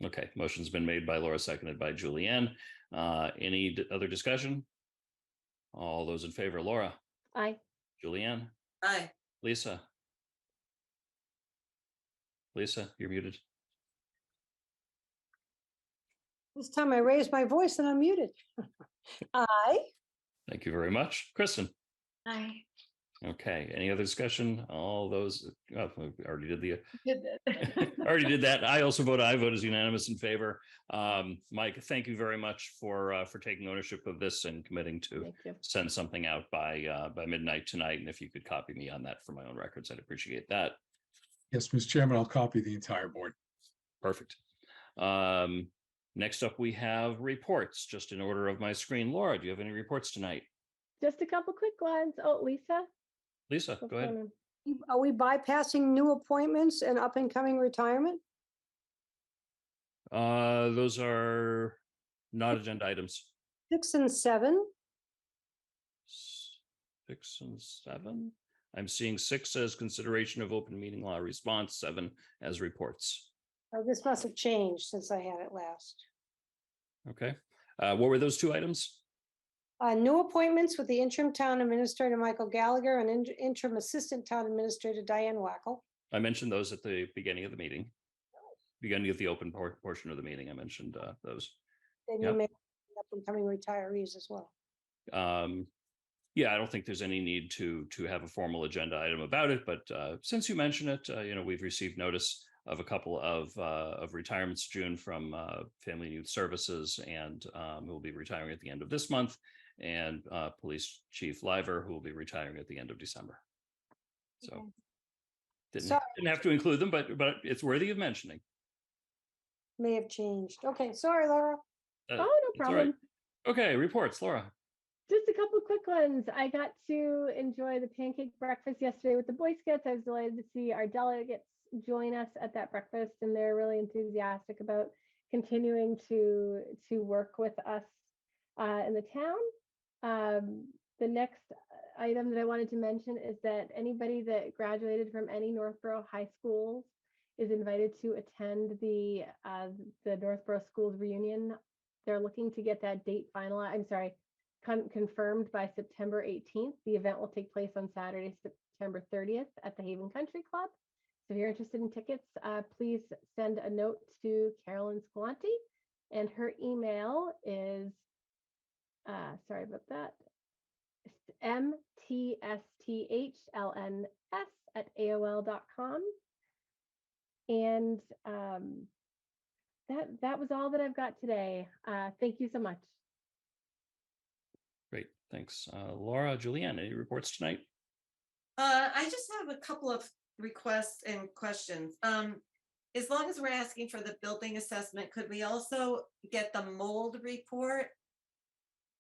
Okay, motion's been made by Laura, seconded by Julianne. Any other discussion? All those in favor, Laura, Aye. Julianne, aye. Lisa. Lisa, you're muted. This time I raised my voice and I'm muted. Aye. Thank you very much. Kristen. Aye. Okay, any other discussion? All those, oh, we already did the, Did that. already did that. I also vote aye. Vote is unanimous in favor. Mike, thank you very much for taking ownership of this and committing to Thank you. send something out by midnight tonight. And if you could copy me on that for my own records, I'd appreciate that. Yes, Mr. Chairman, I'll copy the entire board. Perfect. Next up, we have reports, just in order of my screen. Laura, do you have any reports tonight? Just a couple quick ones. Oh, Lisa. Lisa, what's go ahead. going on? Are we bypassing new appointments and up and coming retirement? Those are not agenda items. 6 and 7. 6 and 7. I'm seeing 6 as consideration of open meeting law response, 7 as reports. Oh, this must have changed since I had it last. Okay. What were those 2 items? New appointments with the interim town administrator, Michael Gallagher, and interim assistant town administrator, Diane Wackel. I mentioned those at the beginning of the meeting. Beginning of the open portion of the meeting, I mentioned those. Then Yep. you may up and coming retirees as well. Yeah, I don't think there's any need to have a formal agenda item about it, but since you mention it, we've received notice of a couple of retirements, June, from Family and Youth Services, and who will be retiring at the end of this month, and Police Chief Liver, who will be retiring at the end of December. So Okay. didn't have to include them, but it's worthy of mentioning. May have changed. Okay, sorry, Laura. Oh, no That's all problem. right. Okay, reports, Laura. Just a couple quick ones. I got to enjoy the pancake breakfast yesterday with the Boy Scouts. I was delighted to see our delegates join us at that breakfast, and they're really enthusiastic about continuing to work with us in the town. The next item that I wanted to mention is that anybody that graduated from any Northborough high schools is invited to attend the Northborough Schools reunion. They're looking to get that date finalized. I'm sorry, confirmed by September 18th. The event will take place on Saturday, September 30th at the Haven Country Club. So if you're interested in tickets, please send a note to Carolyn Squanti, and her email is, sorry about that, mtshthlns@aol.com. And that was all that I've got today. Thank you so much. Great, thanks. Laura, Julianne, any reports tonight? I just have a couple of requests and questions. As long as we're asking for the building assessment, could we also get the mold report?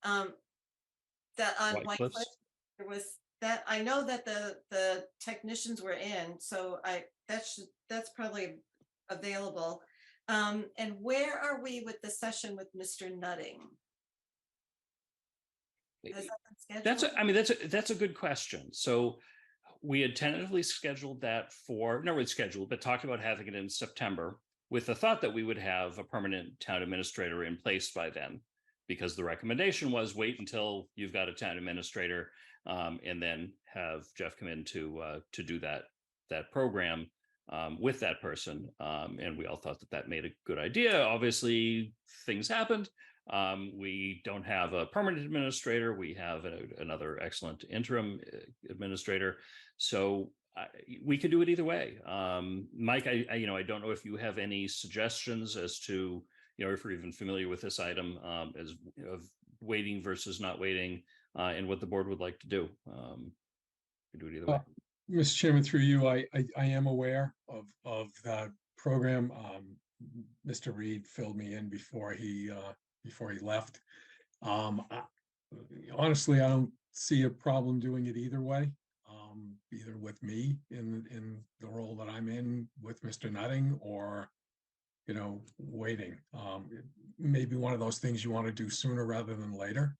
That on White White Cliffs? Cliffs, there was that, I know that the technicians were in, so that's probably available. And where are we with the session with Mr. Nutting? Has that been scheduled? That's a good question. So we had tentatively scheduled that for, no, it's scheduled, but talked about having it in September with the thought that we would have a permanent town administrator in place by then, because the recommendation was wait until you've got a town administrator, and then have Jeff come in to do that program with that person. And we all thought that made a good idea. Obviously, things happened. We don't have a permanent administrator. We have another excellent interim administrator. So we could do it either way. Mike, I don't know if you have any suggestions as to, if you're even familiar with this item, as of waiting versus not waiting. and what the board would like to do. We do it either way. Mr. Chairman, through you, I am aware of that program. Mr. Reed filled me in before he left. Honestly, I don't see a problem doing it either way. Either with me in the role that I'm in with Mr. Nutting, or waiting. Maybe one of those things you want to do sooner rather than later.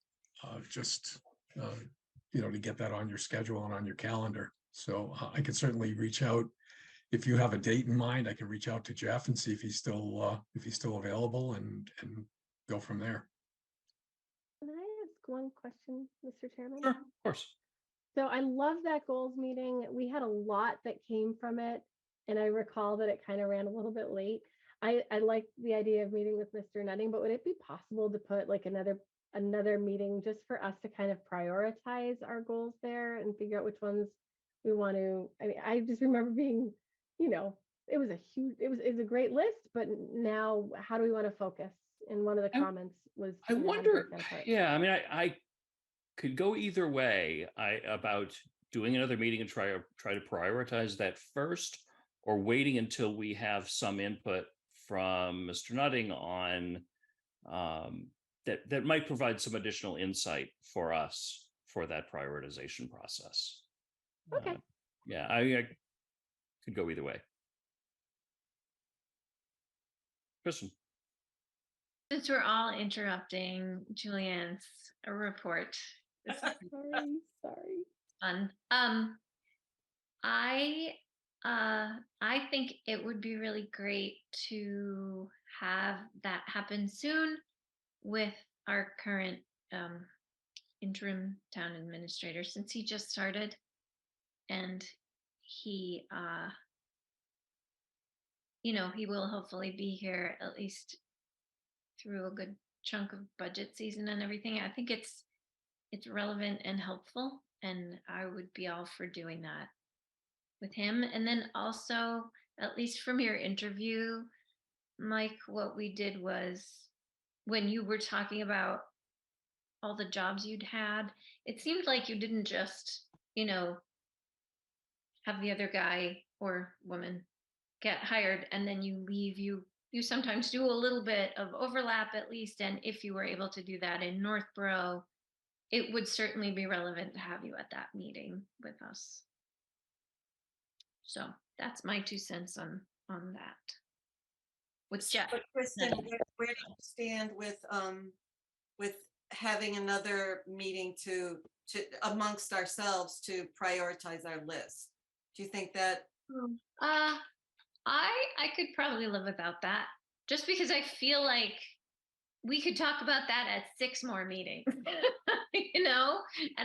Just to get that on your schedule and on your calendar. So I can certainly reach out. If you have a date in mind, I can reach out to Jeff and see if he's still available and go from there. Can I ask one question, Mr. Chairman? Sure, of course. So I love that goals meeting. We had a lot that came from it, and I recall that it kind of ran a little bit late. I like the idea of meeting with Mr. Nutting, but would it be possible to put like another meeting just for us to kind of prioritize our goals there and figure out which ones we want to? I mean, I just remember being, it was a great list, but now how do we want to focus? And one of the comments was, I wonder, yeah, I mean, I could go either way about doing another meeting and try to prioritize that first, or waiting until we have some input from Mr. Nutting on that might provide some additional insight for us for that prioritization process. Okay. Yeah, I could go either way. Kristen. Since we're all interrupting Julianne's report, this is sorry. fun. I think it would be really great to have that happen soon with our current interim town administrator, since he just started, and he he will hopefully be here at least through a good chunk of budget season and everything. I think it's relevant and helpful, and I would be all for doing that with him. And then also, at least from your interview, Mike, what we did was, when you were talking about all the jobs you'd had, it seemed like you didn't just, have the other guy or woman get hired and then you leave. You sometimes do a little bit of overlap at least. And if you were able to do that in Northborough, it would certainly be relevant to have you at that meeting with us. So that's my 2 cents on that. With Jeff. But Kristen, where do you stand with having another meeting to amongst ourselves to prioritize our list? Do you think that? I could probably live without that, just because I feel like we could talk about that at 6 more meetings, and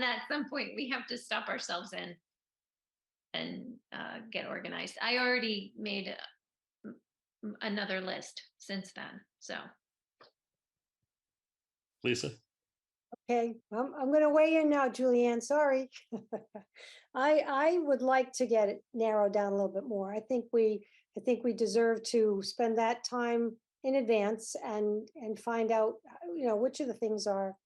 at some point we have to stop ourselves and get organized. I already made another list since then, so. Lisa. Okay, I'm going to weigh in now, Julianne. Sorry. I would like to get it narrowed down a little bit more. I think we deserve to spend that time in advance and find out, which of the things are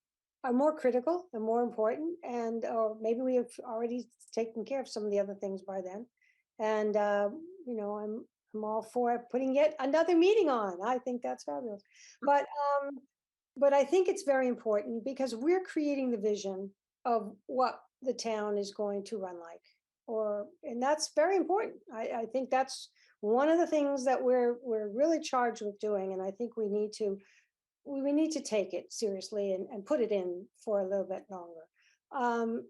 more critical and more important, and or maybe we have already taken care of some of the other things by then. And I'm all for putting yet another meeting on. I think that's fabulous. But I think it's very important because we're creating the vision of what the town is going to run like, and that's very important. I think that's one of the things that we're really charged with doing, and I think we need to take it seriously and put it in for a little bit longer. And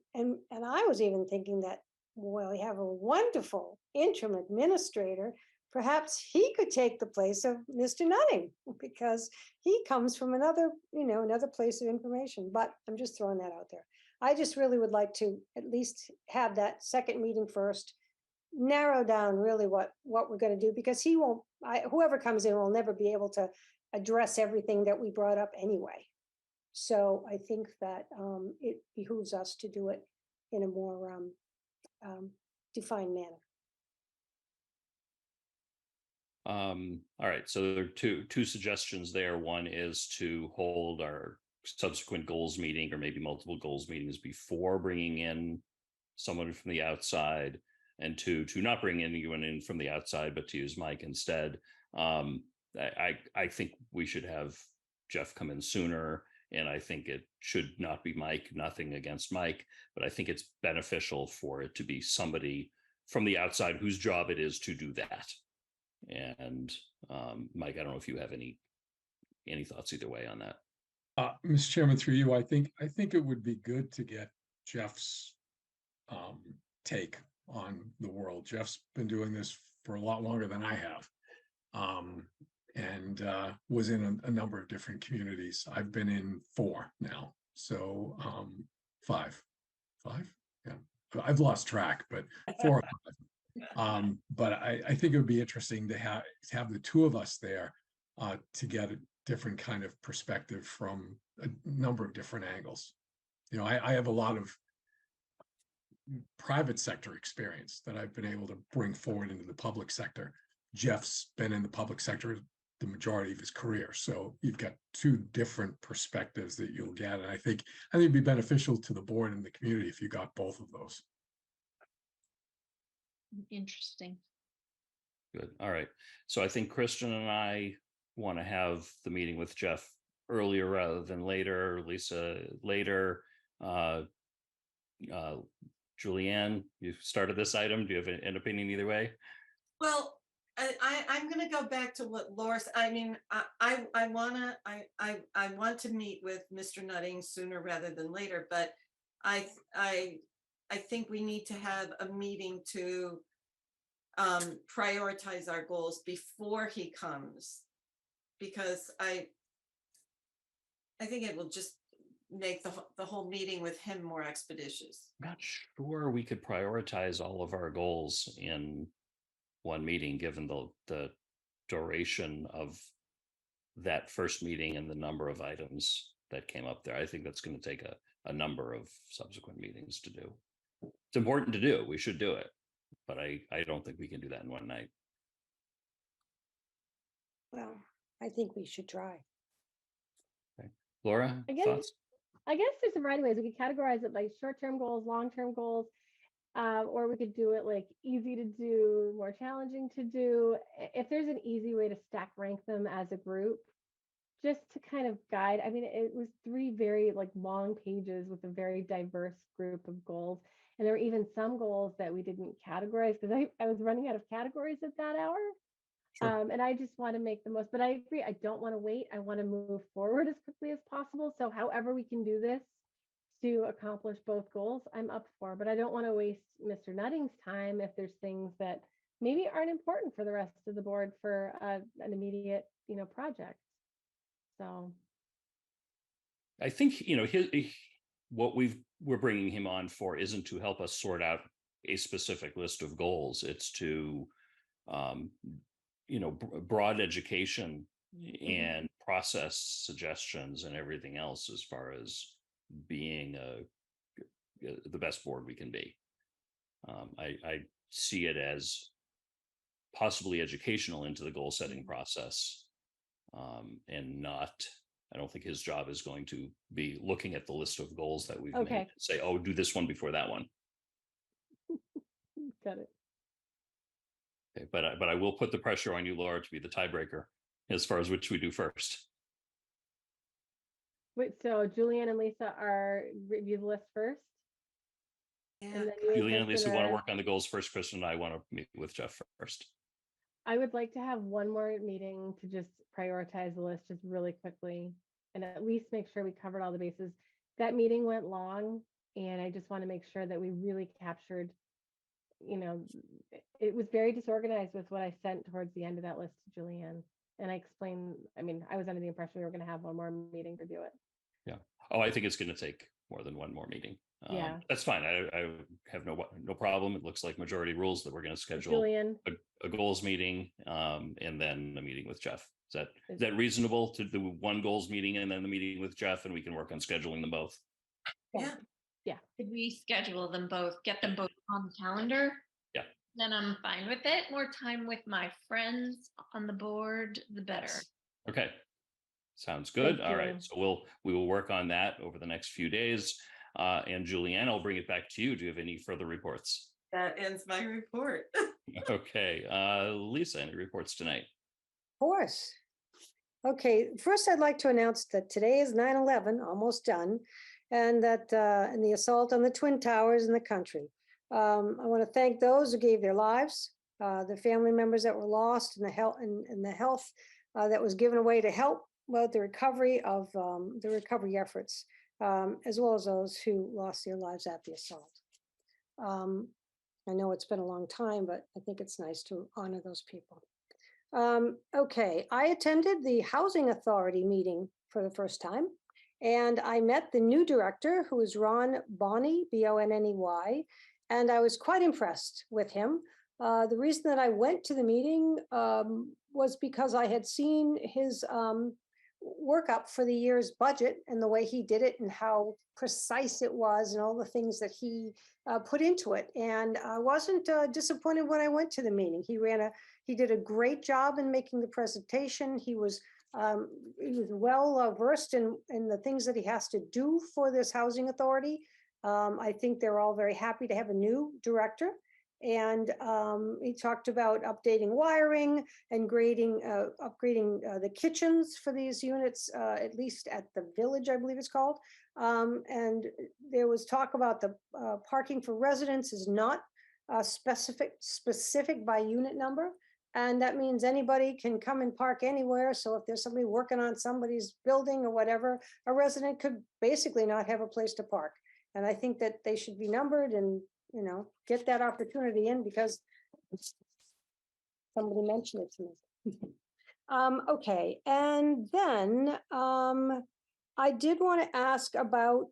I was even thinking that, well, we have a wonderful interim administrator. Perhaps he could take the place of Mr. Nutting, because he comes from another place of information. But I'm just throwing that out there. I just really would like to at least have that second meeting first, narrow down really what we're going to do, because whoever comes in will never be able to address everything that we brought up anyway. So I think that it behooves us to do it in a more defined manner. All right, so there are two suggestions there. One is to hold our subsequent goals meeting, or maybe multiple goals meetings before bringing in someone from the outside, and to not bring anyone in from the outside, but to use Mike instead. I think we should have Jeff come in sooner, and I think it should not be Mike. Nothing against Mike, but I think it's beneficial for it to be somebody from the outside whose job it is to do that. And Mike, I don't know if you have any thoughts either way on that. Mr. Chairman, through you, I think it would be good to get Jeff's take on the world. Jeff's been doing this for a lot longer than I have, and was in a number of different communities. I've been in 4 now, so 5, yeah. I've lost track, but 4 or 5. But I think it would be interesting to have the 2 of us there to get a different kind of perspective from a number of different angles. You know, I have a lot of private sector experience that I've been able to bring forward into the public sector. Jeff's been in the public sector the majority of his career, so you've got 2 different perspectives that you'll get, and I think it'd be beneficial to the board and the community if you got both of those. Interesting. Good. All right. So I think Christian and I want to have the meeting with Jeff earlier rather than later. Lisa later. Julianne, you started this item. Do you have an opinion either way? Well, I'm going to go back to what Laura said. I mean, I want to meet with Mr. Nutting sooner rather than later, but I think we need to have a meeting to prioritize our goals before he comes, because I think it will just make the whole meeting with him more expeditious. I'm not sure we could prioritize all of our goals in one meeting, given the duration of that first meeting and the number of items that came up there. I think that's going to take a number of subsequent meetings to do. It's important to do. We should do it, but I don't think we can do that in one night. Well, I think we should try. Okay. Laura, thoughts? I guess there's a variety of ways. We could categorize it like short-term goals, long-term goals, or we could do it like easy to do, more challenging to do. If there's an easy way to stack rank them as a group, just to kind of guide. I mean, it was 3 very like long pages with a very diverse group of goals. And there were even some goals that we didn't categorize because I was running out of categories at that hour. Sure. And I just want to make the most, but I agree. I don't want to wait. I want to move forward as quickly as possible. So however we can do this to accomplish both goals, I'm up for, but I don't want to waste Mr. Nutting's time if there's things that maybe aren't important for the rest of the board for an immediate, project. So I think, what we're bringing him on for isn't to help us sort out a specific list of goals. It's to, broad education and process suggestions and everything else as far as being the best board we can be. I see it as possibly educational into the goal setting process, and not, I don't think his job is going to be looking at the list of goals that we've made and say, oh, do this one before that one. Got it. Okay, but I will put the pressure on you, Laura, to be the tiebreaker as far as which we do first. Wait, so Julianne and Lisa are review the list first? Yeah. Julianne and Lisa want to work on the goals first. Kristen and I want to meet with Jeff first. I would like to have one more meeting to just prioritize the list just really quickly and at least make sure we covered all the bases. That meeting went long, and I just want to make sure that we really captured, it was very disorganized with what I sent towards the end of that list to Julianne. And I explained, I was under the impression we were going to have one more meeting to do it. Yeah. Oh, I think it's going to take more than one more meeting. Yeah, that's fine. I have no problem. It looks like majority rules that we're going to schedule Julianne, a goals meeting, and then a meeting with Jeff. Is that reasonable to do one goals meeting and then the meeting with Jeff, and we can work on scheduling them both? Yeah. Could we schedule them both, get them both on the calendar? Yeah. Then I'm fine with it. More time with my friends on the board, the better. Okay. Sounds good. Thank All right. you. So we will work on that over the next few days. And Julianne, I'll bring it back to you. Do you have any further reports? That ends my report. Okay. Lisa, any reports tonight? Of course. Okay, first I'd like to announce that today is 9/11, almost done, and that and the assault on the Twin Towers in the country. I want to thank those who gave their lives, the family members that were lost, and the health that was given away to help with the recovery of the recovery efforts, as well as those who lost their lives at the assault. I know it's been a long time, but I think it's nice to honor those people. Okay, I attended the Housing Authority meeting for the first time, and I met the new director, who is Ron Bonney, Bonney, and I was quite impressed with him. The reason that I went to the meeting was because I had seen his work up for the year's budget and the way he did it and how precise it was and all the things that he put into it. And I wasn't disappointed when I went to the meeting. He did a great job in making the presentation. He was well versed in the things that he has to do for this housing authority. I think they're all very happy to have a new director. And he talked about updating wiring and upgrading the kitchens for these units, at least at the Village, I believe it's called. And there was talk about the parking for residents is not specific by unit number. And that means anybody can come and park anywhere. So if there's somebody working on somebody's building or whatever, a resident could basically not have a place to park. And I think that they should be numbered and, get that opportunity in because somebody mentioned it to me. Okay, and then I did want to ask about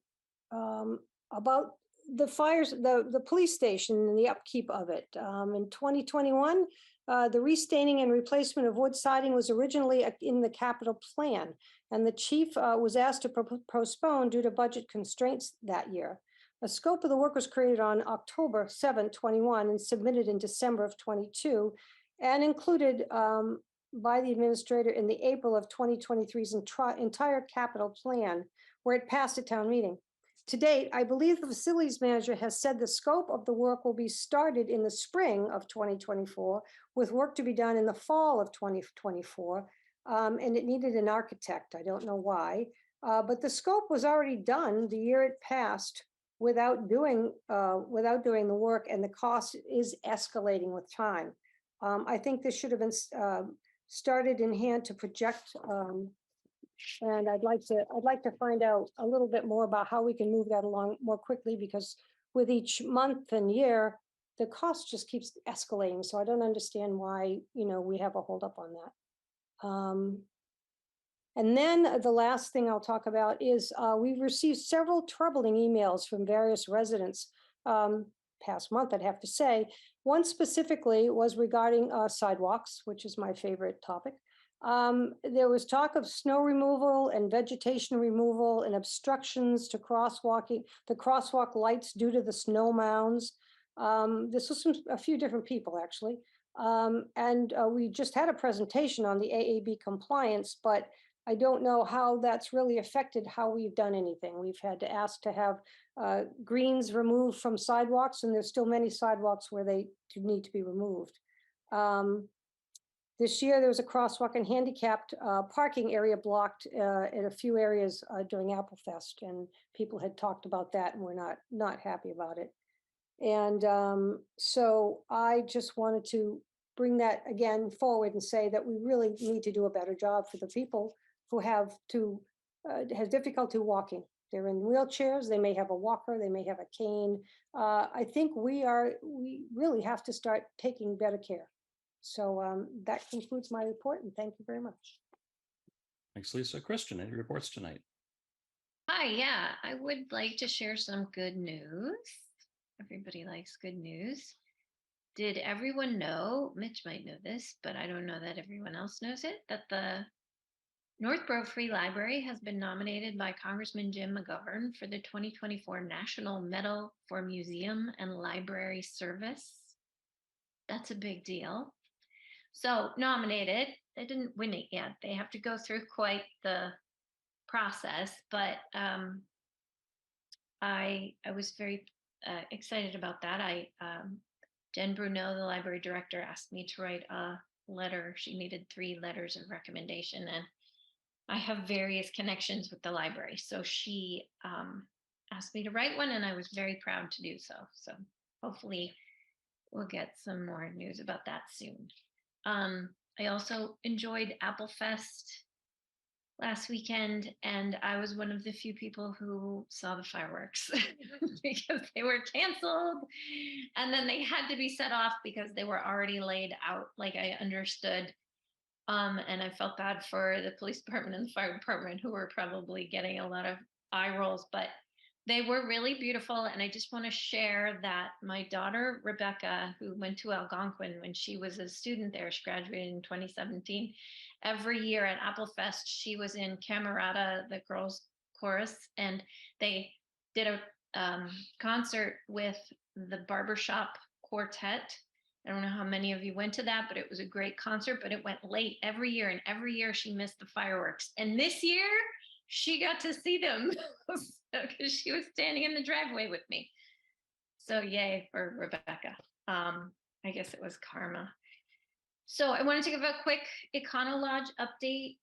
the fires, the police station and the upkeep of it. In 2021, the restaining and replacement of wood siding was originally in the capital plan, and the chief was asked to postpone due to budget constraints that year. A scope of the work was created on October 7, 21 and submitted in December of 22 and included by the administrator in the April of 2023's entire capital plan, where it passed a town meeting. To date, I believe the facilities manager has said the scope of the work will be started in the spring of 2024, with work to be done in the fall of 2024, and it needed an architect. I don't know why, but the scope was already done the year it passed without doing the work, and the cost is escalating with time. I think this should have been started in hand to project. And I'd like to find out a little bit more about how we can move that along more quickly, because with each month and year, the cost just keeps escalating. So I don't understand why, we have a holdup on that. And then the last thing I'll talk about is we've received several troubling emails from various residents past month, I'd have to say. One specifically was regarding sidewalks, which is my favorite topic. There was talk of snow removal and vegetation removal and obstructions to the crosswalk lights due to the snow mounds. This was from a few different people, actually. And we just had a presentation on the AAB compliance, but I don't know how that's really affected how we've done anything. We've had to ask to have greens removed from sidewalks, and there's still many sidewalks where they do need to be removed. This year, there was a crosswalk and handicapped parking area blocked in a few areas during Apple Fest, and people had talked about that and were not happy about it. And so I just wanted to bring that again forward and say that we really need to do a better job for the people who have difficulty walking. They're in wheelchairs, they may have a walker, they may have a cane. I think we really have to start taking better care. So that concludes my report, and thank you very much. Thanks, Lisa. Kristen, any reports tonight? Hi, yeah, I would like to share some good news. Everybody likes good news. Did everyone know, Mitch might know this, but I don't know that everyone else knows it, that the Northborough Free Library has been nominated by Congressman Jim McGovern for the 2024 National Medal for Museum and Library Service. That's a big deal. So nominated, didn't win it yet. They have to go through quite the process, but I was very excited about that. Jen Bruno, the library director, asked me to write a letter. She needed 3 letters of recommendation, and I have various connections with the library. So she asked me to write one, and I was very proud to do so. So hopefully we'll get some more news about that soon. I also enjoyed Apple Fest last weekend, and I was one of the few people who saw the fireworks because they were canceled, and then they had to be set off because they were already laid out, like I understood. And I felt bad for the police department and the fire department, who were probably getting a lot of eye rolls, but they were really beautiful. And I just want to share that my daughter, Rebecca, who went to Algonquin when she was a student there, she graduated in 2017. Every year at Apple Fest, she was in Camerata, the girls' chorus, and they did a concert with the Barbershop Quartet. I don't know how many of you went to that, but it was a great concert, but it went late every year, and every year she missed the fireworks. And this year she got to see them because she was standing in the driveway with me. So yay for Rebecca. I guess it was karma. So I wanted to give a quick Econolodge update.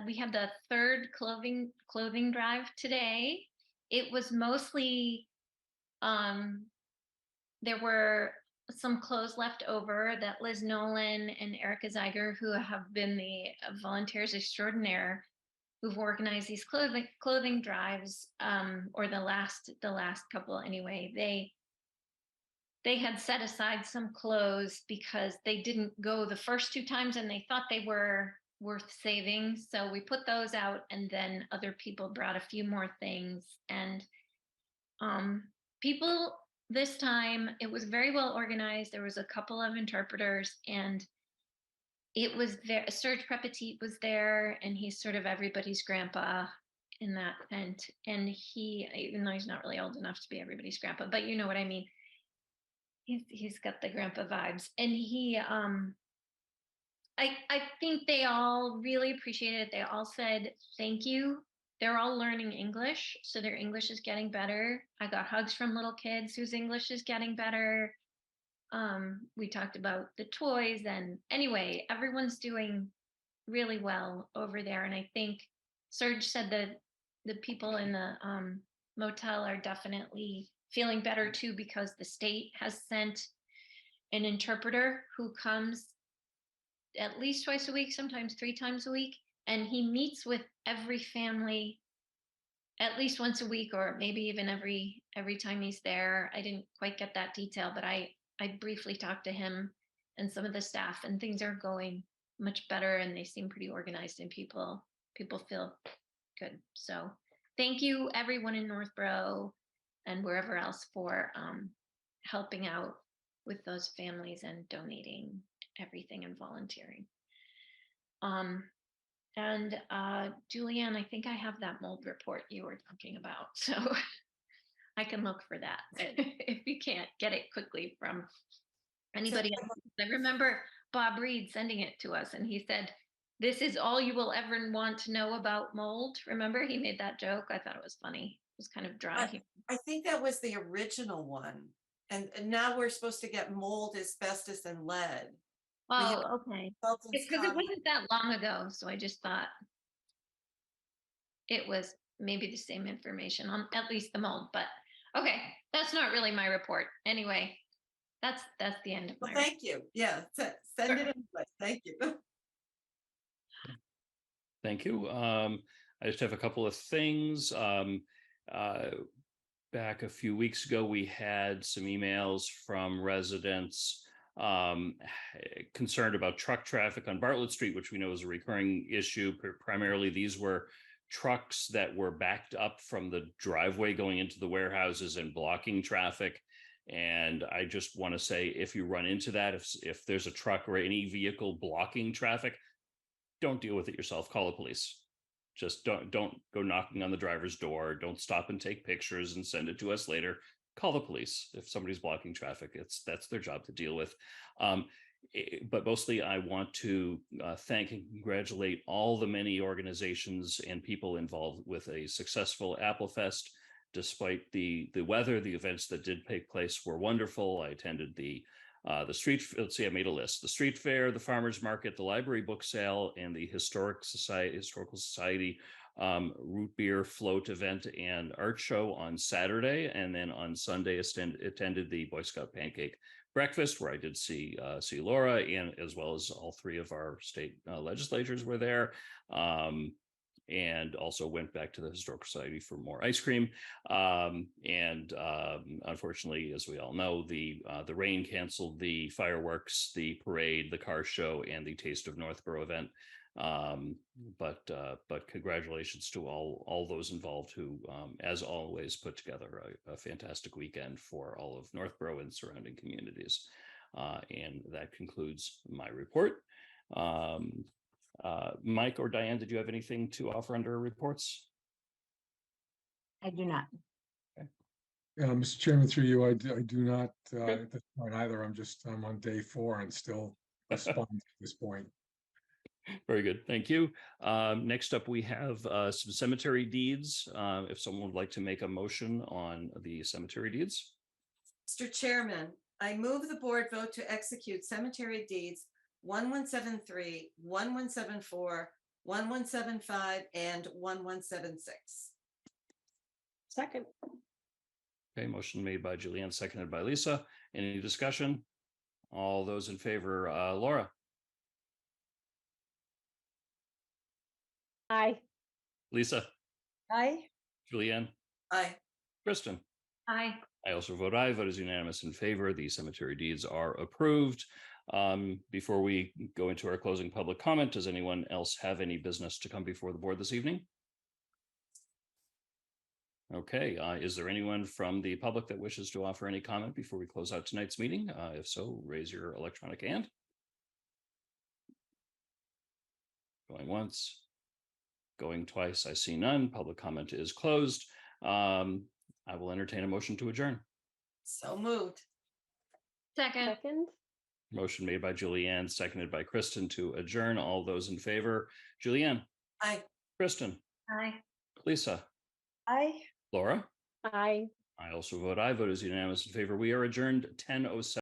We had the 3rd clothing drive today. It was mostly there were some clothes left over that Liz Nolan and Erica Zeiger, who have been the volunteers extraordinaire, who've organized these clothing drives, or the last couple anyway. They had set aside some clothes because they didn't go the first 2 times, and they thought they were worth saving. So we put those out, and then other people brought a few more things. And people this time, it was very well organized. There was a couple of interpreters, and it was there. Serge Prepetit was there, and he's sort of everybody's grandpa in that tent. And he, even though he's not really old enough to be everybody's grandpa, but you know what I mean. He's got the grandpa vibes, and he, I think they all really appreciated it. They all said thank you. They're all learning English, so their English is getting better. I got hugs from little kids whose English is getting better. We talked about the toys, and anyway, everyone's doing really well over there. And I think Serge said that the people in the motel are definitely feeling better too, because the state has sent an interpreter who comes at least twice a week, sometimes 3 times a week, and he meets with every family at least once a week, or maybe even every time he's there. I didn't quite get that detail, but I briefly talked to him and some of the staff, and things are going much better, and they seem pretty organized, and people feel good. So thank you everyone in Northborough and wherever else for helping out with those families and donating everything and volunteering. And Julianne, I think I have that mold report you were talking about, so I can look for that if you can't get it quickly from anybody else. I remember Bob Reed sending it to us, and he said, "This is all you will ever want to know about mold." Remember, he made that joke. I thought it was funny. It was kind of dry. I think that was the original one. And now we're supposed to get mold, asbestos, and lead. Oh, okay. It's because it wasn't that long ago, so I just thought it was maybe the same information on at least the mold. But okay, that's not really my report. Anyway, that's the end of my report. Thank you. Yeah, send it anyway. Thank you. Thank you. I just have a couple of things. Back a few weeks ago, we had some emails from residents concerned about truck traffic on Bartlett Street, which we know is a recurring issue. Primarily, these were trucks that were backed up from the driveway going into the warehouses and blocking traffic. And I just want to say, if you run into that, if there's a truck or any vehicle blocking traffic, don't deal with it yourself. Call the police. Just don't go knocking on the driver's door. Don't stop and take pictures and send it to us later. Call the police if somebody's blocking traffic. That's their job to deal with. But mostly I want to thank and congratulate all the many organizations and people involved with a successful Apple Fest. Despite the weather, the events that did take place were wonderful. I attended the street, let's see, I made a list: the street fair, the farmers market, the library book sale, and the historical society root beer float event and art show on Saturday. And then on Sunday, attended the Boy Scout pancake breakfast, where I did see Laura, and as well as all three of our state legislators were there. And also went back to the Historical Society for more ice cream. Unfortunately, as we all know, the rain canceled the fireworks, the parade, the car show, and the Taste of Northborough event. But congratulations to all those involved who, as always, put together a fantastic weekend for all of Northborough and surrounding communities. And that concludes my report. Mike or Diane, did you have anything to offer under reports? I do not. Mr. Chairman, through you, I do not at this point either. I'm on day 4 and still a sponge at this point. Very good. Thank you. Next up, we have some cemetery deeds. If someone would like to make a motion on the cemetery deeds. Mr. Chairman, I move the board vote to execute cemetery deeds 1173, 1174, 1175, and 1176. Second. Okay, motion made by Julianne, seconded by Lisa. Any discussion? All those in favor, Laura? Aye. Lisa? Aye. Julianne? Aye. Kristen? Aye. I also vote aye. Vote is unanimous in favor. The cemetery deeds are approved. Before we go into our closing public comment, does anyone else have any business to come before the board this evening? Okay, is there anyone from the public that wishes to offer any comment before we close out tonight's meeting? If so, raise your electronic hand. Going once, going twice. I see none. Public comment is closed. I will entertain a motion to adjourn. So moved. Second. Motion made by Julianne, seconded by Kristen to adjourn. All those in favor, Julianne? Aye. Kristen? Aye. Lisa? Aye. Laura? Aye. I also vote aye. Vote is unanimous in favor. We are adjourned 10:07.